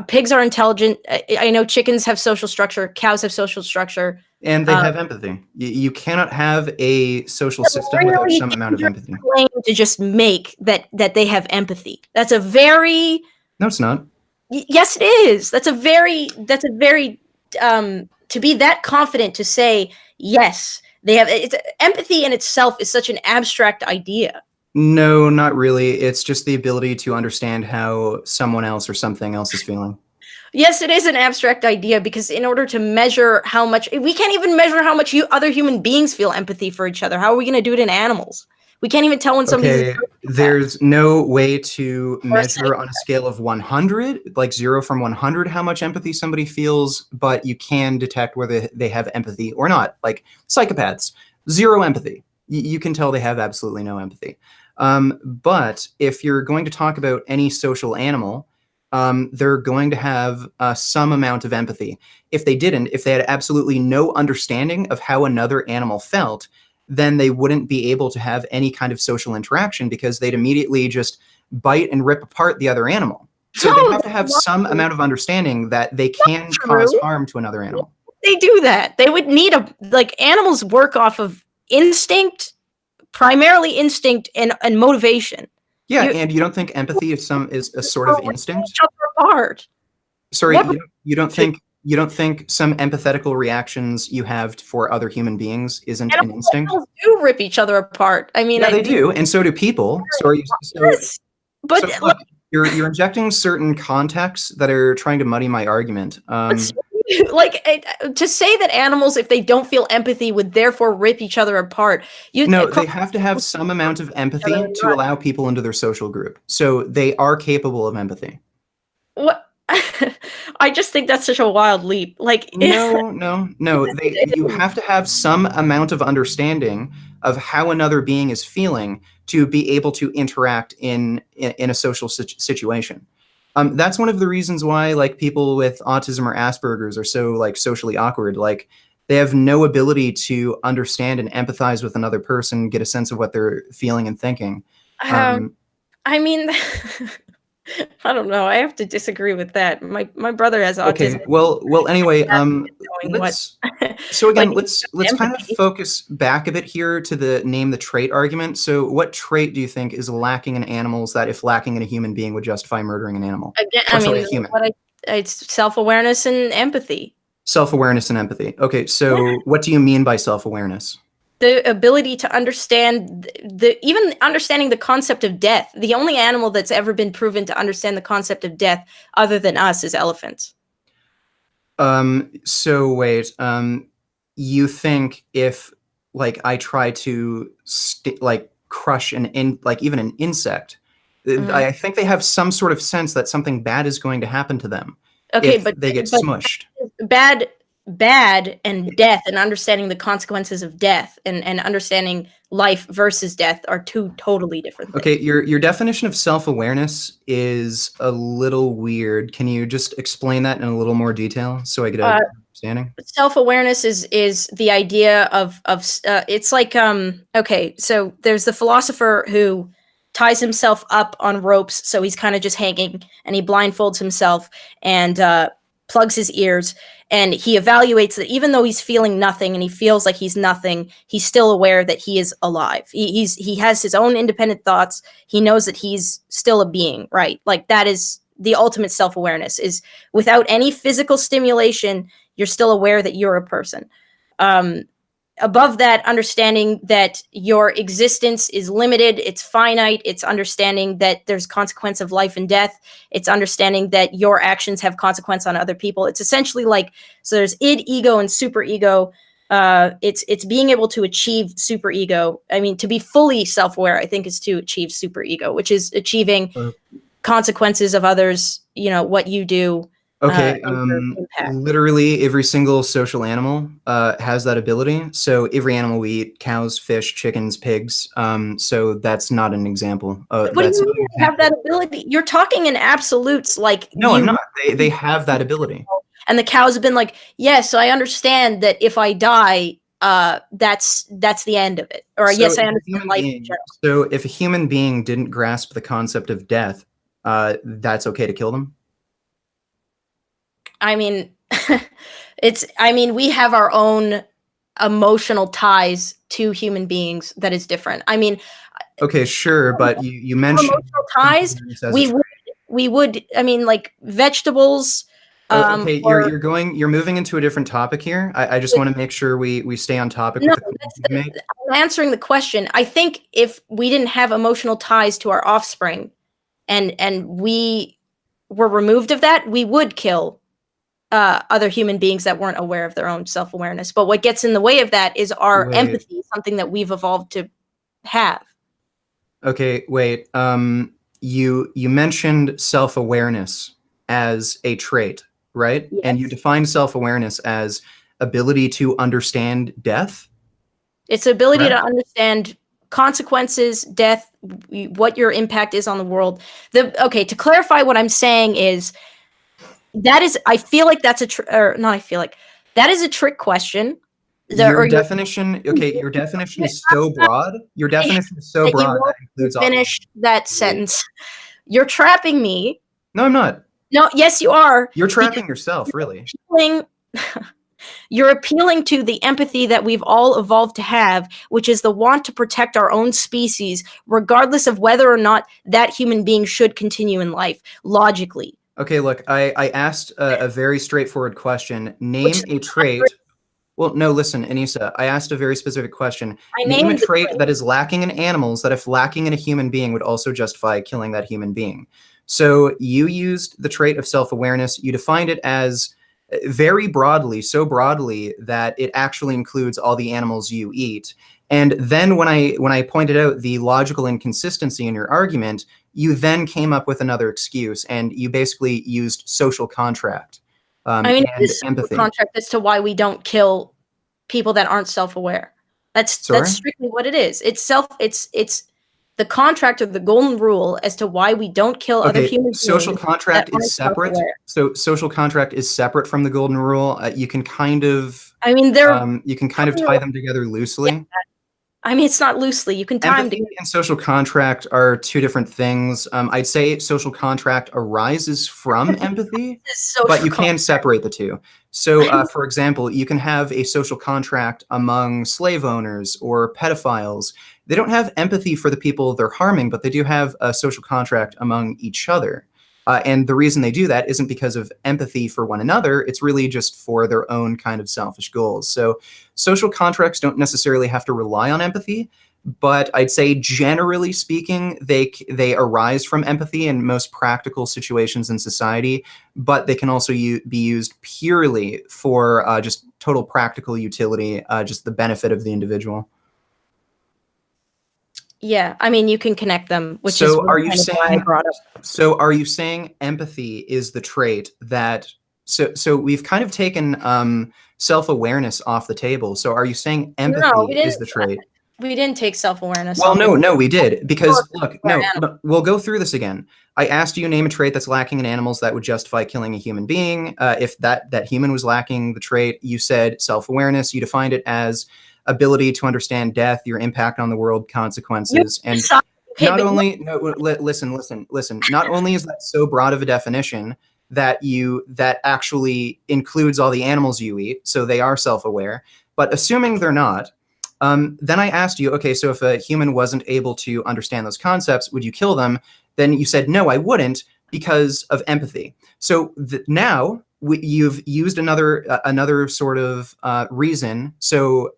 Pigs are intelligent. I know chickens have social structure. Cows have social structure, and they have empathy. You cannot have a social system without some amount of empathy. Claim to just make that they have empathy. That's a very. No, it's not. Yes, it is. That's a very to be that confident to say yes, they have. Empathy in itself is such an abstract idea. No, not really. It's just the ability to understand how someone else or something else is feeling. Yes, it is an abstract idea because in order to measure how much, we can't even measure how much other human beings feel empathy for each other. How are we going to do it in animals? We can't even tell when somebody's a Okay, sociopath there's no way to or a measure on a psychopath. scale of 100, like 0 from 100, how much empathy somebody feels, but you can detect whether they have empathy or not. Like psychopaths, 0 empathy. You can tell they have absolutely no empathy. But if you're going to talk about any social animal, they're going to have some amount of empathy. If they didn't, if they had absolutely no understanding of how another animal felt, then they wouldn't be able to have any kind of social interaction because they'd immediately just bite and rip apart the other animal. So they No, have to that's have not some amount of understanding that they can cause true. harm to another animal. They do that. They would need animals work off of instinct, primarily instinct and motivation. Yeah, You and you don't think empathy is a sort of rip instinct? each other apart. Sorry, What you don't think some empathetical reactions you have for other human beings isn't an instinct? animals do rip each other apart. I mean, Yeah, they do, and so do people. yes, but Look, you're injecting certain contexts that are trying to muddy my argument. to say that animals, if they don't feel empathy, would therefore rip each other apart. No, they have to have some amount of empathy to allow people into their social group. So they are capable of empathy. What? I just think that's such a wild leap. No. You have to have some amount of understanding of how another being is feeling to be able to interact in a social situation. That's one of the reasons why like people with autism or Asperger's are so like socially awkward. Like they have no ability to understand and empathize with another person, get a sense of what they're feeling and thinking. um, I mean, I don't know. I have to disagree with that. My brother has autism. Okay. Well. Anyway, Knowing what, let's. So again, like let's kind of empathy. focus back a bit here to the name the trait argument. So, what trait do you think is lacking in animals that, if lacking in a human being, would justify murdering an animal? Again, Or I sorry, a mean, human. it's self-awareness and empathy. Self-awareness and empathy. Okay. Yeah. So, what do you mean by self-awareness? The ability to understand even understanding the concept of death. The only animal that's ever been proven to understand the concept of death other than us is elephants. So wait. You think if like I try to like crush like even an insect, Mhm. I think they have some sort of sense that something bad is going to happen to them Okay, if but they get but smushed. bad bad and death and understanding the consequences of death and understanding life versus death are two totally different things. Okay, your definition of self-awareness is a little weird. Can you just explain that in a little more detail so I get a Uh, understanding? self-awareness is the idea of it's like okay, so there's the philosopher who ties himself up on ropes, so he's kind of just hanging, and he blindfolds himself and plugs his ears, and he evaluates that even though he's feeling nothing and he feels like he's nothing, he's still aware that he is alive. He has his own independent thoughts. He knows that he's still a being, right? Like that is the ultimate self-awareness, is without any physical stimulation you're still aware that you're a person. Um, Above that, understanding that your existence is limited, it's finite, it's understanding that there's consequence of life and death, it's understanding that your actions have consequence on other people. It's essentially like, so there's id, ego, and super ego. It's being able to achieve super ego. I mean, to be fully self-aware, I think, is to achieve super ego, which is achieving Uh, consequences of others, what you do, Okay, and your impact. literally every single social animal has that ability. So every animal we eat, cows, fish, chickens, pigs. So that's not an example. What do That's you not mean an they have that example. ability? You're talking in absolutes, like No, I'm you. not. They have that ability. And the cows have been like, yes, I understand that if I die, that's the end of it. Or So yes, I if a understand human life in being, general. so if a human being didn't grasp the concept of death, that's okay to kill them. I mean, I mean, we have our own emotional ties to human beings that is different. I mean, Okay, sure, but you mentioned emotional ties, self-awareness as a we trait. would, I mean, like vegetables, Okay, or you're moving into a different topic here. I just want to make sure we stay on topic no, with the claims you make. I'm answering the question. I think if we didn't have emotional ties to our offspring and we were removed of that, we would kill other human beings that weren't aware of their own self-awareness. But what gets in the way of that is our empathy, something that we've evolved to have. Okay, wait. You mentioned self-awareness as a trait, right? Yes. And you defined self-awareness as ability to understand death. It's ability Correct? to understand consequences, death, what your impact is on the world. Okay, to clarify, what I'm saying is that is, I feel like that's that is a trick question. Your definition, okay, your definition is so broad. Your definition is so that you broad that won't includes all. finish that sentence. You're trapping me. No, I'm not. No, yes, you are. You're trapping yourself, really. You're appealing to the empathy that we've all evolved to have, which is the want to protect our own species, regardless of whether or not that human being should continue in life, logically. Okay, look, I asked a very straightforward question. Name a trait. Well, no, listen, Anisa, I asked a very specific question. Name a trait that is lacking in animals that, if lacking in a human being, would also justify killing that human being. So you used the trait of self-awareness. You defined it as very broadly, so broadly that it actually includes all the animals you eat. And then when I pointed out the logical inconsistency in your argument, you then came up with another excuse, and you basically used social contract. I mean, and this empathy. Contract as to why we don't kill people that aren't self-aware. That's strictly what it is. It's the contract or the golden rule as to why we don't kill other human beings. Social contract is separate. So social contract is separate from the golden rule. You can kind of, I mean, you can kind of tie them together loosely. Yeah. I mean, it's not loosely. You can tie them together. Empathy and social contract are two different things. I'd say social contract arises from empathy, but you can separate the two. So, for example, you can have a social contract among slave owners or pedophiles. They don't have empathy for the people they're harming, but they do have a social contract among each other. And the reason they do that isn't because of empathy for one another. It's really just for their own kind of selfish goals. So social contracts don't necessarily have to rely on empathy, but I'd say generally speaking, they arise from empathy in most practical situations in society, but they can also be used purely for just total practical utility, just the benefit of the individual. Yeah, I mean, you can connect them, which so is are you saying, why I brought up. So are you saying empathy is the trait that, so we've kind of taken self-awareness off the table. So are you saying empathy is the trait? We didn't take self-awareness. Well, no, we did. Because look, no, we'll go through this again. I asked you name a trait that's lacking in animals that would justify killing a human being. If that human was lacking the trait, you said self-awareness. You defined it as ability to understand death, your impact on the world, consequences, and not only listen. Not only is that so broad of a definition that actually includes all the animals you eat, so they are self-aware, but assuming they're not, then I asked you, okay, so if a human wasn't able to understand those concepts, would you kill them? Then you said, no, I wouldn't, because of empathy. So now you've used another sort of reason. So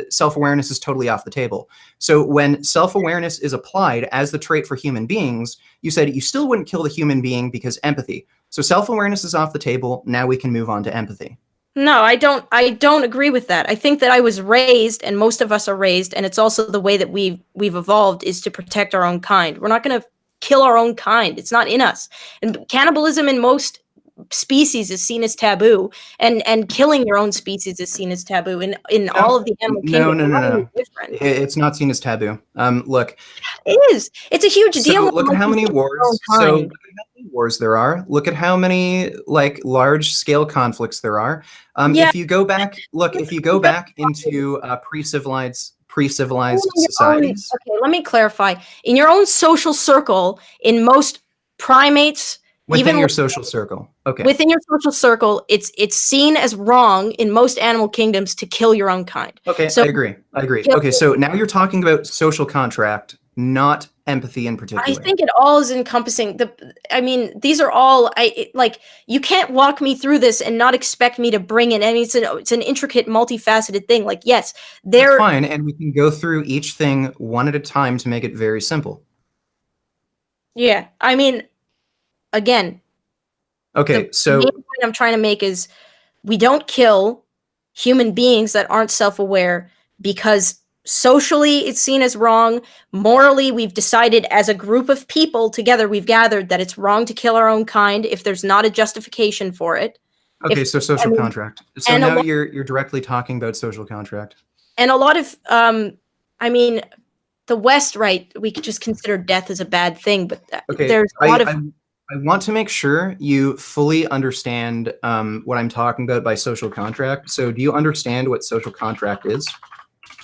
self-awareness is totally off the table. So when self-awareness is applied as the trait for human beings, you said you still wouldn't kill the human being because empathy. So self-awareness is off the table. Now we can move on to empathy. No, I don't agree with that. I think that I was raised, and most of us are raised, and it's also the way that we've evolved, is to protect our own kind. We're not going to kill our own kind. It's not in us. And cannibalism in most species is seen as taboo, and killing your own species is seen as taboo in all of the animal kingdom. No. It's not seen as taboo. Look, it is. It's a huge deal. Look at how many wars. So look at how many wars there are. Look at how many large scale conflicts there are. If you go back, into pre-civilized societies. Okay, let me clarify. In your own social circle, in most primates. Within your social circle. Okay. Within your social circle, it's seen as wrong in most animal kingdoms to kill your own kind. Okay, so, I agree. Okay, so now you're talking about social contract, not empathy in particular. I think it all is encompassing. I mean, these are all. You can't walk me through this and not expect me to bring in. I mean, it's an intricate, multifaceted thing. Yes, that's fine, and we can go through each thing one at a time to make it very simple. Yeah, I mean. Again. Okay, The so main point I'm trying to make is we don't kill human beings that aren't self-aware because socially it's seen as wrong. Morally, we've decided as a group of people together, we've gathered that it's wrong to kill our own kind if there's not a justification for it. okay, If so I social mean, contract. So and a now lot, you're directly talking about social contract. and a lot of, I mean, the West, right? We could just consider death as a bad thing, but Okay, there's a lot of I want to make sure you fully understand what I'm talking about by social contract. So do you understand what social contract is?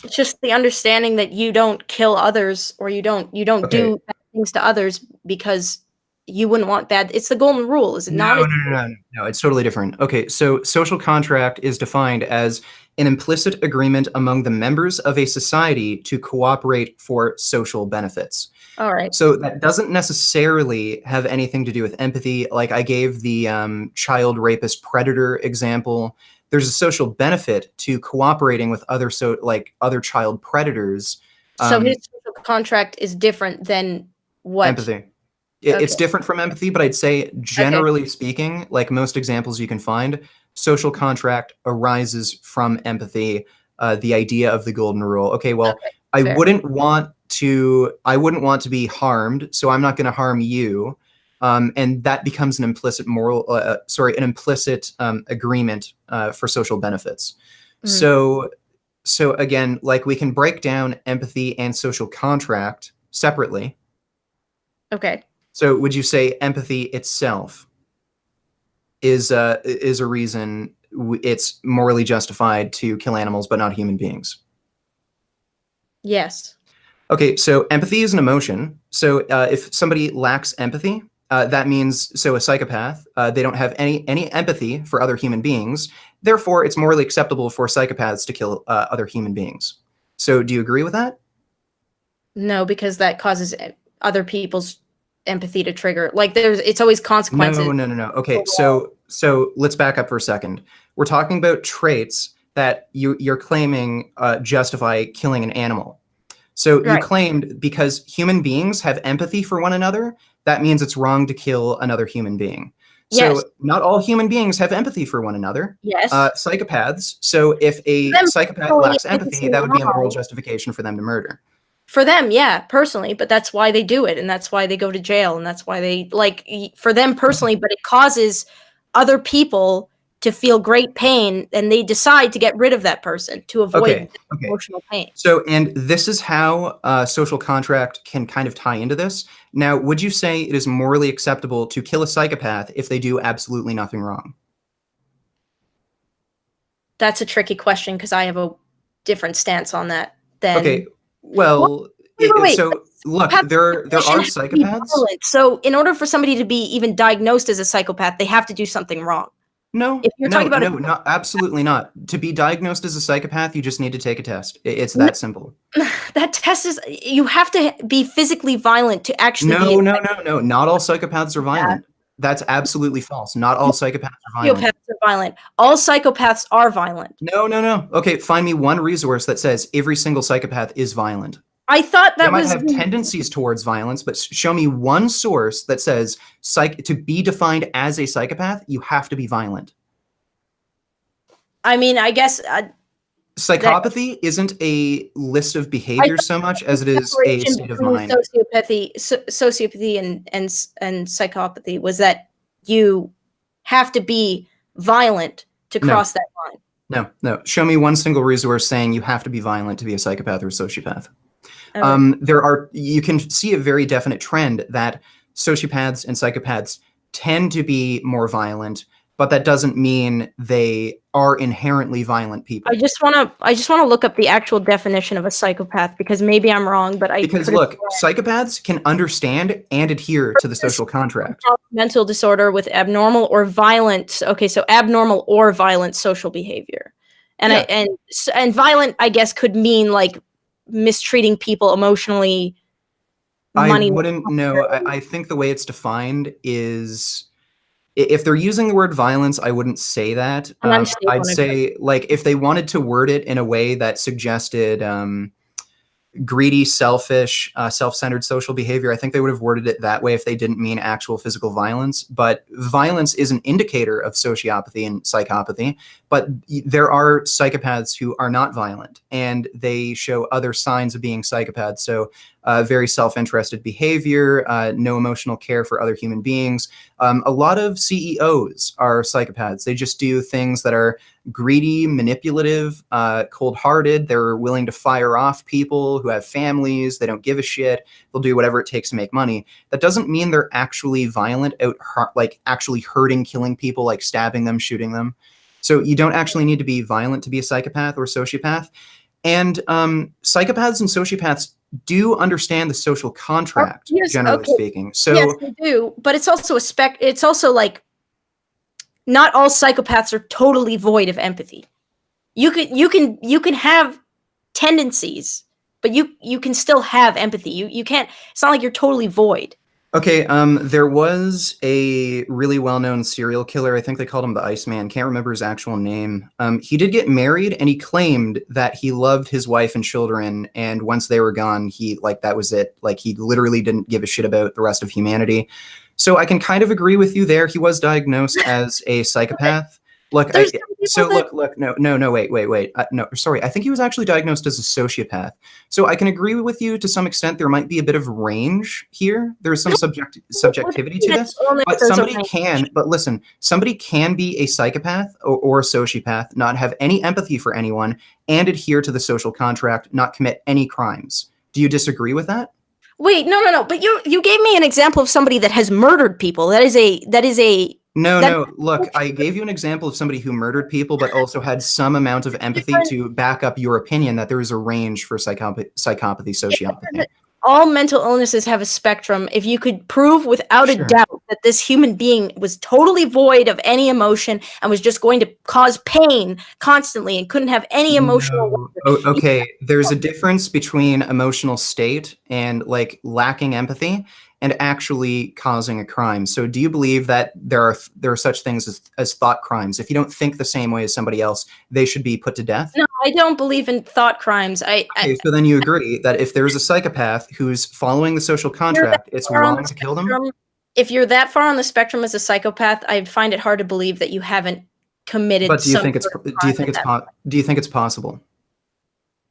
it's just the understanding that you don't kill others or you don't Okay. do bad things to others because you wouldn't want bad. It's the golden rule, is it No, not? no, no, no, no. It's totally different. Okay, so social contract is defined as an implicit agreement among the members of a society to cooperate for social benefits. All right. So that doesn't necessarily have anything to do with empathy. Like I gave the child rapist predator example. There's a social benefit to cooperating with other child predators. So his Um, social contract is different than what? Empathy. Okay. It's different from empathy, but I'd say Okay. generally speaking, like most examples you can find, social contract arises from empathy. The idea of the golden rule. Okay, well, Okay. Fair. I wouldn't want to be harmed, so I'm not going to harm you, and that becomes an implicit agreement for social benefits. Mhm. So again, like we can break down empathy and social contract separately. Okay. So would you say empathy itself is a reason it's morally justified to kill animals but not human beings? Yes. Okay, so empathy is an emotion. So if somebody lacks empathy, that means a psychopath, they don't have any empathy for other human beings. Therefore, it's morally acceptable for psychopaths to kill other human beings. So do you agree with that? No, because that causes other people's empathy to trigger. Like it's always No, consequences no, no, no. Okay, overall. so let's back up for a second. We're talking about traits that you're claiming justify killing an animal. So you Right. claimed because human beings have empathy for one another, that means it's wrong to kill another human being. Yes. So not all human beings have empathy for one another. Yes. Psychopaths. So if a For them psychopath personally, lacks it doesn't empathy, seem that would be a moral wrong. justification for them to murder. For them, yeah, personally, but that's why they do it, and that's why they go to jail, and that's why they for them personally, but it causes other people to feel great pain, and they decide to get rid of that person to avoid Okay, okay. emotional pain. So, and this is how social contract can kind of tie into this. Now, would you say it is morally acceptable to kill a psychopath if they do absolutely nothing wrong? That's a tricky question because I have a different stance on that Okay, than well, well, wait. so look, Psychopath there definition are has to be psychopaths. violent. So, in order for somebody to be even diagnosed as a psychopath, they have to do something wrong. No, If you're talking no, about a no, not absolutely not. To be diagnosed as a psychopath, you just need to take a test. It's n that simple. that test is you have to be physically violent to actually be a No, no, no, no. Not all psychopaths are psychopath. violent. That's absolutely false. Not all psychopaths are violent. Sociopaths are violent. All psychopaths are violent. No, no, no. Okay, find me one resource that says every single psychopath is violent. I thought They that might was have tendencies towards violence, but show me one source that says to be defined as a psychopath, you have to be violent. I mean, I guess that Psychopathy isn't a list of I behaviors thought so much there was as it a is a separation state of between mind. sociopathy and psychopathy was that you have to be violent to No, cross that line. no, no. Show me one single resource saying you have to be violent to be a psychopath or a sociopath. Okay. You can see a very definite trend that sociopaths and psychopaths tend to be more violent, but that doesn't mean they are inherently violent people. I just wanna look up the actual definition of a psychopath because maybe I'm wrong, but I Because could have look, psychopaths can understand and adhere to the social contract. mental disorder with abnormal or violent okay, so abnormal or violent social behavior. And Yeah, and violent, I guess, could mean, like, mistreating people emotionally, I money. wouldn't know. I think the way it's defined is if they're using the word violence, I wouldn't say that. An unstable I'd and aggressive. say like if they wanted to word it in a way that suggested greedy, selfish, self-centered social behavior. I think they would have worded it that way if they didn't mean actual physical violence. But violence is an indicator of sociopathy and psychopathy. But there are psychopaths who are not violent, and they show other signs of being psychopaths. So very self-interested behavior, no emotional care for other human beings. A lot of CEOs are psychopaths. They just do things that are greedy, manipulative, cold-hearted. They're willing to fire off people who have families. They don't give a shit. They'll do whatever it takes to make money. That doesn't mean they're actually violent, like actually hurting, killing people, like stabbing them, shooting them. So you don't actually need to be violent to be a psychopath or a sociopath. And psychopaths and sociopaths do understand the social contract, generally speaking. So yes, they do. But it's also it's also like, not all psychopaths are totally void of empathy. You can have tendencies, but you can still have empathy. You can't. It's not like you're totally void. Okay, there was a really well-known serial killer. I think they called him the Iceman. Can't remember his actual name. He did get married, and he claimed that he loved his wife and children, and once they were gone, that was it. Like, he literally didn't give a shit about the rest of humanity. So I can kind of agree with you there. He was diagnosed as a psychopath. Look, wait. No, sorry. I think he was actually diagnosed as a sociopath. So I can agree with you to some extent. There might be a bit of range here. There's some subjectivity to this, but somebody can be a psychopath or a sociopath, not have any empathy for anyone, and adhere to the social contract, not commit any crimes. Do you disagree with that? Wait, no. But you gave me an example of somebody that has murdered people. No. Look, I gave you an example of somebody who murdered people, but also had some amount of empathy to back up your opinion that there is a range for psychopathy, sociopathy. All mental illnesses have a spectrum. If you could prove without a doubt that this human being was totally void of any emotion and was just going to cause pain constantly and couldn't have any emotional... Okay, there's a difference between emotional state and like lacking empathy and actually causing a crime. So do you believe that there are such things as thought crimes? If you don't think the same way as somebody else, they should be put to death? No, I don't believe in thought crimes. So then you agree that if there's a psychopath who's following the social contract, it's wrong to kill them? If you're that far on the spectrum as a psychopath, I find it hard to believe that you haven't committed. But do you think it's possible?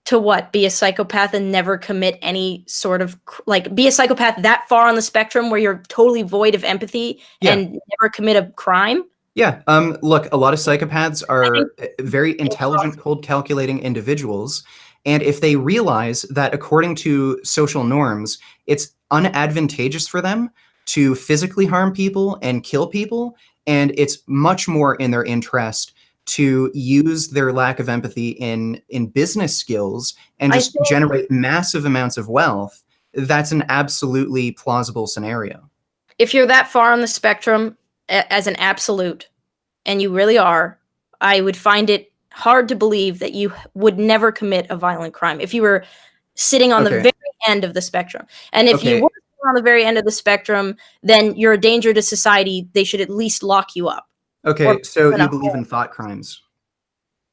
To what? Be a psychopath and never commit any sort of, like, be a psychopath that far on the spectrum where you're totally void of empathy and never commit a crime? Yeah. Look, a lot of psychopaths are very intelligent, cold calculating individuals. And if they realize that according to social norms, it's unadvantageous for them to physically harm people and kill people, and it's much more in their interest to use their lack of empathy in business skills and just generate massive amounts of wealth, that's an absolutely plausible scenario. If you're that far on the spectrum as an absolute, and you really are, I would find it hard to believe that you would never commit a violent crime if you were sitting on the very end of the spectrum. And if you were on the very end of the spectrum, then you're a danger to society. They should at least lock you up. Okay, so you believe in thought crimes?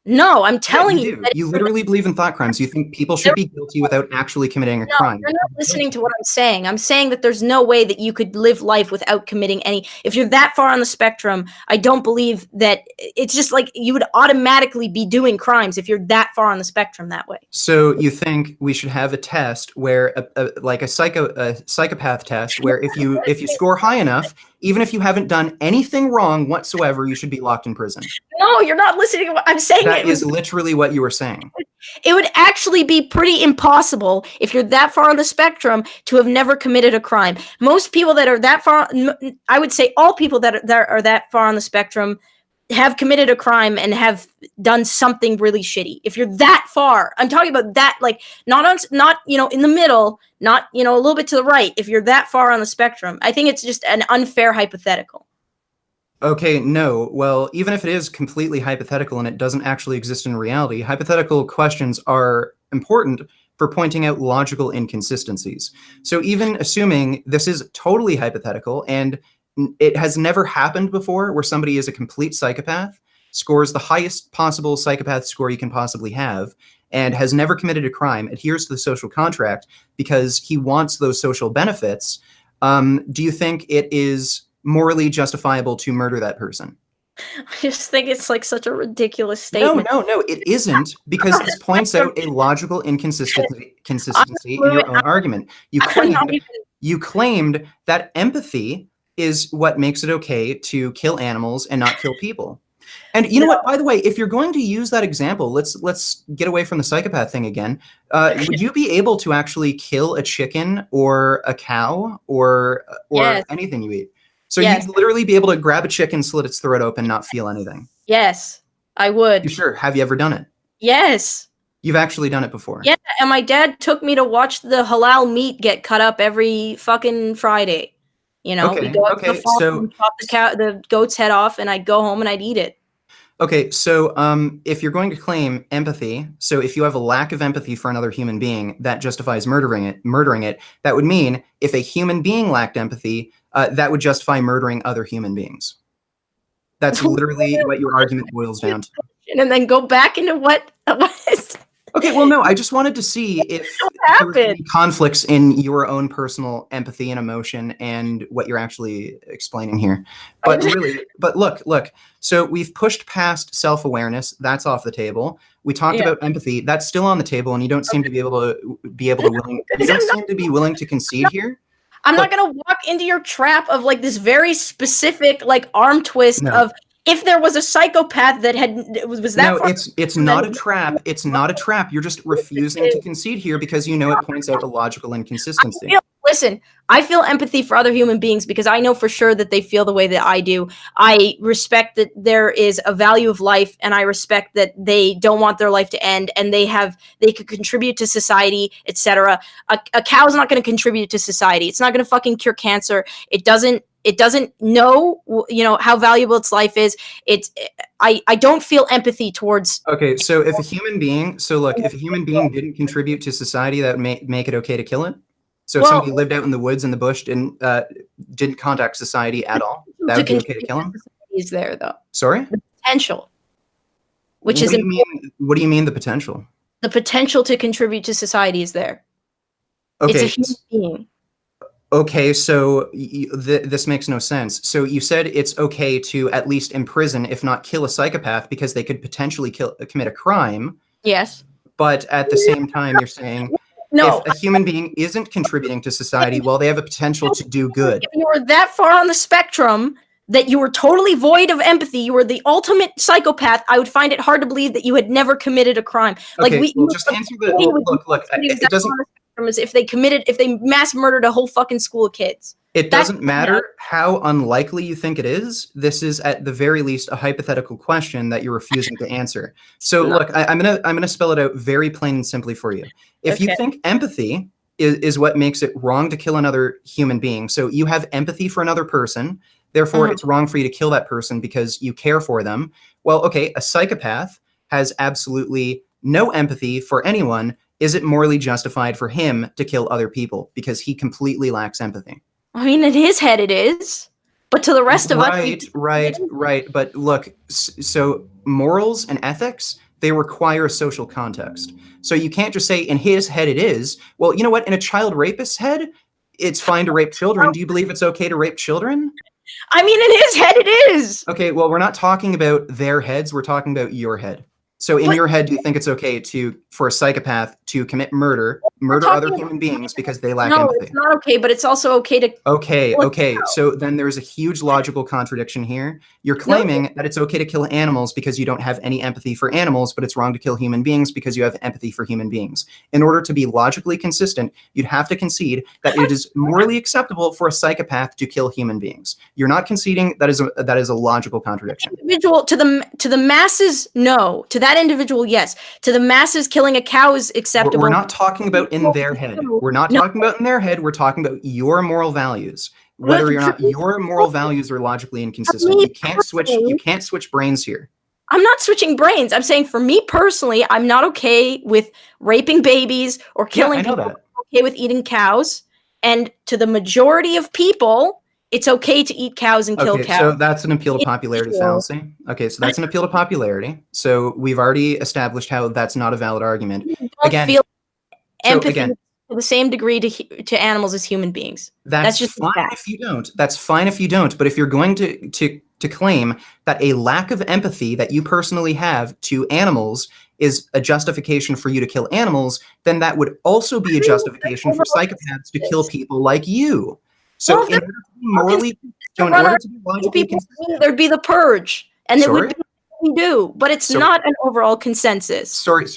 No, I'm telling you. You literally believe in thought crimes. You think people should be guilty without actually committing a crime. You're not listening to what I'm saying. I'm saying that there's no way that you could live life without committing any. If you're that far on the spectrum, I don't believe that it's just like you would automatically be doing crimes if you're that far on the spectrum that way. So you think we should have a test where, like a psychopath test, where if you score high enough, even if you haven't done anything wrong whatsoever, you should be locked in prison? No, you're not listening to what I'm saying. That is literally what you were saying. It would actually be pretty impossible if you're that far on the spectrum to have never committed a crime. Most people that are that far, I would say all people that are that far on the spectrum have committed a crime and have done something really shitty. If you're that far, I'm talking about that, like not in the middle, not a little bit to the right. If you're that far on the spectrum, I think it's just an unfair hypothetical. Okay, no. Well, even if it is completely hypothetical and it doesn't actually exist in reality, hypothetical questions are important for pointing out logical inconsistencies. So even assuming this is totally hypothetical and it has never happened before where somebody is a complete psychopath, scores the highest possible psychopath score you can possibly have, and has never committed a crime, adheres to the social contract because he wants those social benefits, do you think it is morally justifiable to murder that person? I just think it's like such a ridiculous statement. No, it isn't, because this points out a logical inconsistency in your own argument. You claimed that empathy is what makes it okay to kill animals and not kill people. And you know what? By the way, if you're going to use that example, let's get away from the psychopath thing again. Would you be able to actually kill a chicken or a cow or Yes. anything you eat? So Yes. you'd literally be able to grab a chicken, slit its throat open, not feel anything. Yes, I would. You sure? Have you ever done it? Yes. You've actually done it before. Yeah, and my dad took me to watch the halal meat get cut up every fucking Friday. You know, we go out to the farm and chop the goat's head off, and I'd go home and I'd eat it. Okay, so if you're going to claim empathy, so if you have a lack of empathy for another human being, that justifies murdering it, that would mean if a human being lacked empathy, that would justify murdering other human beings. That's literally what your argument boils down to. And then go back into what was. Okay, well, no, I just wanted to see if there were any conflicts in your own personal empathy and emotion and what you're actually explaining here. But really, but look, so we've pushed past self-awareness. That's off the table. We talked about empathy. That's still on the table, and you don't seem to be able to you don't seem to be willing to concede here. I'm not going to walk into your trap of like this very specific like arm twist of if there was a psychopath that was that. No, it's not a trap. It's not a trap. You're just refusing to concede here because you know it points out a logical inconsistency. Listen, I feel empathy for other human beings because I know for sure that they feel the way that I do. I respect that there is a value of life, and I respect that they don't want their life to end, and they could contribute to society, etc. A cow's not going to contribute to society. It's not going to fucking cure cancer. It doesn't know, how valuable its life is. I don't feel empathy towards. Okay, so if a human being didn't contribute to society, that would make it okay to kill it. So if somebody lived out in the woods in the bush and didn't contact society at all, that would be okay to kill him? Is there though? Sorry? The potential. What do you mean the potential? The potential to contribute to society is there. Okay. It's a human being. Okay, so this makes no sense. So you said it's okay to at least imprison, if not kill a psychopath, because they could potentially commit a crime. Yes. But at the same time, you're saying if a human being isn't contributing to society, well, they have a potential to do good. If you were that far on the spectrum that you were totally void of empathy, you were the ultimate psychopath, I would find it hard to believe that you had never committed a crime. Okay, just answer the look. It doesn't. If they mass murdered a whole fucking school of kids. It doesn't matter how unlikely you think it is. This is at the very least a hypothetical question that you're refusing to answer. So look, I'm gonna spell it out very plain and simply for you. If you think empathy is what makes it wrong to kill another human being, so you have empathy for another person, therefore it's wrong for you to kill that person because you care for them. Well, okay, a psychopath has absolutely no empathy for anyone. Is it morally justified for him to kill other people because he completely lacks empathy? I mean, in his head it is, but to the rest of us... Right. But look, so morals and ethics, they require a social context. So you can't just say in his head it is. Well, you know what? In a child rapist's head, it's fine to rape children. Do you believe it's okay to rape children? I mean, in his head it is. Okay, well, we're not talking about their heads. We're talking about your head. So in your head, do you think it's okay for a psychopath to commit murder other human beings because they lack empathy? No, it's not okay, but it's also okay to... Okay. So then there's a huge logical contradiction here. You're claiming that it's okay to kill animals because you don't have any empathy for animals, but it's wrong to kill human beings because you have empathy for human beings. In order to be logically consistent, you'd have to concede that it is morally acceptable for a psychopath to kill human beings. You're not conceding that is a logical contradiction. Individual to the masses, no. To that individual, yes. To the masses, killing a cow is acceptable. We're not talking about in their head. We're not talking about in their head. We're talking about your moral values. Whether or not your moral values are logically inconsistent. You can't switch brains here. I'm not switching brains. I'm saying for me personally, I'm not okay with raping babies or killing people. I'm okay with eating cows. And to the majority of people, it's okay to eat cows and kill Okay, cows. so that's an appeal to It's popularity illegal. fallacy. Okay, so that's an appeal to popularity. So we've already established how that's not a valid argument. You don't Again, feel so empathy again, to the same degree to animals as human beings. That's that's just a fine fact. if you don't. That's fine if you don't. But if you're going to claim that a lack of empathy that you personally have to animals is a justification for you to kill animals, then that would also be a justification for psychopaths to kill people like you. So Well, if in order to be morally, so in run order our to be logically people, consistent, there'd be the purge, and it would sorry, be what we do, but it's so not an overall consensus. sorry.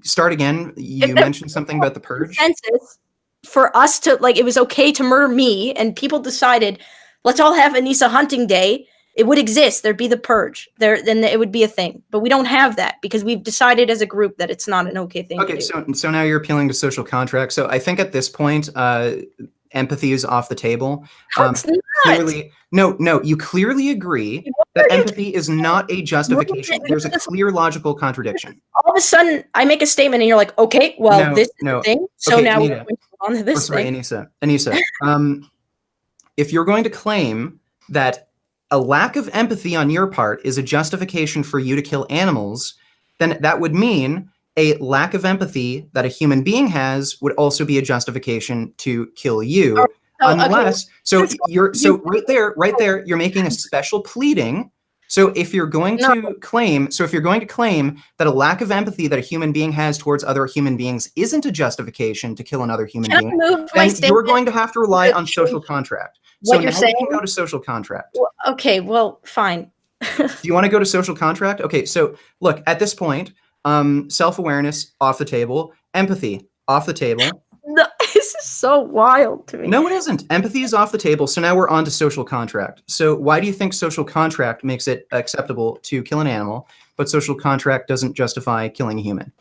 Start again. If You there mentioned something about the was a purge. consensus for us to like, it was okay to murder me, and people decided, let's all have Anisa hunting day. It would exist. There'd be the purge. Then it would be a thing. But we don't have that because we've decided as a group that it's not an okay thing to Okay, do. so now you're appealing to social contract. So I think at this point, empathy is off the table. It's not. Clearly, no, you clearly agree that empathy is not a justification. There's a clear logical contradiction. All of a sudden, I make a statement, and you're like, okay, well, this is the thing. So Okay, now we're Anita. going to go on to this Sorry, thing. Anisa. If you're going to claim that a lack of empathy on your part is a justification for you to kill animals, then that would mean a lack of empathy that a human being has would also be a justification to kill you. Unless, so right there, you're making a special pleading. So if you're going to claim that a lack of empathy that a human being has towards other human beings isn't a justification to kill another human being, then you're going to have to rely on social contract. So now we can go to social contract. Okay, well, fine. Do you want to go to social contract? Okay, so look, at this point, self-awareness off the table, empathy off the table. No, this is so wild to me. No, it isn't. Empathy is off the table. So now we're on to social contract. So why do you think social contract makes it acceptable to kill an animal, but social contract doesn't justify killing a human?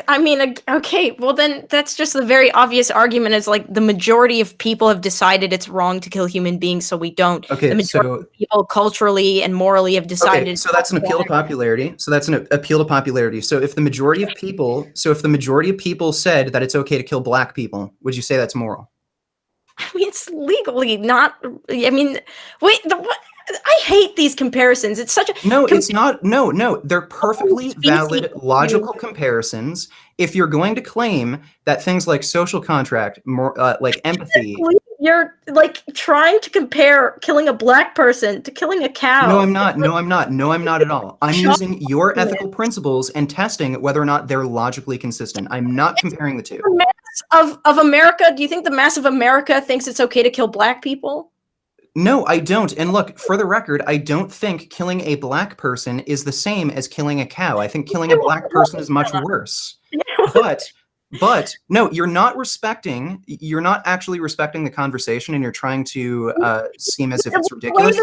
I mean, okay, well then that's just the very obvious argument is like the majority of people have decided it's wrong to kill human beings, so we don't. Okay, the majority of people culturally and morally have decided. Okay, so that's an appeal to popularity. So if the majority of people, said that it's okay to kill black people, would you say that's moral? I mean, it's legally not. I mean, wait, I hate these comparisons. It's such a no. It's not. No. They're perfectly valid, logical comparisons. If you're going to claim that things like social contract, like empathy, you're like trying to compare killing a black person to killing a cow. No, I'm not. No, I'm not at all. I'm using your ethical principles and testing whether or not they're logically consistent. I'm not comparing the two. The mass of America. Do you think the mass of America thinks it's okay to kill black people? No, I don't. And look, for the record, I don't think killing a black person is the same as killing a cow. I think killing a black person is much worse. But no, you're not actually respecting the conversation, and you're trying to seem as if it's ridiculous.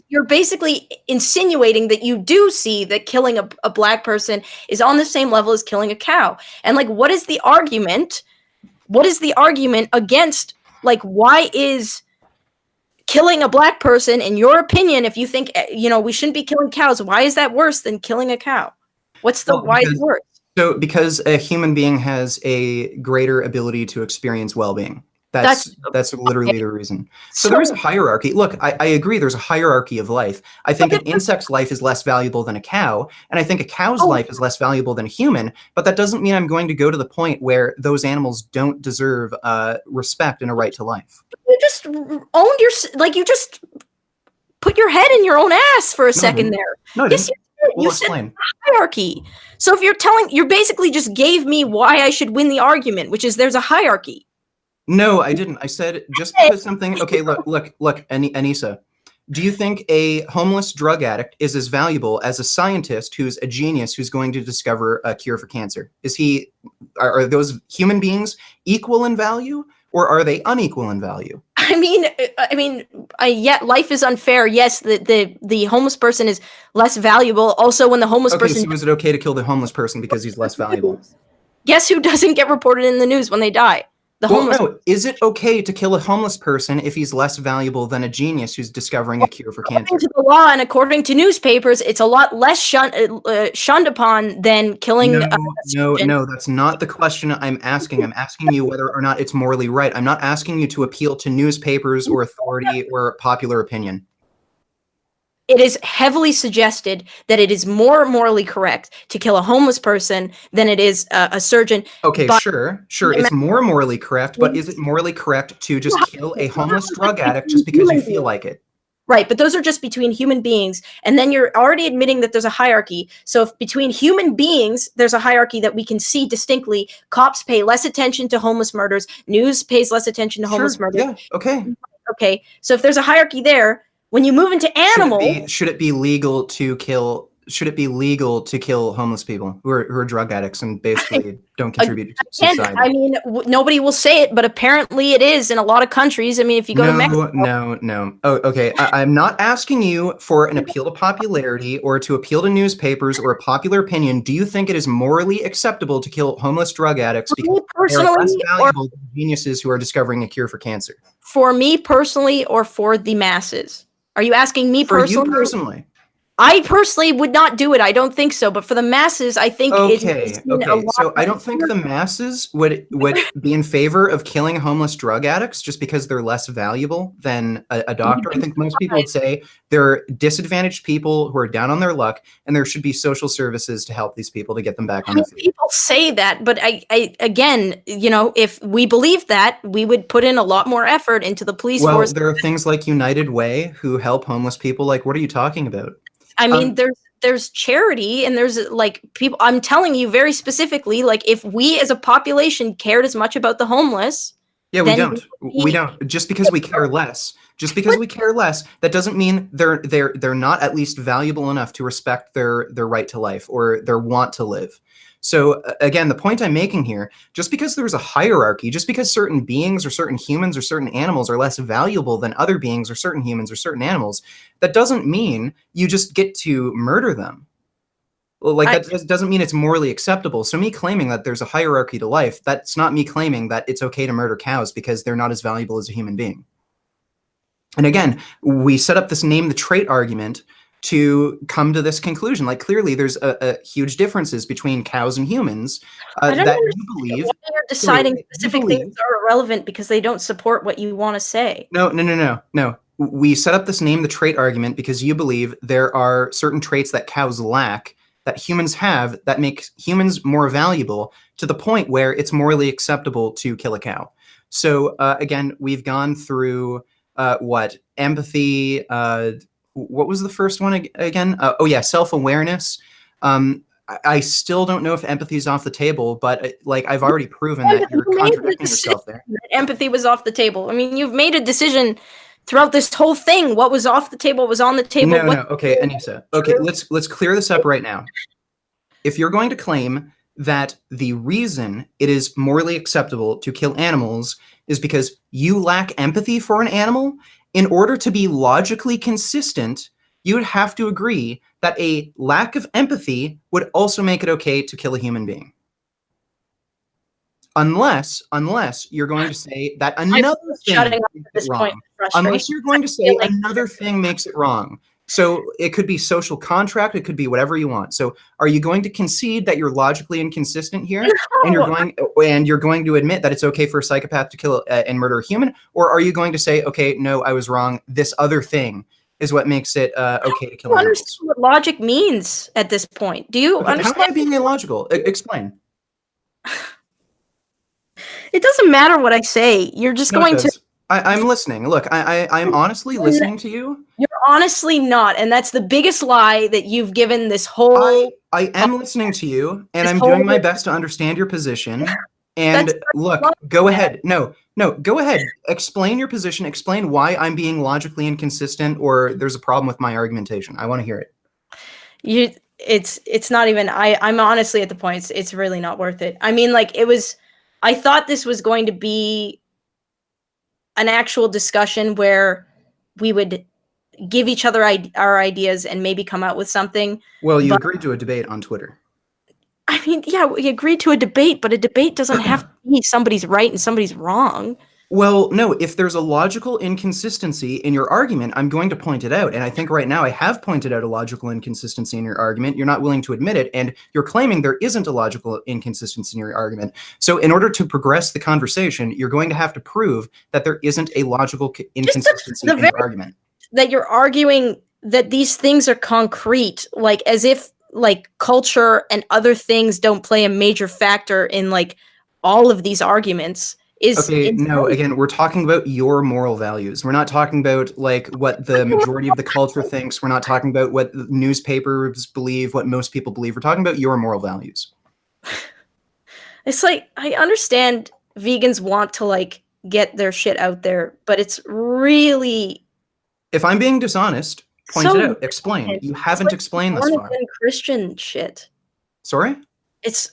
You're basically insinuating that you do see that killing a black person is on the same level as killing a cow. And like, what is the argument? What is the argument against, like, why is killing a black person, in your opinion, if you think, we shouldn't be killing cows, why is that worse than killing a cow? Why is it worse? So because a human being has a greater ability to experience well-being. That's literally the reason. So there is a hierarchy. Look, I agree there's a hierarchy of life. I think an insect's life is less valuable than a cow, and I think a cow's life is less valuable than a human, but that doesn't mean I'm going to go to the point where those animals don't deserve respect and a right to life. You just you just put your head in your own ass for a second there. No, I didn't. You said hierarchy. So if you basically just gave me why I should win the argument, which is there's a hierarchy. No, I didn't. I said just because something. Okay, look, Anisa. Do you think a homeless drug addict is as valuable as a scientist who's a genius who's going to discover a cure for cancer? Are those human beings equal in value, or are they unequal in value? I mean, yet life is unfair. Yes, the homeless person is less valuable. Also, when the homeless person. So is it okay to kill the homeless person because he's less valuable? Guess who doesn't get reported in the news when they die? Well, no. Is it okay to kill a homeless person if he's less valuable than a genius who's discovering a cure for cancer? According to the law and according to newspapers, it's a lot less shunned upon than killing a surgeon. No, that's not the question I'm asking. I'm asking you whether or not it's morally right. I'm not asking you to appeal to newspapers or authority or popular opinion. It is heavily suggested that it is more morally correct to kill a homeless person than it is a surgeon. Okay, sure. It's more morally correct, but is it morally correct to just kill a homeless drug addict just because you feel like it? Right, but those are just between human beings, and then you're already admitting that there's a hierarchy. So if between human beings, there's a hierarchy that we can see distinctly. Cops pay less attention to homeless murders. News pays less attention to homeless murders. Yeah, okay. Okay, so if there's a hierarchy there, when you move into animals, should it be legal to kill? Should it be legal to kill homeless people who are drug addicts and basically don't contribute to society? I mean, nobody will say it, but apparently it is in a lot of countries. I mean, if you go to Mexico. No. Oh, okay. I'm not asking you for an appeal to popularity or to appeal to newspapers or a popular opinion. Do you think it is morally acceptable to kill homeless drug addicts because they are less valuable than geniuses who are discovering a cure for cancer? For me personally, or for the masses? Are you asking me personally? For you personally. I personally would not do it. I don't think so. But for the masses, I think okay. So I don't think the masses would be in favor of killing homeless drug addicts just because they're less valuable than a doctor. I think most people would say they're disadvantaged people who are down on their luck, and there should be social services to help these people to get them back on their feet. People say that, but I again, if we believe that, we would put in a lot more effort into the police force. Well, there are things like United Way who help homeless people. Like, what are you talking about? I mean, there's charity and there's like people. I'm telling you very specifically, like if we as a population cared as much about the homeless, yeah, we don't. We don't. Just because we care less. Just because we care less, that doesn't mean they're not at least valuable enough to respect their right to life or their want to live. So again, the point I'm making here, just because there's a hierarchy, just because certain beings or certain humans or certain animals are less valuable than other beings or certain humans or certain animals, that doesn't mean you just get to murder them. Like that doesn't mean it's morally acceptable. So me claiming that there's a hierarchy to life, that's not me claiming that it's okay to murder cows because they're not as valuable as a human being. And again, we set up this name the trait argument to come to this conclusion. Like clearly there's a huge differences between cows and humans that you believe. Why you're deciding specific things are irrelevant because they don't support what you want to say. No. We set up this name the trait argument because you believe there are certain traits that cows lack that humans have that make humans more valuable to the point where it's morally acceptable to kill a cow. So again, we've gone through empathy, what was the first one again? Self-awareness. I still don't know if empathy is off the table, but like I've already proven that you're contradicting yourself there. Empathy was off the table. I mean, you've made a decision throughout this whole thing. What was off the table was on the table. No. Okay, Anisa. Okay, let's clear this up right now. If you're going to claim that the reason it is morally acceptable to kill animals is because you lack empathy for an animal, in order to be logically consistent, you would have to agree that a lack of empathy would also make it okay to kill a human being. Unless you're going to say that another thing makes it wrong. Unless you're going to say another thing makes it wrong. So it could be social contract, it could be whatever you want. So are you going to concede that you're logically inconsistent here? No. And you're going to admit that it's okay for a psychopath to kill and murder a human? Or are you going to say, okay, no, I was wrong. This other thing is what makes it okay to kill animals? I don't understand what logic means at this point. Do you understand? How am I being illogical? Explain. It doesn't matter what I say. You're just going to... I'm listening. Look, I'm honestly listening to you. You're honestly not, and that's the biggest lie that you've given this whole... I am listening to you, and I'm doing my best to understand your position. And look, go ahead. No, go ahead. Explain your position. Explain why I'm being logically inconsistent or there's a problem with my argumentation. I want to hear it. It's not even... I'm honestly at the point, it's really not worth it. I mean, like, it was... I thought this was going to be an actual discussion where we would give each other our ideas and maybe come out with something. Well, you agreed to a debate on Twitter. I mean, yeah, we agreed to a debate, but a debate doesn't have to be somebody's right and somebody's wrong. Well, no, if there's a logical inconsistency in your argument, I'm going to point it out. And I think right now I have pointed out a logical inconsistency in your argument. You're not willing to admit it, and you're claiming there isn't a logical inconsistency in your argument. So, in order to progress the conversation, you're going to have to prove that there isn't a logical inconsistency in your argument. That you're arguing that these things are concrete, like as if like culture and other things don't play a major factor in like all of these arguments. Okay, no, again, we're talking about your moral values. We're not talking about like what the majority of the culture thinks. We're not talking about what newspapers believe, what most people believe. We're talking about your moral values. It's like, I understand vegans want to like get their shit out there, but it's really, if I'm being dishonest, point it out. Explain. You haven't like explained this far. Christian shit. Sorry? It's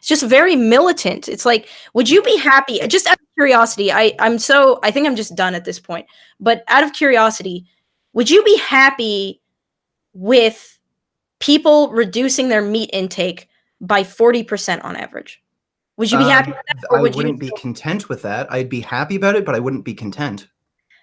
just very militant. It's like, would you be happy? Just out of curiosity, I think I'm just done at this point. But out of curiosity, would you be happy with people reducing their meat intake by 40% on average? Would you be happy with that? Or I wouldn't be content with that. I'd be happy about it, but I wouldn't be content.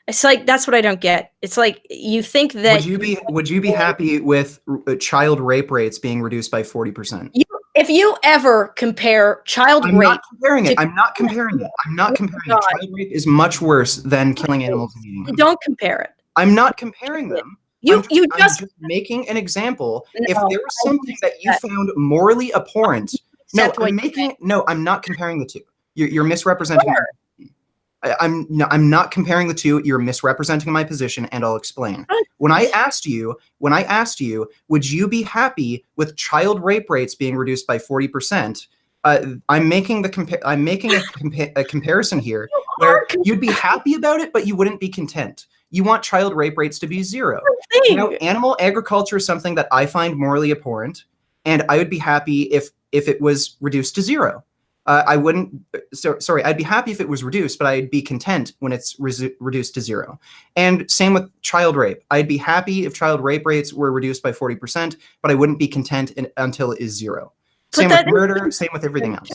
It's like, that's what I don't get. It's like, you think that would you be happy with child rape rates being reduced by 40%? If you ever compare child rape, not comparing it. I'm not comparing it. I'm not comparing it. Child rape is much worse than killing animals and eating them. Don't compare it. I'm not comparing them. I'm just making an example. No, if there was something that you found morally abhorrent, I'm not comparing the two. You're misrepresenting. I'm not comparing the two. You're misrepresenting my position, and I'll explain. When I asked you, would you be happy with child rape rates being reduced by 40%? I'm making a comparison here where you'd be happy about it, but you wouldn't be content. You want child rape rates to be zero. Animal agriculture is something that I find morally abhorrent, and I would be happy if it was reduced to zero. I wouldn't. Sorry, I'd be happy if it was reduced, but I'd be content when it's reduced to zero. And same with child rape. I'd be happy if child rape rates were reduced by 40%, but I wouldn't be content until it is zero. Same with murder. Same with everything else.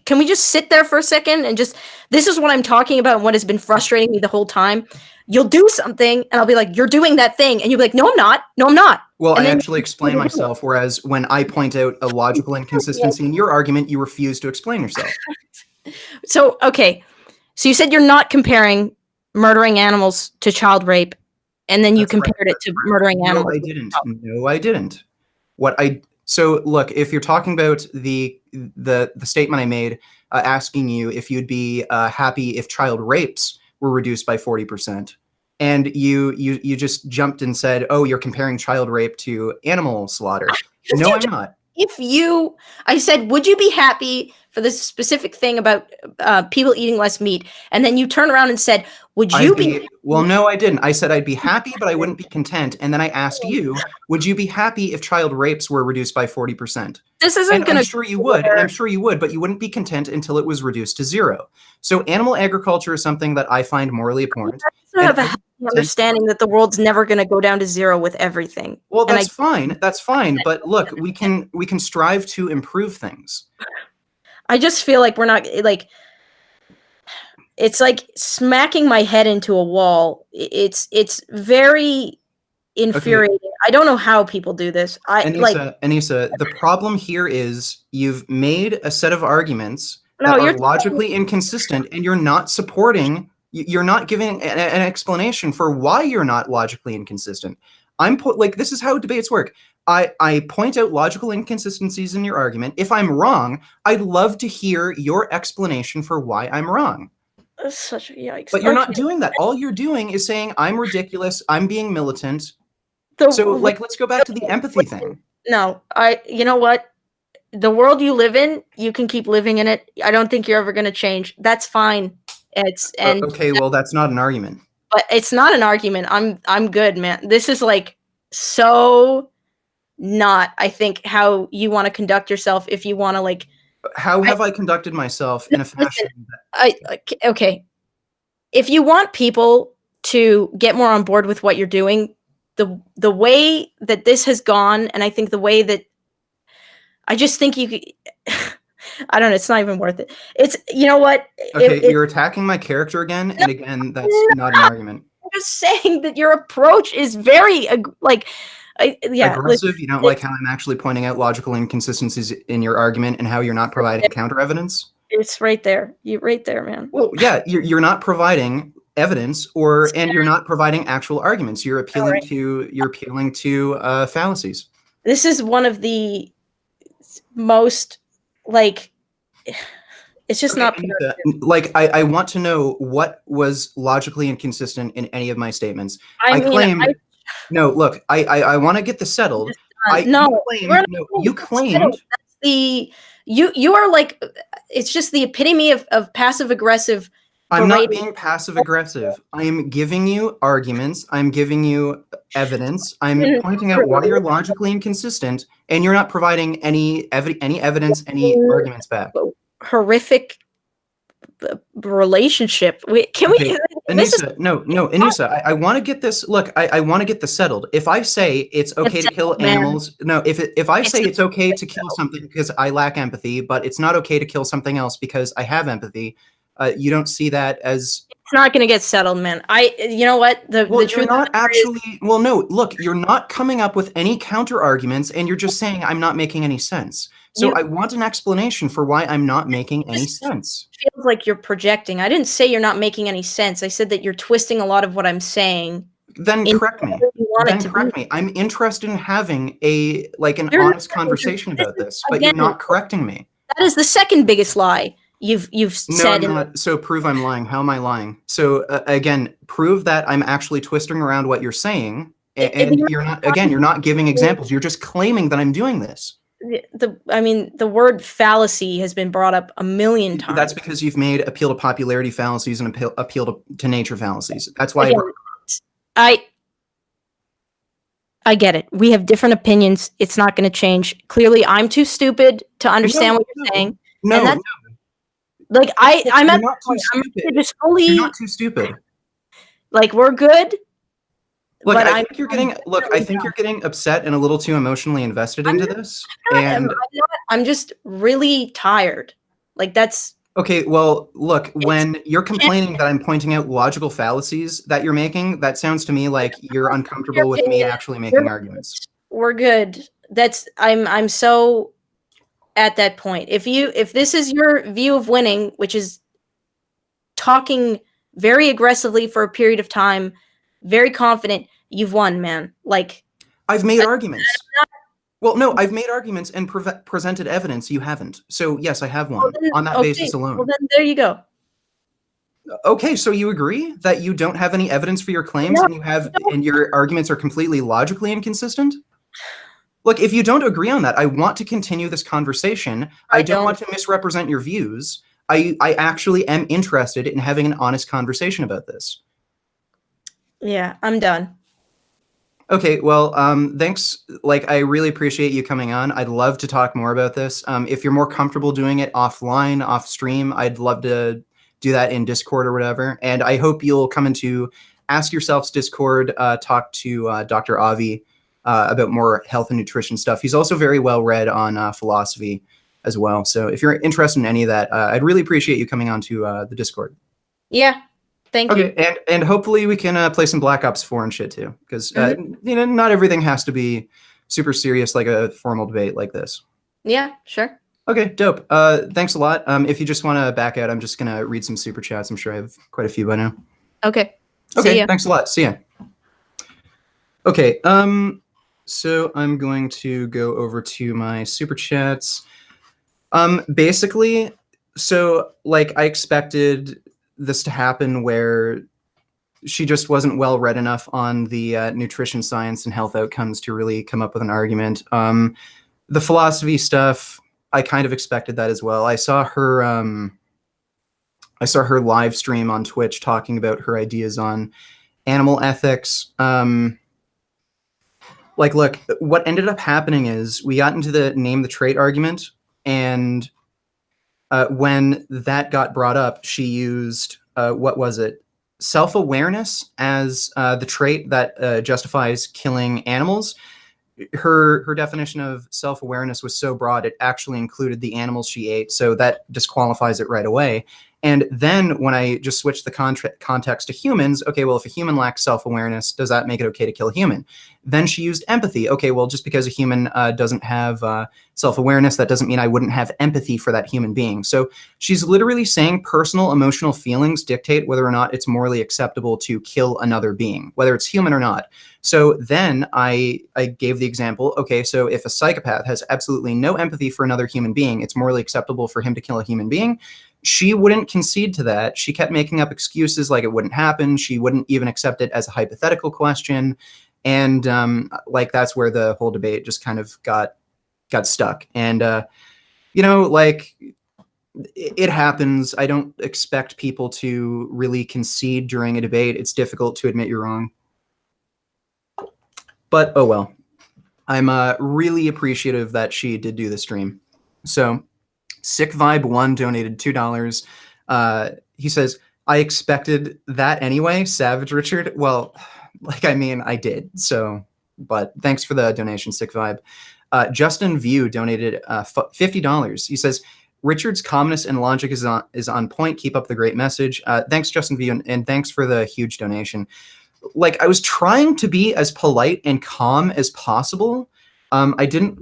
Can we just sit there for a second and just? This is what I'm talking about. And what has been frustrating me the whole time. You'll do something, and I'll be like, "You're doing that thing," and you'll be like, "No, I'm not. No, I'm not." Well, I actually explain myself, whereas when I point out a logical inconsistency in your argument, you refuse to explain yourself. So, okay. So you said you're not comparing murdering animals to child rape, and then you compared it to murdering animals. No, I didn't. So look, if you're talking about the statement I made, asking you if you'd be happy if child rapes were reduced by 40%. And you just jumped and said, "Oh, you're comparing child rape to animal slaughter." No, I'm not. I said, would you be happy for this specific thing about people eating less meat? And then you turn around and said, would you be? Well, no, I didn't. I said I'd be happy, but I wouldn't be content. And then I asked you, would you be happy if child rapes were reduced by 40%? This isn't going to. I'm sure you would, and I'm sure you would, but you wouldn't be content until it was reduced to zero. So animal agriculture is something that I find morally abhorrent. I have a understanding that the world's never going to go down to zero with everything. Well, that's fine. That's fine. But look, we can strive to improve things. I just feel like we're not like. It's like smacking my head into a wall. It's very infuriating. Okay. I don't know how people do this. Anisa, the problem here is you've made a set of arguments that are logically inconsistent, and you're not supporting. You're not giving an explanation for why you're not logically inconsistent. This is how debates work. I point out logical inconsistencies in your argument. If I'm wrong, I'd love to hear your explanation for why I'm wrong. That's such a yikes. But you're not doing that. All you're doing is saying I'm ridiculous. I'm being militant. Let's go back to the empathy thing. No, you know what? The world you live in, you can keep living in it. I don't think you're ever going to change. That's fine. Okay, well, that's not an argument. But it's not an argument. I'm good, man. This is like so not, I think, how you want to conduct yourself if you want to like. How have I conducted myself in a fashion? Okay. If you want people to get more on board with what you're doing, the way that this has gone, and I think the way that I just think you could, I don't know, it's not even worth it. It's, you know what? Okay, you're attacking my character again, and again, that's not an argument. I'm just saying that your approach is very, like, yeah. Aggressive? You don't like how I'm actually pointing out logical inconsistencies in your argument and how you're not providing counter evidence? It's right there. You're right there, man. Well, yeah, you're not providing evidence, and you're not providing actual arguments. You're appealing to fallacies. This is one of the most, like, it's just not Anisa, like, I want to know what was logically inconsistent in any of my statements. I want to get this settled. You claimed you are like, it's just the epitome of passive aggressive. I'm not being passive aggressive. I am giving you arguments. I'm giving you evidence. I'm pointing out why you're logically inconsistent, and you're not providing any evidence, any arguments back. Horrific relationship. Anisa, Anisa, I want to get this. Look, I want to get this settled. If I say it's okay to kill animals, if I say it's okay to kill something because I lack empathy, but it's not okay to kill something else because I have empathy, you don't see that as... It's not going to get settled, man. You know what? The truth you're not actually... Well, no, look, you're not coming up with any counter arguments, and you're just saying I'm not making any sense. So I want an explanation for why I'm not making any sense. It feels like you're projecting. I didn't say you're not making any sense. I said that you're twisting a lot of what I'm saying. Then correct me. I'm interested in having an honest conversation about this, but you're not correcting me. That is the second biggest lie you've said. No, I'm not. So prove I'm lying. How am I lying? So again, prove that I'm actually twisting around what you're saying, and you're not giving examples. You're just claiming that I'm doing this. The word fallacy has been brought up a million times. That's because you've made appeal to popularity fallacies and appeal to nature fallacies. That's why. I get it. We have different opinions. It's not going to change. Clearly, I'm too stupid to understand what you're saying. No. Like I'm not too stupid. You're not too stupid. Like, we're good. Look, I think you're getting upset and a little too emotionally invested into this. I'm just really tired. Like, that's... Okay, well, look, when you're complaining that I'm pointing out logical fallacies that you're making, that sounds to me like you're uncomfortable with me actually making arguments. We're good. I'm so at that point. If this is your view of winning, which is talking very aggressively for a period of time, very confident, you've won, man. Like, I've made arguments. Well, no, I've made arguments and presented evidence. You haven't. So yes, I have won on that basis alone. Well, then there you go. Okay, so you agree that you don't have any evidence for your claims, and your arguments are completely logically inconsistent? Look, if you don't agree on that, I want to continue this conversation. I don't want to misrepresent your views. I actually am interested in having an honest conversation about this. Yeah, I'm done. Okay, well, thanks. Like, I really appreciate you coming on. I'd love to talk more about this. If you're more comfortable doing it offline, off stream, I'd love to do that in Discord or whatever. And I hope you'll come into Ask Yourself's Discord, talk to Dr. Avi about more health and nutrition stuff. He's also very well read on philosophy as well. So if you're interested in any of that, I'd really appreciate you coming on to the Discord. Yeah. Thank you. Okay, and hopefully we can play some Black Ops 4 and shit too, because not everything has to be super serious like a formal debate like this. Yeah, sure. Okay, dope. Thanks a lot. If you just want to back out, I'm just gonna read some super chats. I'm sure I have quite a few by now. Okay. Okay. Thanks a lot. See ya. Okay. So I'm going to go over to my super chats. Basically, so like I expected this to happen where she just wasn't well read enough on the nutrition science and health outcomes to really come up with an argument. The philosophy stuff, I kind of expected that as well. I saw her live stream on Twitch talking about her ideas on animal ethics. Like, look, what ended up happening is we got into the name the trait argument, and when that got brought up, she used, what was it? Self-awareness as the trait that justifies killing animals. her definition of self-awareness was so broad it actually included the animals she ate, so that disqualifies it right away. And then when I just switched the context to humans, okay, well, if a human lacks self-awareness, does that make it okay to kill a human? Then she used empathy. Okay, well, just because a human doesn't have self-awareness, that doesn't mean I wouldn't have empathy for that human being. So she's literally saying personal emotional feelings dictate whether or not it's morally acceptable to kill another being, whether it's human or not. So then I gave the example, okay, so if a psychopath has absolutely no empathy for another human being, it's morally acceptable for him to kill a human being. She wouldn't concede to that. She kept making up excuses like it wouldn't happen. She wouldn't even accept it as a hypothetical question. And like that's where the whole debate just kind of got stuck. And, like it happens. I don't expect people to really concede during a debate. It's difficult to admit you're wrong. But oh well. I'm really appreciative that she did do the stream. So Sick Vibe 1 donated $2. He says, I expected that anyway, Savage Richard. Well, I did. So, but thanks for the donation, Sick Vibe. Justin View donated $50. He says, Richard's calmness and logic is on point. Keep up the great message. Thanks, Justin View, and thanks for the huge donation. Like, I was trying to be as polite and calm as possible. I didn't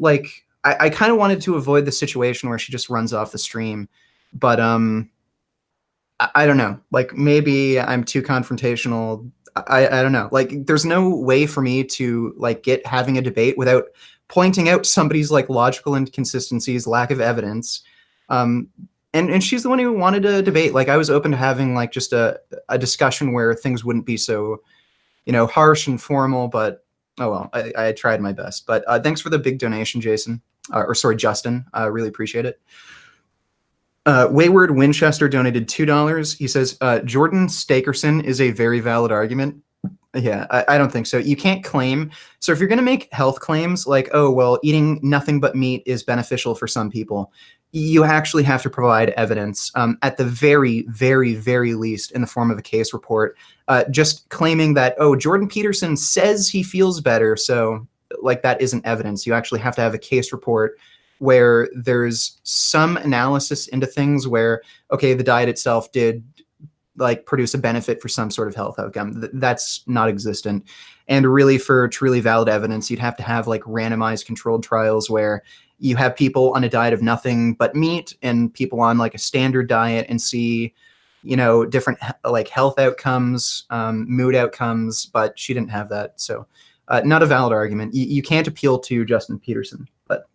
I kind of wanted to avoid the situation where she just runs off the stream, but I don't know. Like, maybe I'm too confrontational. I don't know. Like, there's no way for me to get having a debate without pointing out somebody's logical inconsistencies, lack of evidence. And she's the one who wanted to debate. Like, I was open to having just a discussion where things wouldn't be so, harsh and formal, but oh well, I tried my best. But thanks for the big donation, Jason. Justin. Really appreciate it. Wayward Winchester donated $2. He says, Jordan Stakerson is a very valid argument. Yeah, I don't think so. You can't claim. So if you're going to make health claims like, oh, well, eating nothing but meat is beneficial for some people, you actually have to provide evidence at the very, very, very least in the form of a case report. Just claiming that, oh, Jordan Peterson says he feels better, so that isn't evidence. You actually have to have a case report where there's some analysis into things where, okay, the diet itself did produce a benefit for some sort of health outcome. That's not existent. And really, for truly valid evidence, you'd have to have randomized controlled trials where you have people on a diet of nothing but meat and people on a standard diet and see, different health outcomes, mood outcomes, but she didn't have that. So not a valid argument. You can't appeal to Justin Peterson, but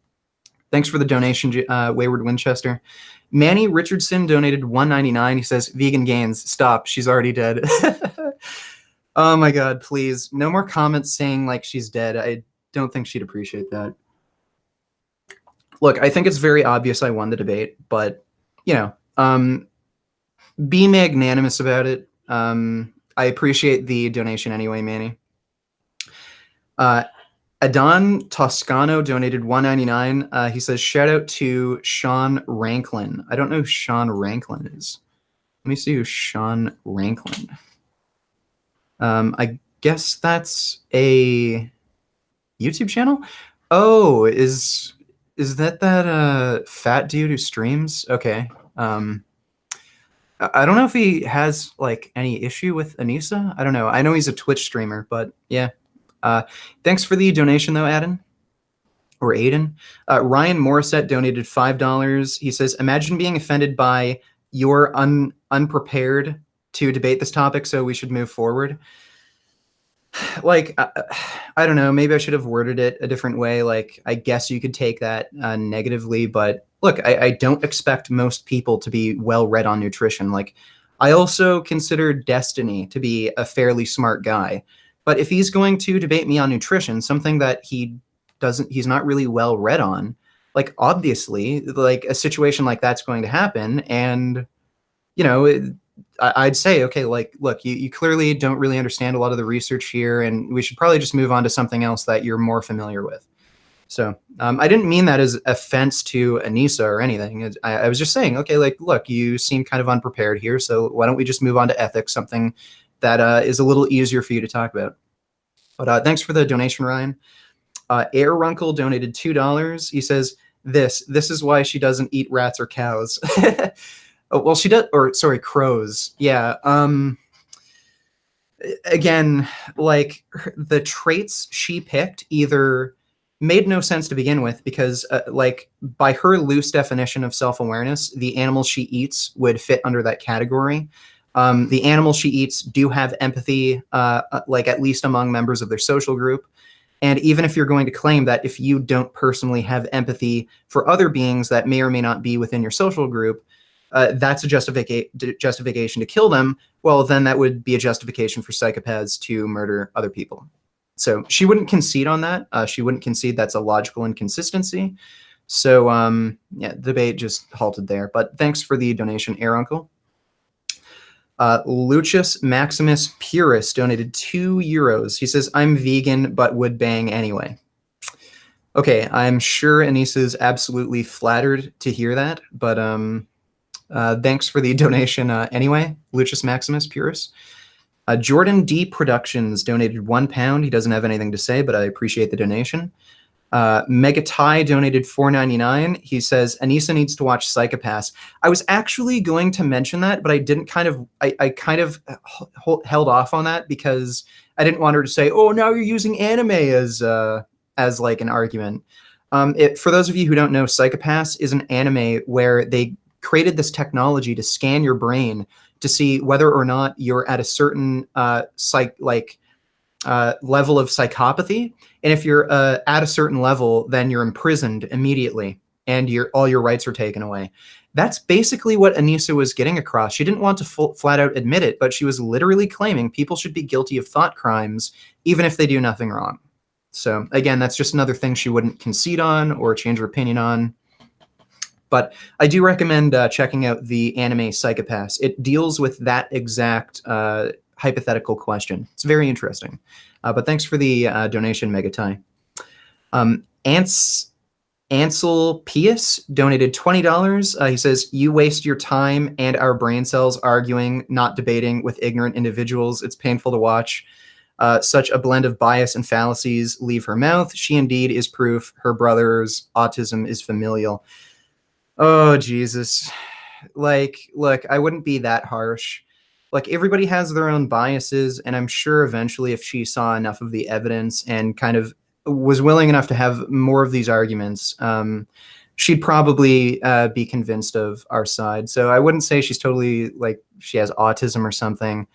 thanks for the donation, Wayward Winchester. Manny Richardson donated $1.99. He says, vegan gains, stop, she's already dead. Oh my God, please. No more comments saying she's dead. I don't think she'd appreciate that. Look, I think it's very obvious I won the debate, but, be magnanimous about it. I appreciate the donation anyway, Manny. Adon Toscano donated $1.99. He says, shout out to Sean Ranklin. I don't know who Sean Ranklin is. Let me see who Sean Ranklin. I guess that's a YouTube channel. Oh, is that fat dude who streams? Okay. I don't know if he has any issue with Anisa. I don't know. I know he's a Twitch streamer, but yeah. Thanks for the donation, though, Aiden. Or Aiden. Ryan Morissette donated $5. He says, imagine being offended by you're unprepared to debate this topic, so we should move forward. I don't know. Maybe I should have worded it a different way. I guess you could take that negatively, but look, I don't expect most people to be well-read on nutrition. I also consider Destiny to be a fairly smart guy. But if he's going to debate me on nutrition, something that he's not really well read on, obviously, a situation like that's going to happen. And, I'd say, okay, look, you clearly don't really understand a lot of the research here, and we should probably just move on to something else that you're more familiar with. So I didn't mean that as offense to Anisa or anything. I was just saying, okay, look, you seem kind of unprepared here, so why don't we just move on to ethics, something that is a little easier for you to talk about. But thanks for the donation, Ryan. Airrunkle donated $2. He says, this is why she doesn't eat rats or cows. Oh, well, she does, or sorry, crows. Yeah. Again, like the traits she picked either made no sense to begin with because like by her loose definition of self-awareness, the animals she eats would fit under that category. The animals she eats do have empathy, like at least among members of their social group. And even if you're going to claim that if you don't personally have empathy for other beings that may or may not be within your social group, that's a justification to kill them, well, then that would be a justification for psychopaths to murder other people. So she wouldn't concede on that. She wouldn't concede that's a logical inconsistency. So yeah, the debate just halted there. But thanks for the donation, Air Uncle. Lucius Maximus Purus donated €2. He says, I'm vegan, but would bang anyway. Okay, I'm sure Anisa's absolutely flattered to hear that, but thanks for the donation anyway, Lucius Maximus Purus. Jordan D. Productions donated £1. He doesn't have anything to say, but I appreciate the donation. Megatai donated $4.99. He says, Anisa needs to watch Psychopaths. I was actually going to mention that, but I didn't I kind of held off on that because I didn't want her to say, oh, now you're using anime as like an argument. For those of you who don't know, Psychopaths is an anime where they created this technology to scan your brain to see whether or not you're at a certain level of psychopathy. And if you're at a certain level, then you're imprisoned immediately and all your rights are taken away. That's basically what Anisa was getting across. She didn't want to flat out admit it, but she was literally claiming people should be guilty of thought crimes, even if they do nothing wrong. So again, that's just another thing she wouldn't concede on or change her opinion on. But I do recommend checking out the anime Psychopaths. It deals with that exact hypothetical question. It's very interesting. But thanks for the donation, Megatai. Ansel Pius donated $20. He says, you waste your time and our brain cells arguing, not debating with ignorant individuals. It's painful to watch. Such a blend of bias and fallacies leave her mouth. She indeed is proof her brother's autism is familial. Oh, Jesus. Like, look, I wouldn't be that harsh. Like, everybody has their own biases, and I'm sure eventually if she saw enough of the evidence and kind of was willing enough to have more of these arguments, she'd probably be convinced of our side. So I wouldn't say she's totally, like, she has autism or something.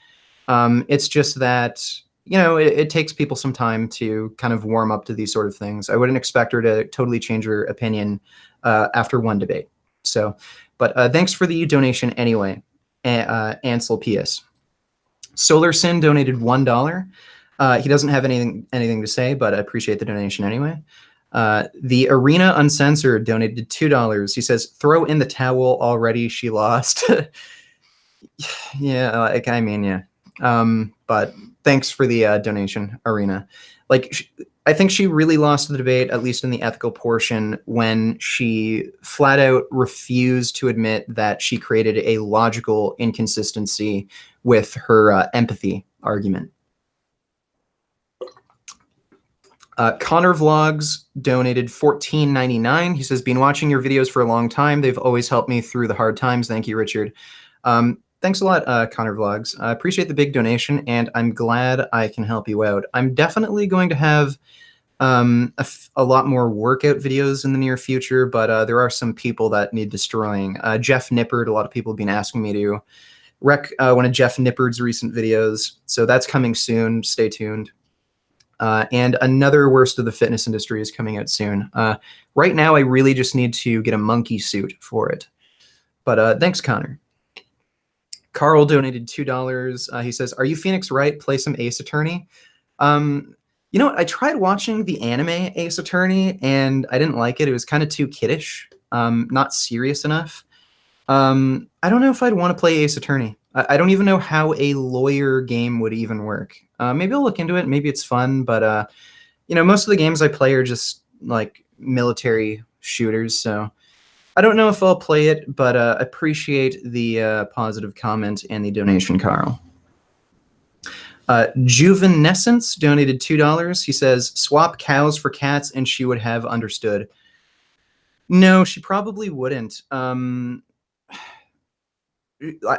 It's just that, you know, it takes people some time to kind of warm up to these sort of things. I wouldn't expect her to totally change her opinion after one debate. So, but thanks for the donation anyway, Ansel P.S. Solar Sin donated $1. He doesn't have anything to say, but I appreciate the donation anyway. The Arena Uncensored donated $2. He says, throw in the towel already, she lost. Yeah, like, I mean, yeah. But thanks for the donation, Arena. Like, I think she really lost the debate, at least in the ethical portion, when she flat out refused to admit that she created a logical inconsistency with her empathy argument. Connor Vlogs donated $14.99. He says, been watching your videos for a long time. They've always helped me through the hard times. Thank you, Richard. Thanks a lot, Connor Vlogs. I appreciate the big donation, and I'm glad I can help you out. I'm definitely going to have a lot more workout videos in the near future, but there are some people that need destroying. Jeff Nippard, a lot of people have been asking me to wreck one of Jeff Nippard's recent videos, so that's coming soon. Stay tuned. And another Worst of the Fitness Industry is coming out soon. Right now, I really just need to get a monkey suit for it. But thanks, Connor. Carl donated $2. He says, are you Phoenix Wright? Play some Ace Attorney. You know what? I tried watching the anime Ace Attorney, and I didn't like it. It was kind of too kiddish, not serious enough. I don't know if I'd want to play Ace Attorney. I don't even know how a lawyer game would even work. Maybe I'll look into it. Maybe it's fun, but you know, most of the games I play are just like military shooters, so I don't know if I'll play it, but appreciate the positive comment and the donation, Carl. Juvenescence donated $2. He says, swap cows for cats and she would have understood. No, she probably wouldn't.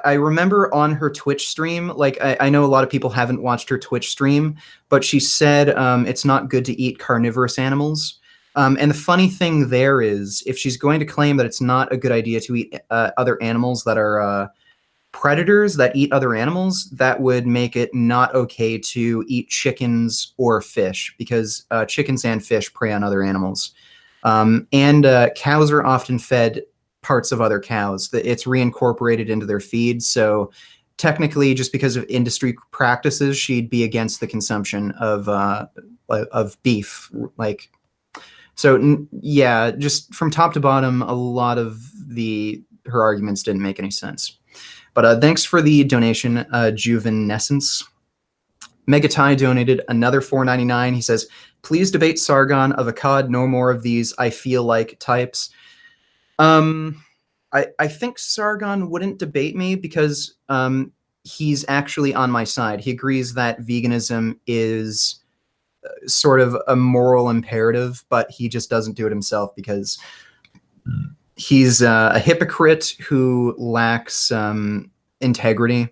I remember on her Twitch stream, like I know a lot of people haven't watched her Twitch stream, but she said it's not good to eat carnivorous animals. And the funny thing there is, if she's going to claim that it's not a good idea to eat other animals that are predators that eat other animals, that would make it not okay to eat chickens or fish, because chickens and fish prey on other animals. And cows are often fed parts of other cows. It's reincorporated into their feed. So technically, just because of industry practices, she'd be against the consumption of beef. Like, so yeah, just from top to bottom, a lot of her arguments didn't make any sense. But thanks for the donation, Juvenescence. Megatai donated another $4.99. He says, please debate Sargon of Akkad. No more of these I feel like types. I think Sargon wouldn't debate me because he's actually on my side. He agrees that veganism is sort of a moral imperative, but he just doesn't do it himself because he's a hypocrite who lacks integrity.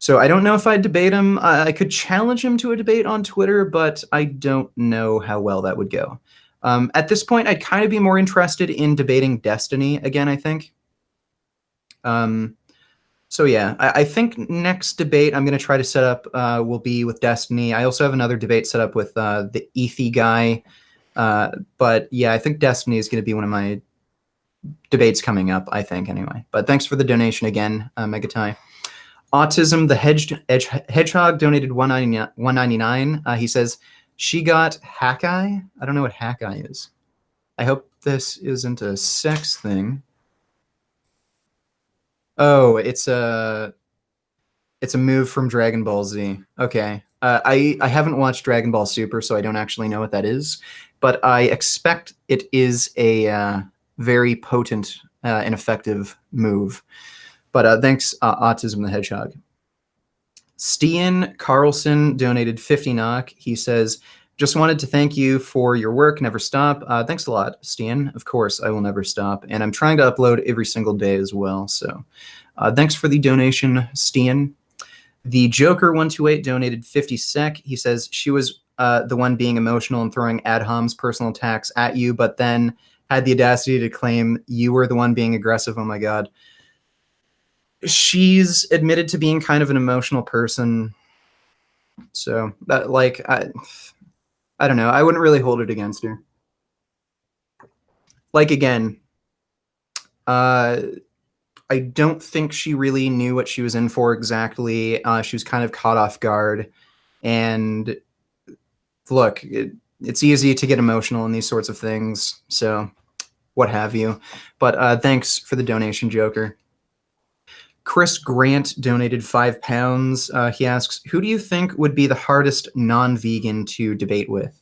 So I don't know if I'd debate him. I could challenge him to a debate on Twitter, but I don't know how well that would go. At this point, I'd kind of be more interested in debating Destiny again, I think. So yeah, I think next debate I'm going to try to set up will be with Destiny. I also have another debate set up with the Ethy guy. But yeah, I think Destiny is going to be one of my debates coming up, I think, anyway. But thanks for the donation again, Megatai. Autism the Hedgehog donated $1.99. He says, she got Hackeye. I don't know what Hackeye is. I hope this isn't a sex thing. Oh, it's a move from Dragon Ball Z. Okay. I haven't watched Dragon Ball Super, so I don't actually know what that is. But I expect it is a very potent and effective move. But thanks, Autism the Hedgehog. Stian Carlson donated 50 NOK. He says, just wanted to thank you for your work. Never stop. Thanks a lot, Stian. Of course, I will never stop. And I'm trying to upload every single day as well. So thanks for the donation, Stian. The Joker128 donated 50 SEK. He says, she was the one being emotional and throwing ad homs personal attacks at you, but then had the audacity to claim you were the one being aggressive. Oh my God. She's admitted to being kind of an emotional person. So that, like, I don't know. I wouldn't really hold it against her. Like, again, I don't think she really knew what she was in for exactly. She was kind of caught off guard. And look, it's easy to get emotional in these sorts of things. So what have you. But thanks for the donation, Joker. Chris Grant donated £5. He asks, who do you think would be the hardest non-vegan to debate with?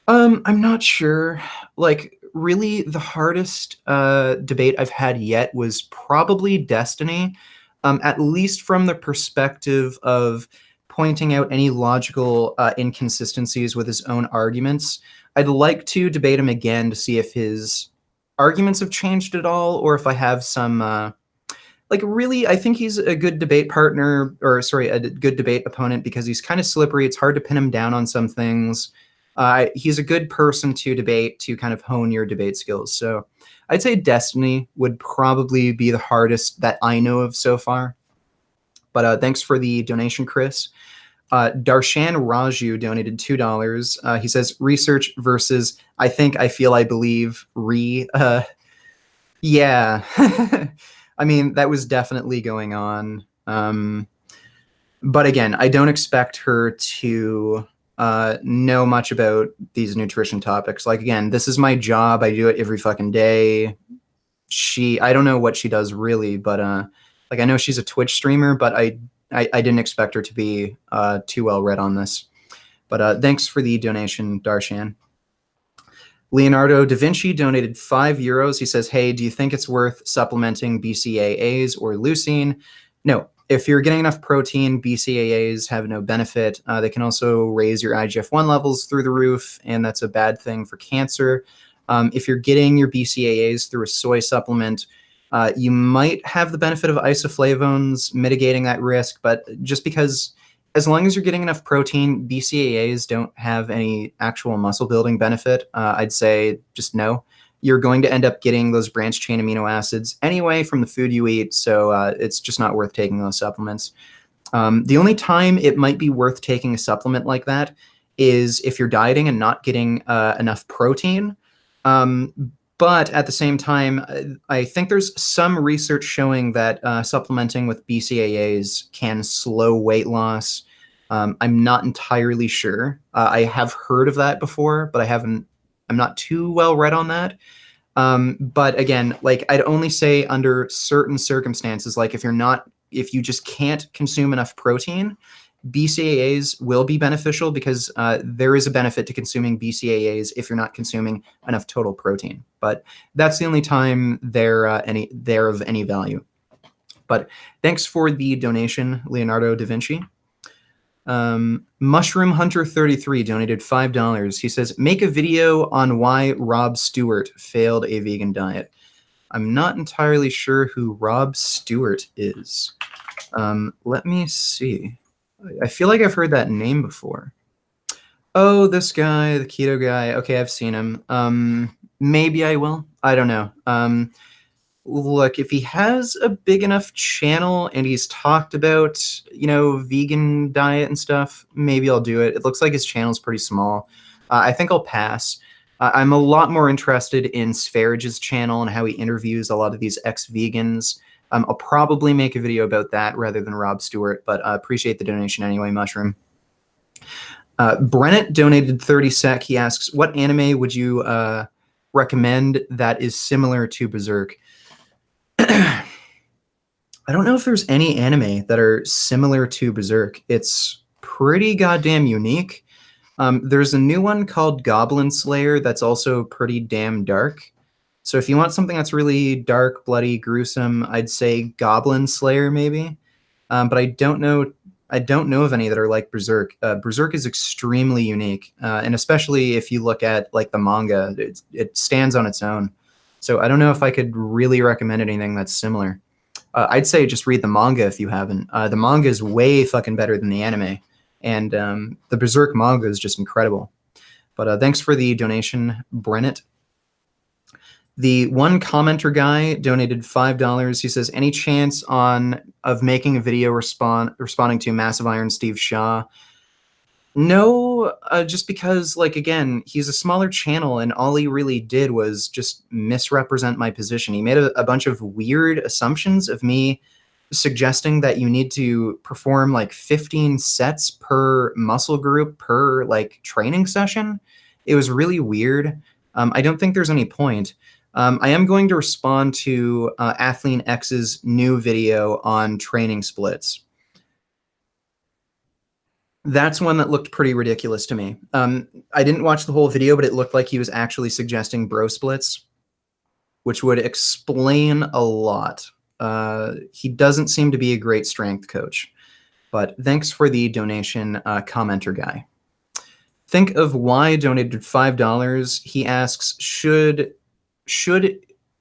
I'm not sure. Like, really, the hardest debate I've had yet was probably Destiny, at least from the perspective of pointing out any logical inconsistencies with his own arguments. I'd like to debate him again to see if his arguments have changed at all, or if I have some... like, really, I think he's a good debate partner, or sorry, a good debate opponent, because he's kind of slippery. It's hard to pin him down on some things. He's a good person to debate, to kind of hone your debate skills. So I'd say Destiny would probably be the hardest that I know of so far. But thanks for the donation, Chris. Darshan Raju donated $2. He says, research versus I think, I feel, I believe, yeah. I mean, that was definitely going on. But again, I don't expect her to know much about these nutrition topics. Like, again, this is my job. I do it every fucking day. I don't know what she does really, but like, I know she's a Twitch streamer, but I didn't expect her to be too well read on this. But thanks for the donation, Darshan. Leonardo da Vinci donated €5. He says, hey, do you think it's worth supplementing BCAAs or leucine? No, if you're getting enough protein, BCAAs have no benefit. They can also raise your IGF-1 levels through the roof, and that's a bad thing for cancer. If you're getting your BCAAs through a soy supplement, you might have the benefit of isoflavones mitigating that risk, but just because as long as you're getting enough protein, BCAAs don't have any actual muscle building benefit. I'd say just no. You're going to end up getting those branched chain amino acids anyway from the food you eat, so it's just not worth taking those supplements. The only time it might be worth taking a supplement like that is if you're dieting and not getting enough protein. But at the same time, I think there's some research showing that supplementing with BCAAs can slow weight loss. I'm not entirely sure. I have heard of that before, but I'm not too well read on that. But again, like I'd only say under certain circumstances, like if you just can't consume enough protein, BCAAs will be beneficial because there is a benefit to consuming BCAAs if you're not consuming enough total protein. But that's the only time they're of any value. But thanks for the donation, Leonardo da Vinci. Mushroom Hunter 33 donated $5. He says, make a video on why Rob Stewart failed a vegan diet. I'm not entirely sure who Rob Stewart is. Let me see. I feel like I've heard that name before. Oh, this guy, the keto guy. Okay, I've seen him. Maybe I will. I don't know. Look, if he has a big enough channel and he's talked about, vegan diet and stuff, maybe I'll do it. It looks like his channel's pretty small. I think I'll pass. I'm a lot more interested in Spharage's channel and how he interviews a lot of these ex-vegans. I'll probably make a video about that rather than Rob Stewart, but appreciate the donation anyway, Mushroom. Brennett donated 30 sec. He asks, what anime would you recommend that is similar to Berserk? I don't know if there's any anime that are similar to Berserk. It's pretty goddamn unique. There's a new one called Goblin Slayer that's also pretty damn dark. So if you want something that's really dark, bloody, gruesome, I'd say Goblin Slayer maybe. But I don't know of any that are like Berserk. Berserk is extremely unique, and especially if you look at like the manga, it stands on its own. So I don't know if I could really recommend anything that's similar. I'd say just read the manga if you haven't. The manga is way fucking better than the anime, and the Berserk manga is just incredible. But thanks for the donation, Brennett. The one commenter guy donated $5. He says, any chance of making a video responding to Massive Iron Steve Shaw? No, just because, like, again, he's a smaller channel and all he really did was just misrepresent my position. He made a bunch of weird assumptions of me suggesting that you need to perform like 15 sets per muscle group per like training session. It was really weird. I don't think there's any point. I am going to respond to Athlean X's new video on training splits. That's one that looked pretty ridiculous to me. I didn't watch the whole video, but it looked like he was actually suggesting bro splits, which would explain a lot. He doesn't seem to be a great strength coach. But thanks for the donation, commenter guy. Think of Why donated $5. He asks,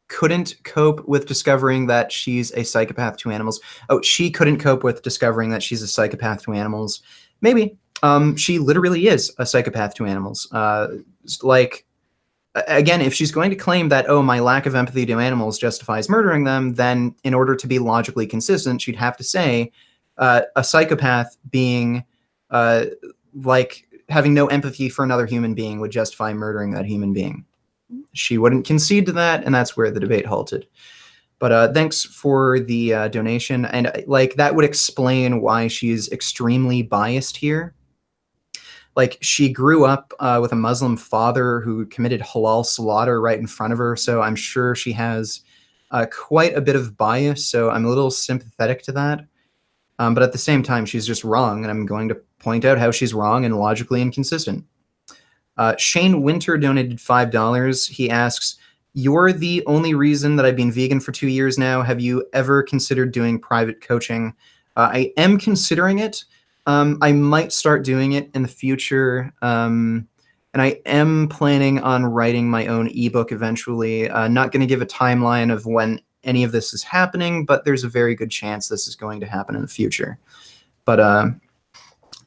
couldn't cope with discovering that she's a psychopath to animals. Oh, she couldn't cope with discovering that she's a psychopath to animals. Maybe. She literally is a psychopath to animals. Like, again, if she's going to claim that, oh, my lack of empathy to animals justifies murdering them, then in order to be logically consistent, she'd have to say a psychopath being like having no empathy for another human being would justify murdering that human being. She wouldn't concede to that, and that's where the debate halted. But thanks for the donation. And like that would explain why she's extremely biased here. Like she grew up with a Muslim father who committed halal slaughter right in front of her. So I'm sure she has quite a bit of bias. So I'm a little sympathetic to that. But at the same time, she's just wrong. And I'm going to point out how she's wrong and logically inconsistent. Shane Winter donated $5. He asks, you're the only reason that I've been vegan for 2 years now. Have you ever considered doing private coaching? I am considering it. I might start doing it in the future. And I am planning on writing my own ebook eventually. Not going to give a timeline of when any of this is happening, but there's a very good chance this is going to happen in the future. But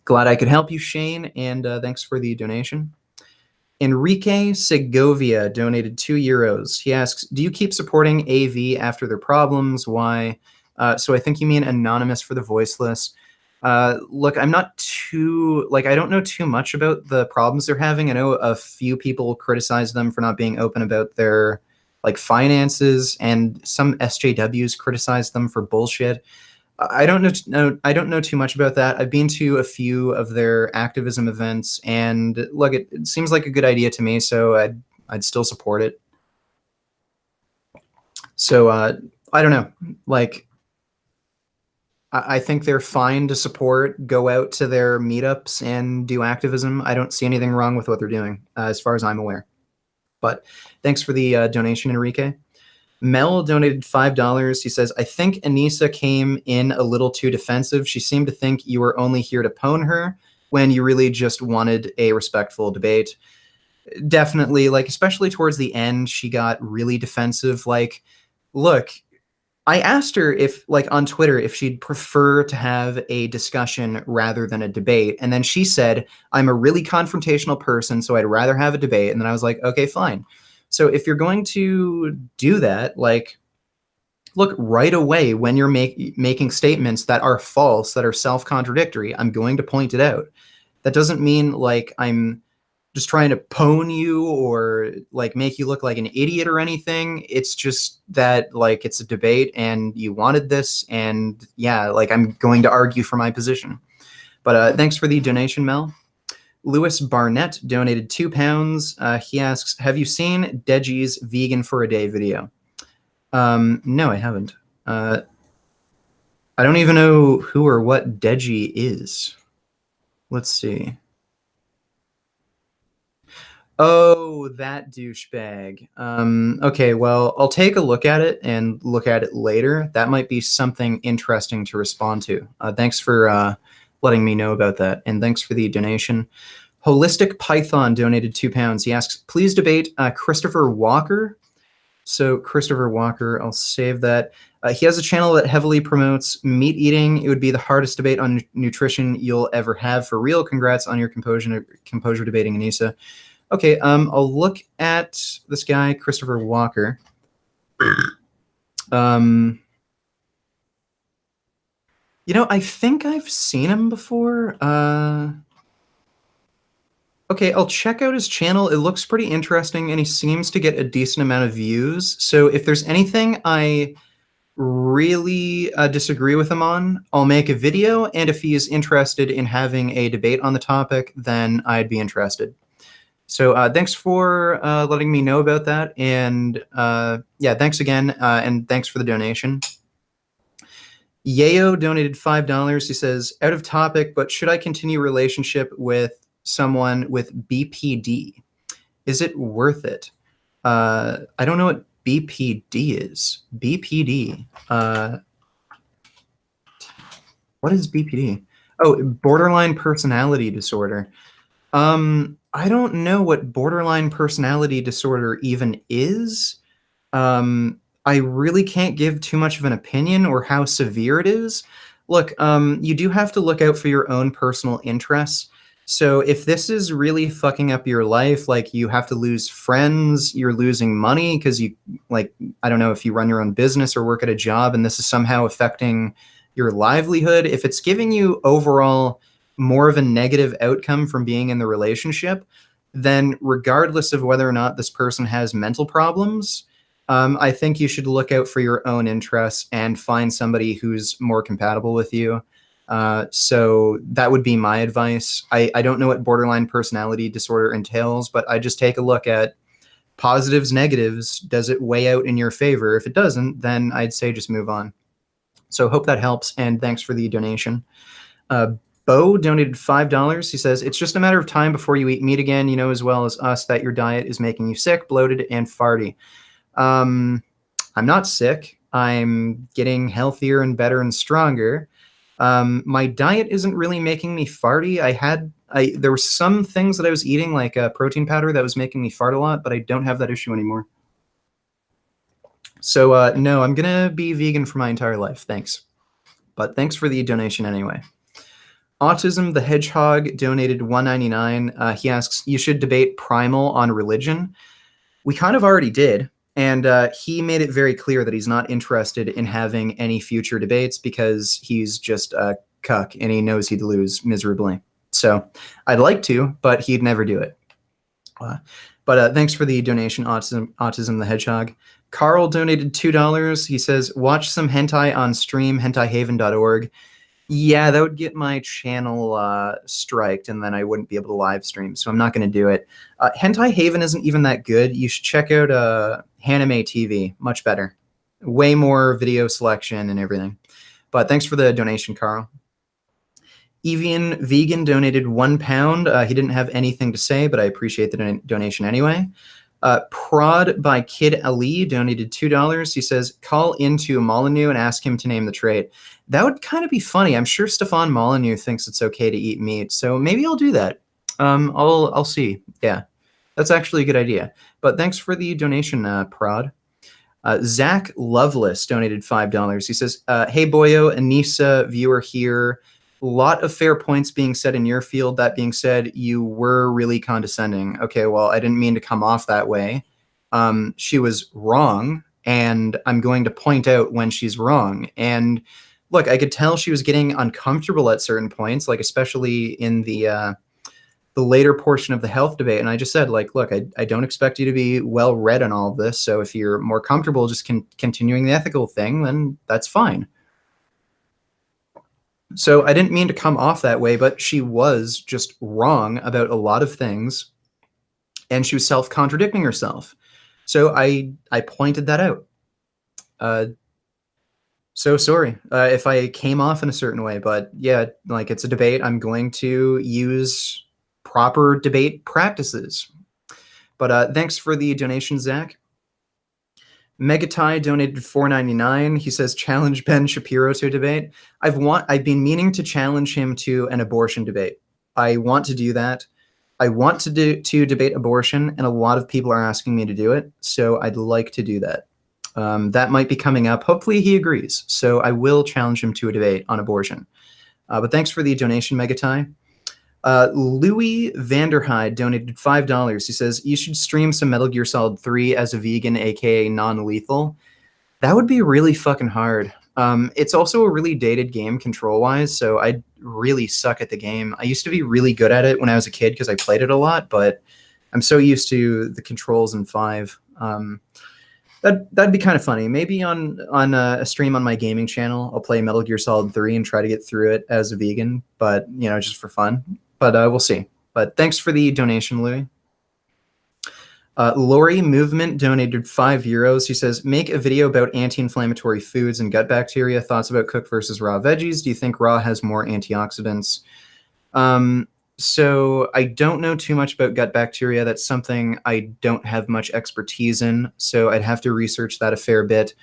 glad I could help you, Shane, and thanks for the donation. Enrique Segovia donated €2. He asks, do you keep supporting AV after their problems? Why? So I think you mean Anonymous for the Voiceless. Look, I'm not too, like, I don't know too much about the problems they're having. I know a few people criticize them for not being open about their, like, finances, and some SJWs criticize them for bullshit. I don't know too much about that. I've been to a few of their activism events, and look, it seems like a good idea to me, so I'd still support it. So I don't know. Like, I think they're fine to support, go out to their meetups and do activism. I don't see anything wrong with what they're doing, as far as I'm aware. But thanks for the donation, Enrique. Mel donated $5. He says, I think Anisa came in a little too defensive. She seemed to think you were only here to pwn her when you really just wanted a respectful debate. Definitely, like, especially towards the end, she got really defensive. Like, look, I asked her if, like, on Twitter, if she'd prefer to have a discussion rather than a debate. And then she said, I'm a really confrontational person, so I'd rather have a debate. And then I was like, okay, fine. So if you're going to do that, like, look, right away when you're making statements that are false, that are self-contradictory, I'm going to point it out. That doesn't mean, like, I'm just trying to pwn you or, like, make you look like an idiot or anything. It's just that, like, it's a debate and you wanted this, and yeah, like, I'm going to argue for my position. But thanks for the donation, Mel. Lewis Barnett donated £2. He asks, have you seen Deji's Vegan for a Day video? No, I haven't. I don't even know who or what Deji is. Let's see. Oh, that douchebag. Okay, well, I'll take a look at it and look at it later. That might be something interesting to respond to. Thanks for letting me know about that, and thanks for the donation. Holistic Python donated £2. He asks, please debate Christopher Walker. So Christopher Walker, I'll save that. He has a channel that heavily promotes meat eating. It would be the hardest debate on nutrition you'll ever have. For real, congrats on your composure debating, Anisa. Okay, I'll look at this guy, Christopher Walker. You know, I think I've seen him before. Okay, I'll check out his channel. It looks pretty interesting, and he seems to get a decent amount of views. So if there's anything I really disagree with him on, I'll make a video, and if he is interested in having a debate on the topic, then I'd be interested. So thanks for letting me know about that, and yeah, thanks again, and thanks for the donation. Yayo donated $5. He says, out of topic, but should I continue a relationship with someone with BPD? Is it worth it? I don't know what BPD is. BPD. What is BPD? Oh, borderline personality disorder. I don't know what borderline personality disorder even is. I really can't give too much of an opinion or how severe it is. Look, you do have to look out for your own personal interests. So if this is really fucking up your life, like you have to lose friends, you're losing money because you, like, I don't know if you run your own business or work at a job and this is somehow affecting your livelihood, if it's giving you overall more of a negative outcome from being in the relationship, then regardless of whether or not this person has mental problems, I think you should look out for your own interests and find somebody who's more compatible with you. So that would be my advice. I don't know what borderline personality disorder entails, but I just take a look at positives, negatives. Does it weigh out in your favor? If it doesn't, then I'd say just move on. So hope that helps, and thanks for the donation. Bo donated $5. He says, it's just a matter of time before you eat meat again. You know as well as us that your diet is making you sick, bloated, and farty. I'm not sick. I'm getting healthier and better and stronger. My diet isn't really making me farty. There were some things that I was eating, like protein powder, that was making me fart a lot, but I don't have that issue anymore. So no, I'm gonna be vegan for my entire life. Thanks. But thanks for the donation anyway. Autism the Hedgehog donated $1.99. He asks, you should debate Primal on religion. We kind of already did. And he made it very clear that he's not interested in having any future debates because he's just a cuck and he knows he'd lose miserably. So I'd like to, but he'd never do it. But thanks for the donation, Autism the Hedgehog. Carl donated $2. He says, watch some hentai on stream, hentaihaven.org. Yeah, that would get my channel striked, and then I wouldn't be able to live stream, so I'm not going to do it. Hentai Haven isn't even that good. You should check out Haname TV. Much better. Way more video selection and everything. But thanks for the donation, Carl. Evian Vegan donated £1. He didn't have anything to say, but I appreciate the donation anyway. Prod by Kid Ali donated $2. He says, call into Molyneux and ask him to name the trait. That would kind of be funny. I'm sure Stefan Molyneux thinks it's okay to eat meat, so maybe I'll do that. I'll see. Yeah, that's actually a good idea. But thanks for the donation, Prod. Zach Loveless donated $5. He says, hey, boyo, Anisa viewer here. Lot of fair points being said in your field. That being said, you were really condescending. Okay, well, I didn't mean to come off that way. She was wrong, and I'm going to point out when she's wrong. And look, I could tell she was getting uncomfortable at certain points, like especially in the later portion of the health debate. And I just said, like, look, I don't expect you to be well read on all of this. So if you're more comfortable just continuing the ethical thing, then that's fine. So I didn't mean to come off that way, but she was just wrong about a lot of things, and she was self-contradicting herself. So I pointed that out. So sorry if I came off in a certain way, but yeah, like it's a debate. I'm going to use proper debate practices. But thanks for the donation, Zach. Megatai donated $4.99. He says, challenge Ben Shapiro to a debate. I've been meaning to challenge him to an abortion debate. I want to do that. I want to debate abortion, and a lot of people are asking me to do it, so I'd like to do that. That might be coming up. Hopefully he agrees. So I will challenge him to a debate on abortion. But thanks for the donation, Megatai. Louis Vanderhyde donated $5. He says, you should stream some Metal Gear Solid 3 as a vegan, aka non-lethal. That would be really fucking hard. It's also a really dated game control-wise, so I really suck at the game. I used to be really good at it when I was a kid because I played it a lot, but I'm so used to the controls in 5. That'd be kind of funny. Maybe on a stream on my gaming channel, I'll play Metal Gear Solid 3 and try to get through it as a vegan, but, you know, just for fun. But we'll see. But thanks for the donation, Louis. Lori Movement donated €5. He says, make a video about anti-inflammatory foods and gut bacteria. Thoughts about cooked versus raw veggies. Do you think raw has more antioxidants? So I don't know too much about gut bacteria. That's something I don't have much expertise in, so I'd have to research that a fair bit.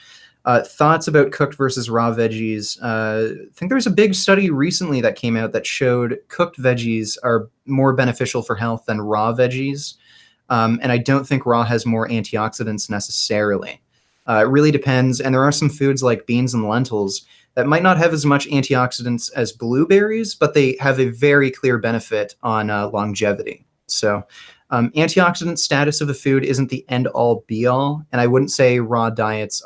Thoughts about cooked versus raw veggies. I think there was a big study recently that came out that showed cooked veggies are more beneficial for health than raw veggies. And I don't think raw has more antioxidants necessarily. It really depends. And there are some foods like beans and lentils that might not have as much antioxidants as blueberries, but they have a very clear benefit on longevity. So antioxidant status of a food isn't the end-all be-all. And I wouldn't say raw diets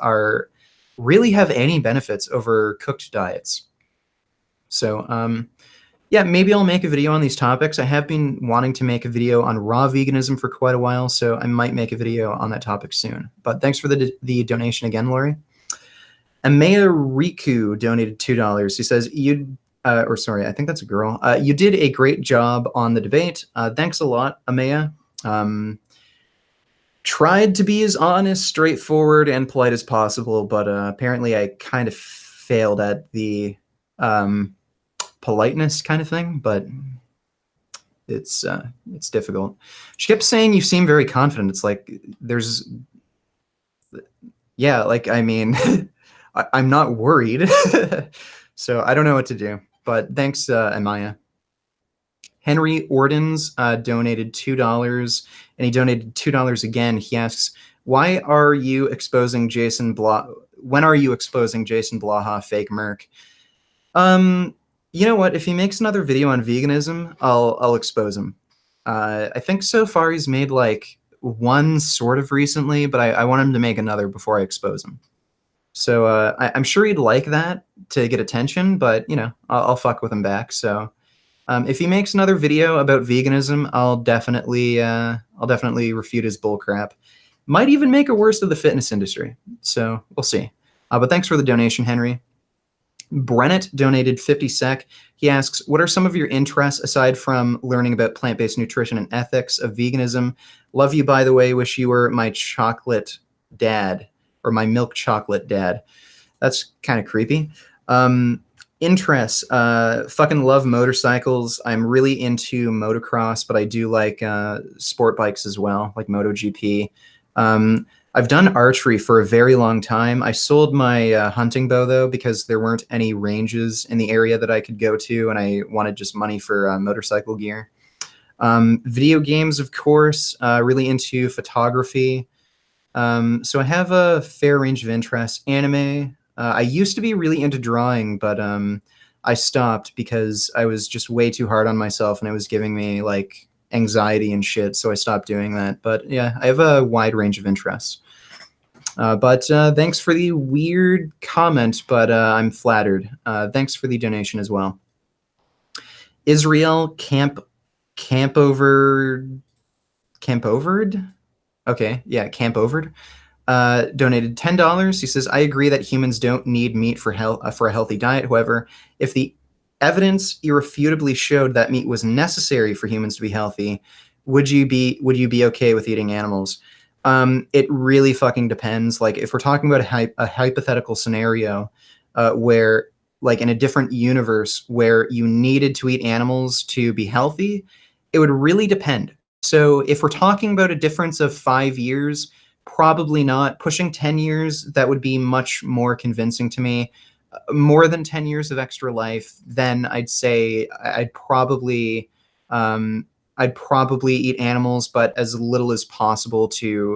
really have any benefits over cooked diets. So yeah, maybe I'll make a video on these topics. I have been wanting to make a video on raw veganism for quite a while, so I might make a video on that topic soon. But thanks for the donation again, Lori. Amaya Riku donated $2. He says, I think that's a girl. You did a great job on the debate. Thanks a lot, Amaya. Tried to be as honest, straightforward, and polite as possible, but apparently I kind of failed at the politeness kind of thing, but it's difficult. She kept saying you seem very confident. It's like yeah, like, I mean, I'm not worried. So I don't know what to do, but thanks, Amaya. Henry Ordens donated $2, and he donated $2 again. He asks, "Why are you exposing Jason Blah? When are you exposing Jason Blaha fake Merc?" You know what? If he makes another video on veganism, I'll expose him. I think so far he's made like one sort of recently, but I want him to make another before I expose him. So I'm sure he'd like that to get attention, but you know, I'll fuck with him back. So if he makes another video about veganism, I'll definitely refute his bullcrap. Might even make it worse to the fitness industry. So we'll see. But thanks for the donation, Henry. Brennett donated 50 sec. He asks, what are some of your interests aside from learning about plant-based nutrition and ethics of veganism? Love you, by the way. Wish you were my chocolate dad, or my milk chocolate dad. That's kind of creepy. Interests, fucking love motorcycles. I'm really into motocross, but I do like sport bikes as well, like MotoGP. I've done archery for a very long time. I sold my hunting bow, though, because there weren't any ranges in the area that I could go to, and I wanted just money for motorcycle gear. Video games, of course, really into photography. So I have a fair range of interests. Anime. I used to be really into drawing, but I stopped because I was just way too hard on myself, and it was giving me like anxiety and shit, so I stopped doing that. But yeah, I have a wide range of interests. But thanks for the weird comment, but I'm flattered. Thanks for the donation as well. Israel Campovered? Okay, yeah, Campovered. Donated $10. He says, I agree that humans don't need meat for a healthy diet. However, if the evidence irrefutably showed that meat was necessary for humans to be healthy, would you be okay with eating animals? It really fucking depends. Like, if we're talking about a hypothetical scenario where, like, in a different universe where you needed to eat animals to be healthy, it would really depend. So if we're talking about a difference of 5 years, probably not. Pushing 10 years, that would be much more convincing to me. More than 10 years of extra life, then I'd say I'd probably eat animals, but as little as possible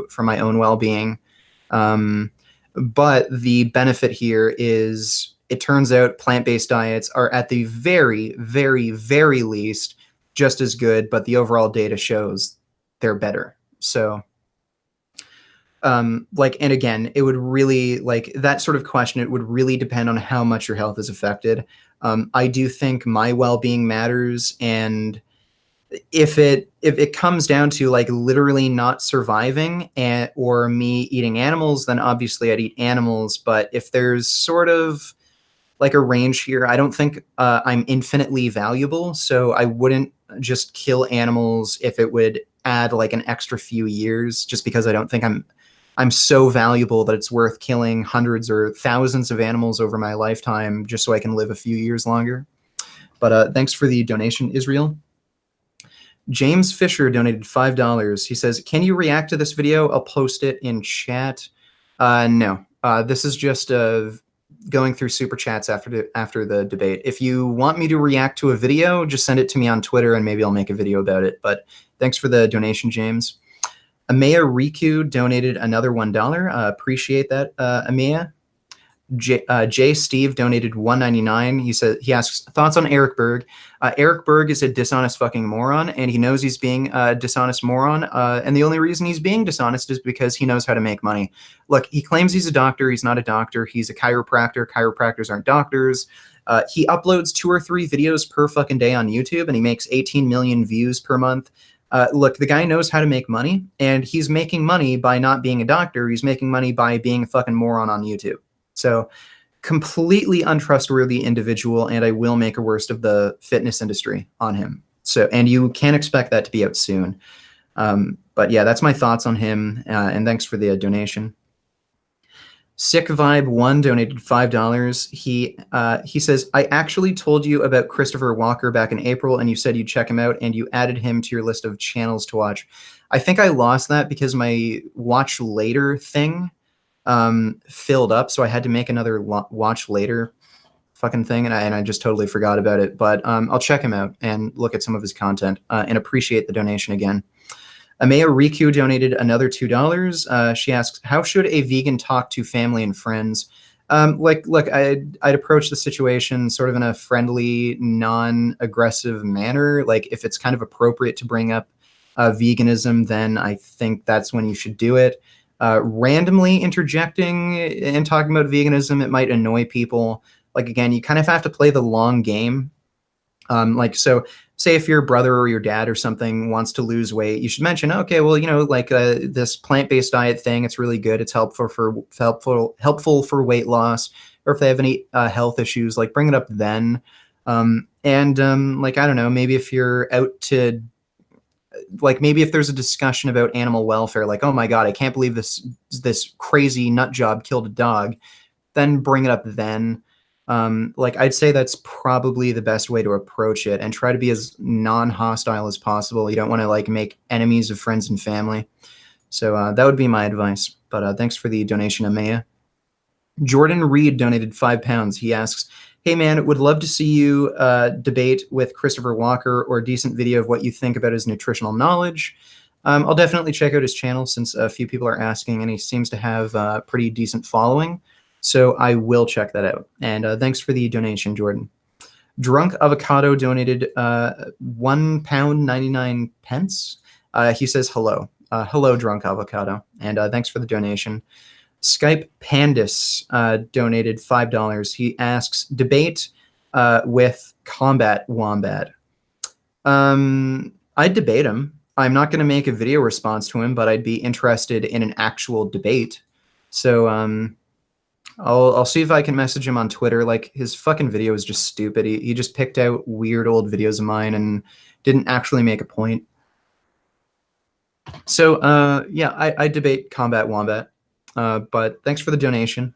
for my own well-being. But the benefit here is it turns out plant-based diets are at the very, very, very least just as good, but the overall data shows they're better. So and again, it would really, like, that sort of question, it would really depend on how much your health is affected. I do think my well-being matters, and if it comes down to like literally not surviving or me eating animals, then obviously I'd eat animals. But if there's sort of like a range here, I don't think I'm infinitely valuable, so I wouldn't just kill animals if it would add like an extra few years, just because I don't think I'm so valuable that it's worth killing hundreds or thousands of animals over my lifetime just so I can live a few years longer. But thanks for the donation, Israel. James Fisher donated $5. He says, can you react to this video? I'll post it in chat. No. This is just going through super chats after the debate. If you want me to react to a video, just send it to me on Twitter and maybe I'll make a video about it. But thanks for the donation, James. Amaya Riku donated another $1. Appreciate that, Amaya. Jay Steve donated $1.99. He asks thoughts on Eric Berg. Eric Berg is a dishonest fucking moron, and he knows he's being a dishonest moron. And the only reason he's being dishonest is because he knows how to make money. Look, he claims he's a doctor. He's not a doctor. He's a chiropractor. Chiropractors aren't doctors. He uploads 2 or 3 videos per fucking day on YouTube, and he makes 18 million views per month. Look, the guy knows how to make money, and he's making money by not being a doctor. He's making money by being a fucking moron on YouTube. So completely untrustworthy individual, and I will make a worst of the fitness industry on him. So, and you can expect that to be out soon. But yeah, that's my thoughts on him, and thanks for the donation. Sick Vibe 1 donated $5. He says, I actually told you about Christopher Walker back in April, and you said you'd check him out, and you added him to your list of channels to watch. I think I lost that because my watch later thing filled up, so I had to make another watch later fucking thing, and I just totally forgot about it. But I'll check him out and look at some of his content and appreciate the donation again. Amaya Riku donated another $2. She asks, how should a vegan talk to family and friends? Look, I'd approach the situation sort of in a friendly, non-aggressive manner. Like, if it's kind of appropriate to bring up veganism, then I think that's when you should do it. Randomly interjecting and talking about veganism, it might annoy people. Like, again, you kind of have to play the long game. So say if your brother or your dad or something wants to lose weight, you should mention, okay, well, this plant-based diet thing, it's really good. It's helpful for weight loss. Or if they have any health issues, like, bring it up then. I don't know, maybe if you're out to, like, maybe if there's a discussion about animal welfare, like, oh my God, I can't believe this crazy nut job killed a dog, then bring it up then. I'd say that's probably the best way to approach it, and try to be as non-hostile as possible. You don't want to, like, make enemies of friends and family. So that would be my advice. But thanks for the donation, Amaya. Jordan Reed donated £5. He asks, hey man, would love to see you debate with Christopher Walker, or a decent video of what you think about his nutritional knowledge. I'll definitely check out his channel, since a few people are asking, and he seems to have a pretty decent following. So I will check that out. And thanks for the donation, Jordan. Drunk Avocado donated £1.99. He says hello. Hello, Drunk Avocado. And thanks for the donation. Skype Pandis donated $5. He asks, debate with Combat Wombat. I'd debate him. I'm not going to make a video response to him, but I'd be interested in an actual debate. So I'll see if I can message him on Twitter. Like, his fucking video is just stupid. He just picked out weird old videos of mine and didn't actually make a point. So yeah, I debate Combat Wombat. But thanks for the donation.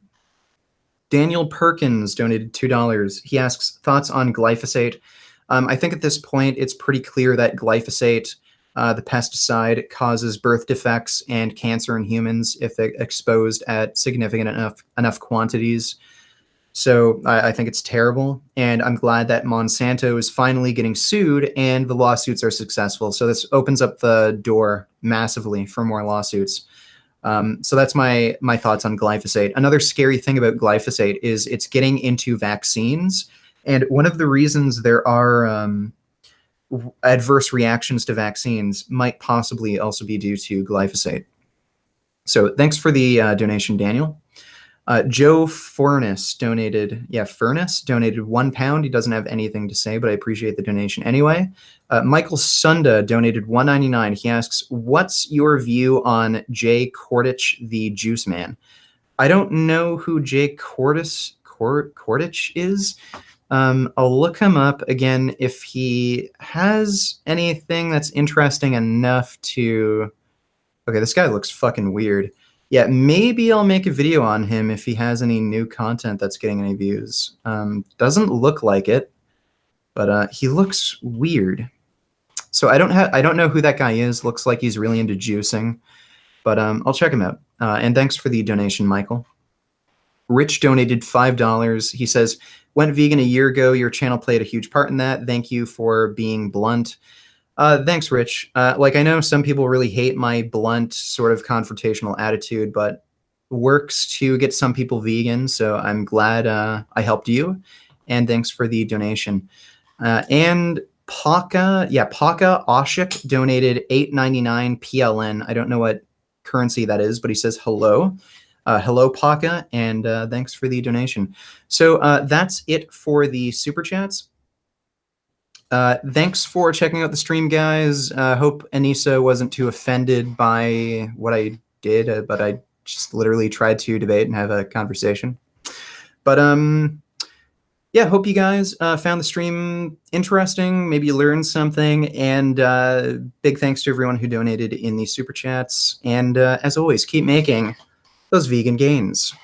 Daniel Perkins donated $2. He asks, thoughts on glyphosate. I think at this point it's pretty clear that glyphosate, the pesticide, causes birth defects and cancer in humans if exposed at significant enough quantities. So I think it's terrible, and I'm glad that Monsanto is finally getting sued and the lawsuits are successful. So this opens up the door massively for more lawsuits. So that's my thoughts on glyphosate. Another scary thing about glyphosate is it's getting into vaccines, and one of the reasons there are adverse reactions to vaccines might possibly also be due to glyphosate. So thanks for the donation, Daniel. Joe Furness donated £1. He doesn't have anything to say, but I appreciate the donation anyway. Michael Sunda donated $1.99. He asks, what's your view on Jay Kordich, the Juice Man? I don't know who Jay Kordich is. I'll look him up again if he has anything that's interesting enough to... Okay, this guy looks fucking weird. Yeah, maybe I'll make a video on him if he has any new content that's getting any views. Doesn't look like it, but he looks weird. So I don't know who that guy is. Looks like he's really into juicing, but I'll check him out. And thanks for the donation, Michael. Rich donated $5. He says, went vegan a year ago. Your channel played a huge part in that. Thank you for being blunt. Thanks, Rich. I know some people really hate my blunt, sort of confrontational attitude, but works to get some people vegan. So I'm glad I helped you. And thanks for the donation. And Paka Oshik donated $8.99 PLN. I don't know what currency that is, but he says hello. Hello, Paka, and thanks for the donation. So that's it for the Super Chats. Thanks for checking out the stream, guys. Hope Anisa wasn't too offended by what I did, but I just literally tried to debate and have a conversation. But yeah, hope you guys found the stream interesting. Maybe you learned something, and big thanks to everyone who donated in the Super Chats. And as always, keep making those vegan gains.